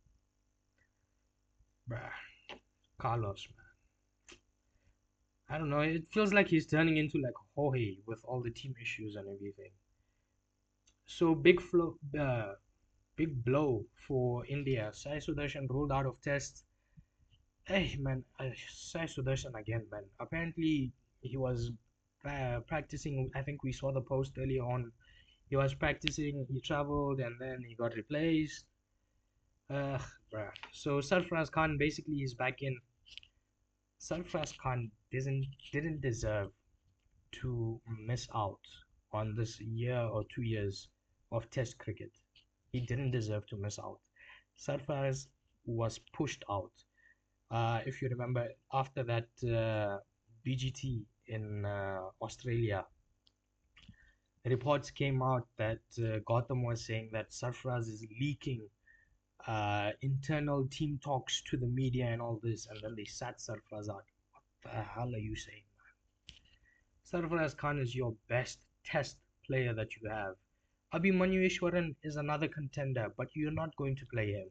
bruh, Carlos, man. I don't know. It feels like he's turning into like Jorge with all the team issues and everything. So big blow for India. Sai Sudarshan rolled out of test. Hey man, Sai Sudarshan again, man. Apparently he was practicing. I think we saw the post earlier on. He was practicing. He traveled and then he got replaced. Bruh. So Sarfraz Khan basically is back in. Sarfraz Khan didn't deserve to miss out on this year or 2 years of Test cricket. He didn't deserve to miss out. Sarfraz was pushed out. If you remember, after that BGT in Australia, reports came out that Gotham was saying that Sarfraz is leaking internal team talks to the media and all this, and then they sat Sarfraz out. What the hell are you saying? Sarfaraz Khan is your best test player that you have. Abhimanyu Ishwaran is another contender, but you're not going to play him.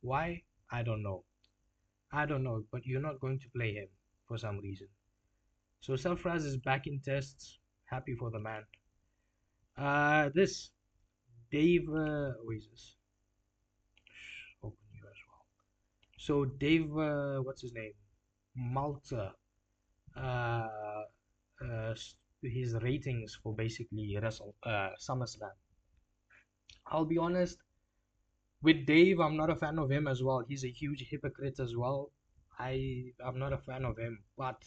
Why? I don't know. I don't know, but you're not going to play him for some reason. So Sarfaraz is back in tests. Happy for the man. This Dave, what is this? Open you as well. So Dave, what's his name? Malta. Uh, his ratings for basically SummerSlam. I'll be honest, with Dave, I'm not a fan of him as well. He's a huge hypocrite as well. I'm not a fan of him, but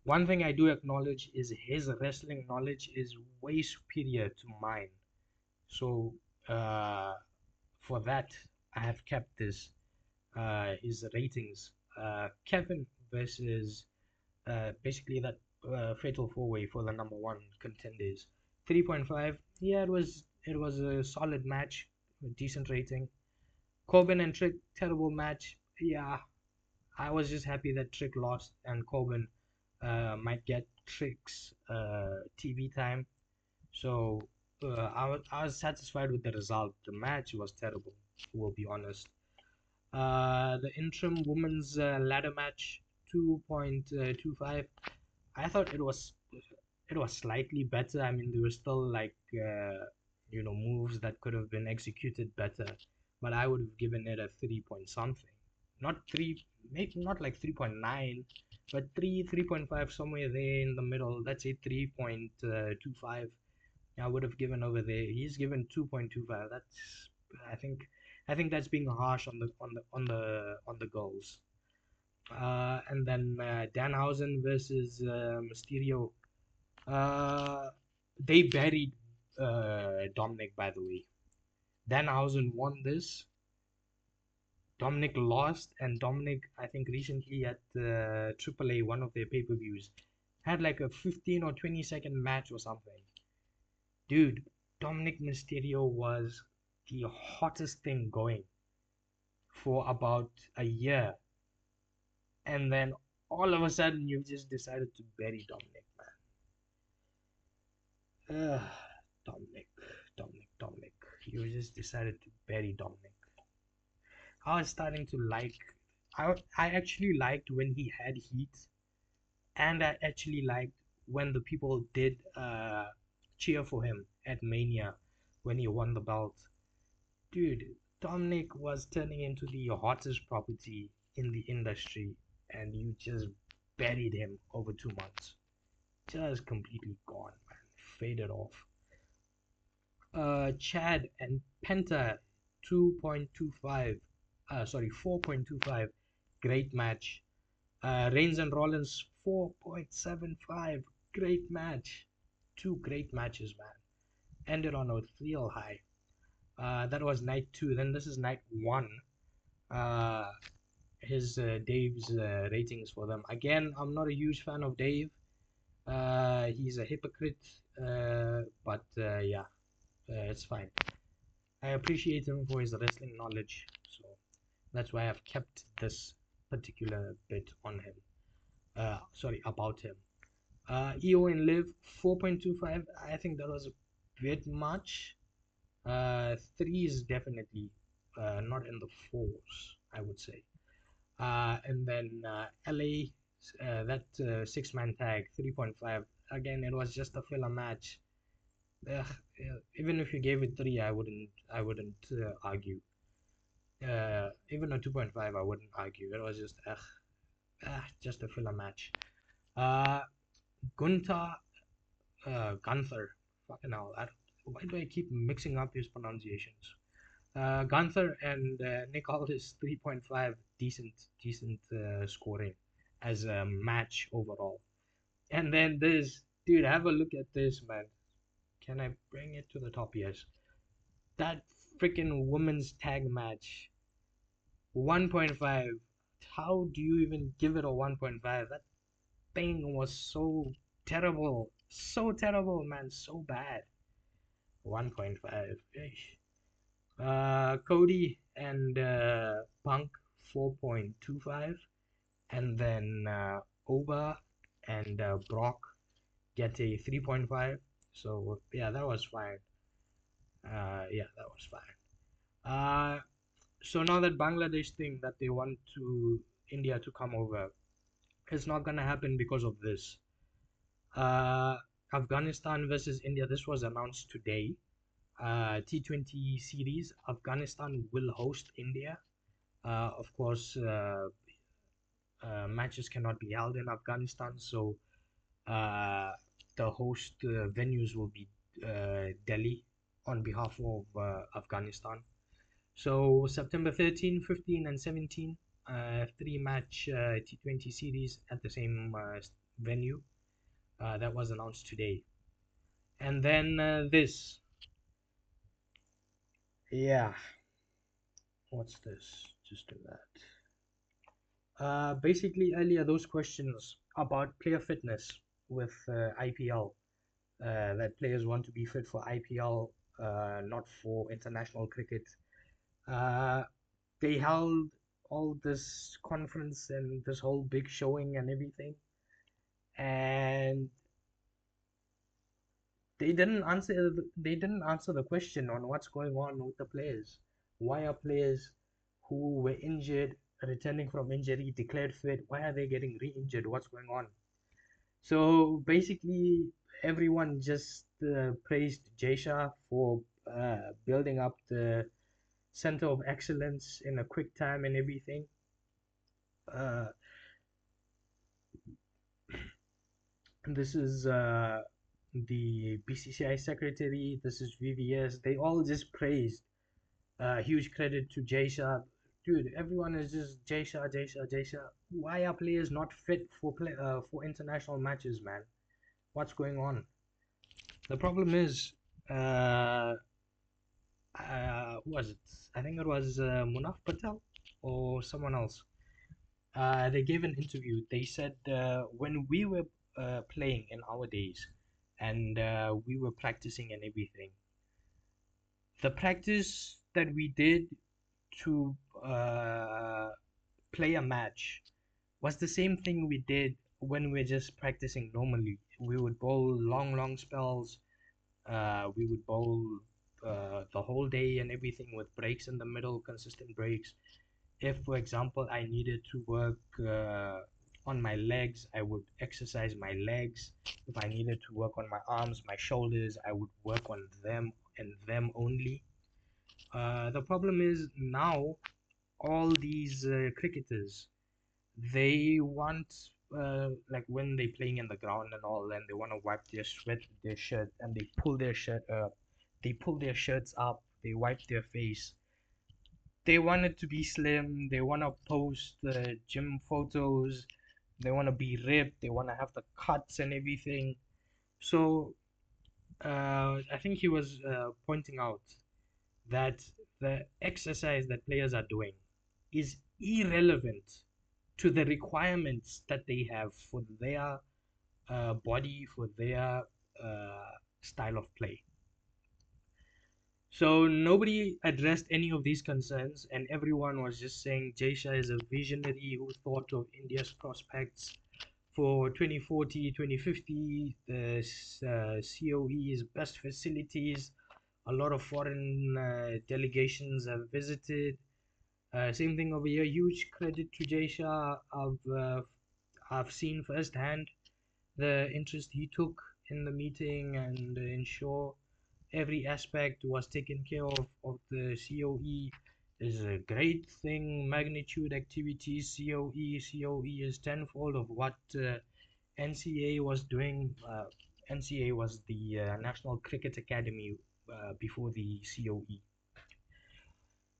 one thing I do acknowledge is his wrestling knowledge is way superior to mine. So for that, I have kept this. his ratings. Kevin versus basically that fatal four-way for the number one contenders. 3.5. Yeah, it was a solid match, a decent rating. Corbin and Trick, terrible match. Yeah, I was just happy that Trick lost and Corbin might get Trick's TV time. So I was satisfied with the result. The match was terrible, we'll be honest. The interim women's ladder match, 2.25. I thought it was slightly better. I mean, there were still like moves that could have been executed better, but I would have given it a 3 point something. Not 3, maybe not like 3.9, but 3.5 somewhere there in the middle. Let's say 3.25. I would have given over there. He's given 2.25. I think that's being harsh on the goals. And then Danhausen versus Mysterio. Uh, they buried Dominic, by the way. Danhausen won this. Dominic lost, and Dominic, I think recently at AAA, one of their pay-per-views, had like a 15 or 20-second match or something. Dude, Dominic Mysterio was the hottest thing going for about a year, and then all of a sudden you just decided to bury Dominic, man. Dominic, Dominic. You just decided to bury Dominic. I was starting to like. I actually liked when he had heat, and I actually liked when the people did cheer for him at Mania when he won the belt. Dude, Dominic was turning into the hottest property in the industry, and you just buried him over 2 months. Just completely gone, man. Faded off. Chad and Penta, 2.25. Sorry, 4.25. Great match. Reigns and Rollins, 4.75. Great match. Two great matches, man. Ended on a real high. That was night two. Then this is night one. Uh, his Dave's ratings for them. Again, I'm not a huge fan of Dave. He's a hypocrite, but yeah, it's fine. I appreciate him for his wrestling knowledge, so that's why I've kept this particular bit on him. Sorry, about him. EO and Liv 4.25. I think that was a bit much. Three is definitely not in the fours, I would say. And then LA, that six-man tag 3.5. Again, it was just a filler match. Ugh, even if you gave it three, I wouldn't argue. Even a 2.5, I wouldn't argue. It was just a filler match. Uh, Gunther, Gunther, fucking hell. Why do I keep mixing up his pronunciations? Gunther and Nick Aldis 3.5, decent scoring as a match overall. And then this, dude, have a look at this, man. Can I bring it to the top? Yes. That freaking women's tag match, 1.5. How do you even give it a 1.5? That thing was so terrible, man, so bad. 1.5. Cody and Punk 4.25, and then Oba and Brock get a 3.5. So yeah, that was fine. Yeah, that was fine. So now that Bangladesh thing that they want to India to come over, it's not gonna happen because of this. Uh, Afghanistan versus India. This was announced today. T20 series. Afghanistan will host India. Of course, matches cannot be held in Afghanistan, so uh, the host venues will be Delhi on behalf of Afghanistan. So September 13, 15, and 17, three-match T20 series at the same venue. That was announced today. And then this. Yeah. What's this? just do that. Basically, earlier those questions about player fitness with IPL, that players want to be fit for IPL, not for international cricket. Uh, they held all this conference and this whole big showing and everything, and they didn't answer the question on what's going on with the players. Why are players who were injured returning from injury declared fit? Why are they getting re-injured? What's going on? So basically, everyone just praised Jaisha for building up the center of excellence in a quick time and everything. Uh, this is the BCCI secretary. This is VVS. They all just praised. Huge credit to Jaisha. Dude, everyone is just Jaisha, Jaisha, Jaisha. Why are players not fit for international matches, man? What's going on? The problem is, uh, who was it? I think it was Munaf Patel or someone else. They gave an interview. They said when we were playing in our days and we were practicing and everything, the practice that we did to play a match was the same thing we did when we are just practicing normally. We would bowl long, long spells. We would bowl the whole day and everything with breaks in the middle, consistent breaks. If, for example, I needed to work on my legs, I would exercise my legs. If I needed to work on my arms, my shoulders, I would work on them and them only. The problem is now all these cricketers, they want like when they playing in the ground and all, and they want to wipe their sweat with their shirt, and they pull their shirts up, they wipe their face. They want it to be slim. They want to post the gym photos. They want to be ripped. They want to have the cuts and everything. So I think he was pointing out that the exercise that players are doing is irrelevant to the requirements that they have for their body, for their style of play. So nobody addressed any of these concerns, and everyone was just saying Jaisha is a visionary who thought of India's prospects for 2040, 2050, the COE's best facilities. A lot of foreign delegations have visited. Same thing over here. Huge credit to Jaisha. I've seen firsthand the interest he took in the meeting and ensure every aspect was taken care of the COE is a great thing. Magnitude activities, COE is tenfold of what NCA was doing. NCA was the National Cricket Academy before the COE.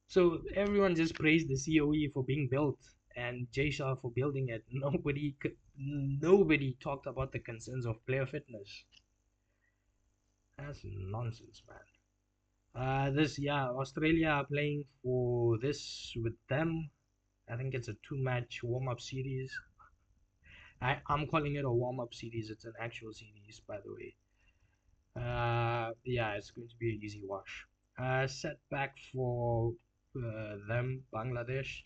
So everyone just praised the COE for being built and Jaisha for building it. Nobody talked about the concerns of player fitness. That's nonsense, man. Australia are playing for this with them. I think it's a two-match warm-up series. I'm calling it a warm-up series. It's an actual series, by the way. Yeah, it's going to be an easy wash. Setback for them, Bangladesh.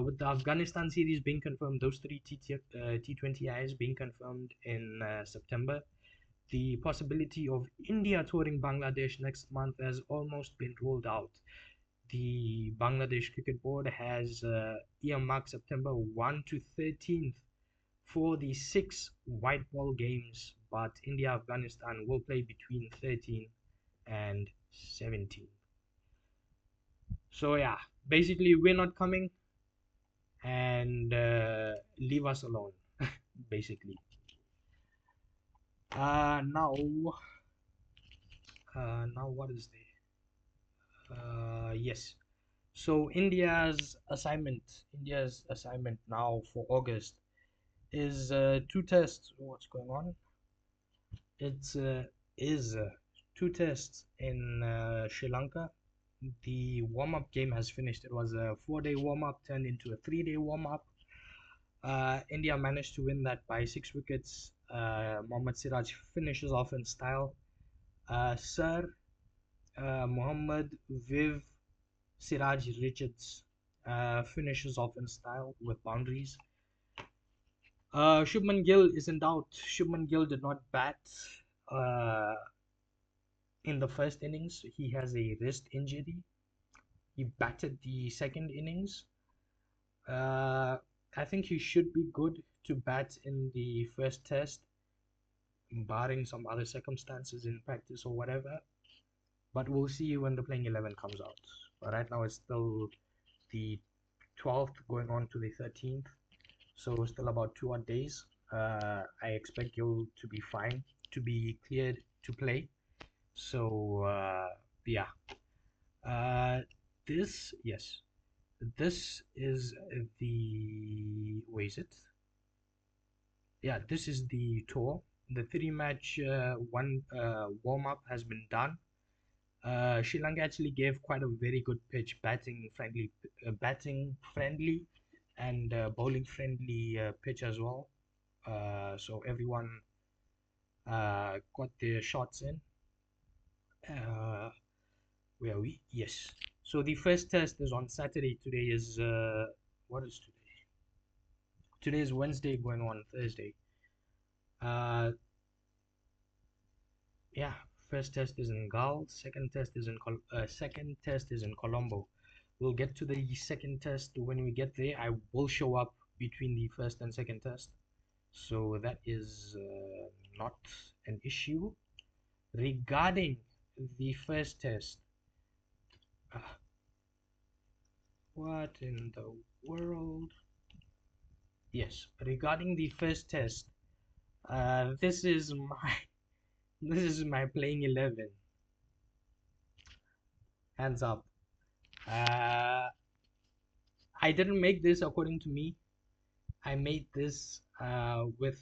With the Afghanistan series being confirmed, those three T20Is being confirmed in September, the possibility of India touring Bangladesh next month has almost been ruled out. The Bangladesh Cricket Board has earmarked September 1 to 13th for the 6 white ball games, but India Afghanistan will play between 13 and 17. So, yeah, basically, we're not coming and leave us alone, basically. Now what is there? Yes. So India's assignment now for August is two tests. What's going on? It's is two tests in Sri Lanka the warm-up game has finished. It was a 4-day warm-up turned into a 3-day warm-up. India managed to win that by 6 wickets. Mohammad Siraj finishes off in style. Sir Mohammad Viv Siraj Richards finishes off in style with boundaries. Shubman Gill is in doubt. Shubman Gill did not bat uh, in the first innings. He has a wrist injury. He batted the second innings. I think he should be good to bat in the first test, barring some other circumstances in practice or whatever. But we'll see when the playing 11 comes out. But right now it's still the 12th going on to the 13th, so still about 2 odd days. I expect Gill to be fine, to be cleared to play. So yeah, uh, yes, this is the, where is it? Yeah, this is the tour. The 3-match one warm-up has been done. Sri Lanka actually gave quite a very good pitch, batting friendly, and bowling friendly pitch as well. So everyone got their shots in. Where are we? Yes. So the first test is on Saturday. Today is what is today? Today is Wednesday, going on Thursday. Uh, yeah. First test is in Gal. Second test is in Colombo. We'll get to the second test when we get there. I will show up between the first and second test, so that is not an issue. Regarding the first test, uh, what in the world? Yes, regarding the first test, this is my this is my playing 11. Hands up. Uh, I didn't make this according to me. I made this with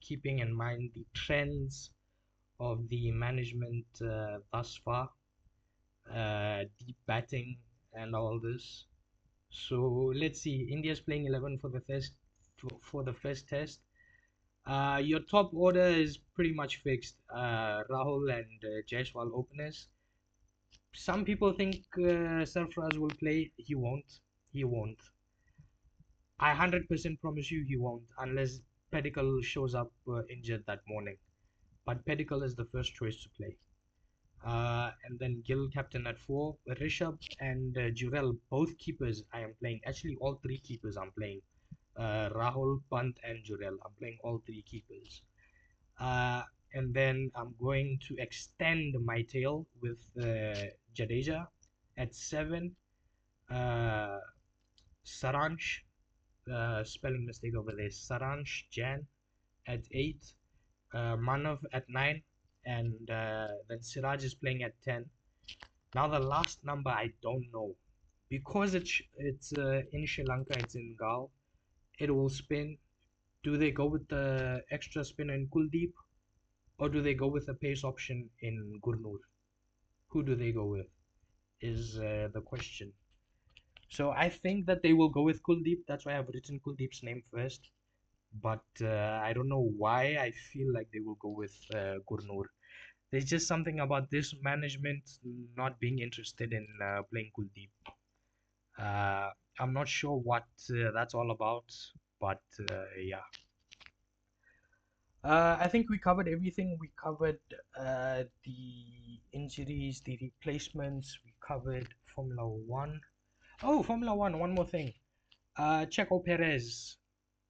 keeping in mind the trends of the management thus far, deep batting and all this. So let's see. India's playing 11 for the first test. Your top order is pretty much fixed. Rahul and Jaiswal openers. Some people think Sarfraz will play. He won't. He won't. I 100% promise you he won't unless Pedicle shows up injured that morning. But Pedicle is the first choice to play. And then Gill captain at 4. Rishabh and Jurel, both keepers I am playing. Actually, all 3 keepers I'm playing. Rahul, Pant, and Jurel. I'm playing all 3 keepers. And then I'm going to extend my tail with Jadeja at 7. Saransh, spelling mistake over there. Saransh Jan at 8. Manav at 9. And then Siraj is playing at 10. Now the last number I don't know, because it's in Sri Lanka, it's in Gal. It will spin. Do they go with the extra spin in Kuldeep, or do they go with the pace option in Gurnur? Who do they go with? Is the question. So I think that they will go with Kuldeep. That's why I've written Kuldeep's name first. But I don't know why I feel like they will go with Gurnur. There's just something about this management not being interested in playing Kuldeep. Uh, I'm not sure what that's all about, but yeah. I think we covered everything. We covered the injuries, the replacements. We covered Formula One. Oh, Formula One, one more thing. Checo Perez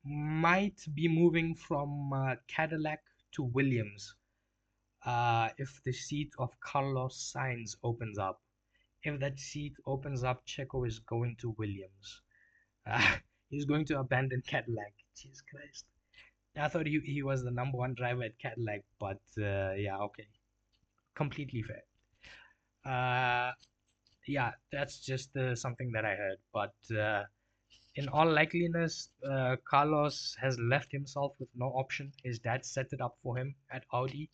might be moving from Cadillac to Williams if the seat of Carlos Sainz opens up. If that seat opens up, Checo is going to Williams. Uh, he's going to abandon Cadillac. Jesus Christ. I thought he was the number one driver at Cadillac, but yeah, okay. Completely fair. Uh, yeah, that's just something that I heard. But in all likeliness, Carlos has left himself with no option. His dad set it up for him at Audi.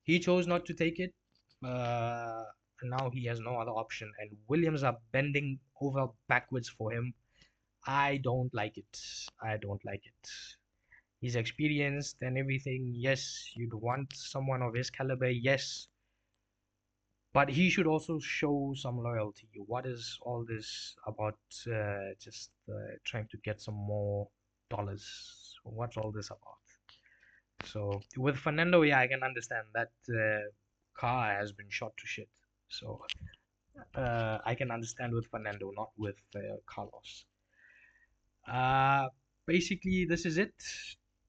He chose not to take it. Uh, and now he has no other option, and Williams are bending over backwards for him. I don't like it. I don't like it. He's experienced and everything. Yes, you'd want someone of his caliber. Yes, but he should also show some loyalty. What is all this about? Just trying to get some more dollars. What's all this about? So with Fernando, yeah, I can understand that car has been shot to shit. So I can understand with Fernando, not with Carlos. Uh, Basically, this is it.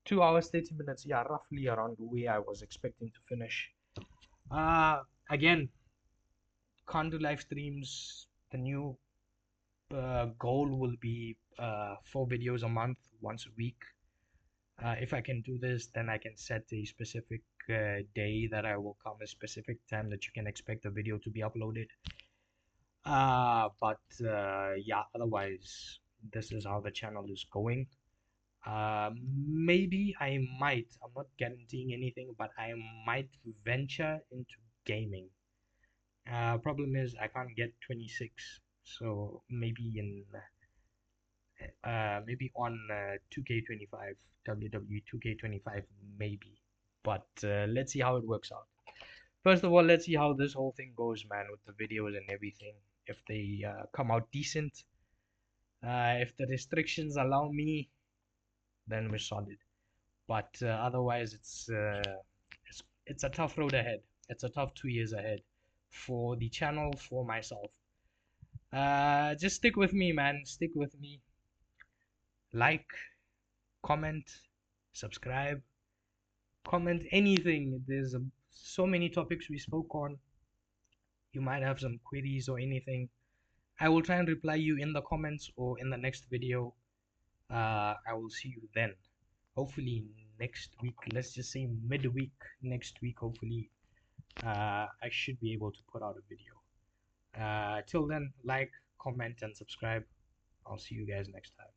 2 hours, 30 minutes. Yeah, roughly around where I was expecting to finish. Again, can't do live streams. The new goal will be 4 videos a month, once a week. If I can do this, then I can set a specific day that I will come, a specific time that you can expect the video to be uploaded. But yeah, otherwise, this is how the channel is going. Maybe I'm not guaranteeing anything, but I might venture into gaming. Problem is I can't get 26, so maybe on 2K25, WWE 2K25, maybe. But let's see how it works out. First of all, let's see how this whole thing goes, man, with the videos and everything. If they come out decent, if the restrictions allow me, then we're solid. But otherwise, it's a tough road ahead. It's a tough 2 years ahead for the channel, for myself. Just stick with me, man. Stick with me. Like, comment, subscribe, comment anything. There's so many topics we spoke on. You might have some queries or anything. I will try and reply you in the comments or in the next video. I will see you then. Hopefully next week. Let's just say midweek next week. Hopefully, I should be able to put out a video. Till then, like, comment, and subscribe. I'll see you guys next time.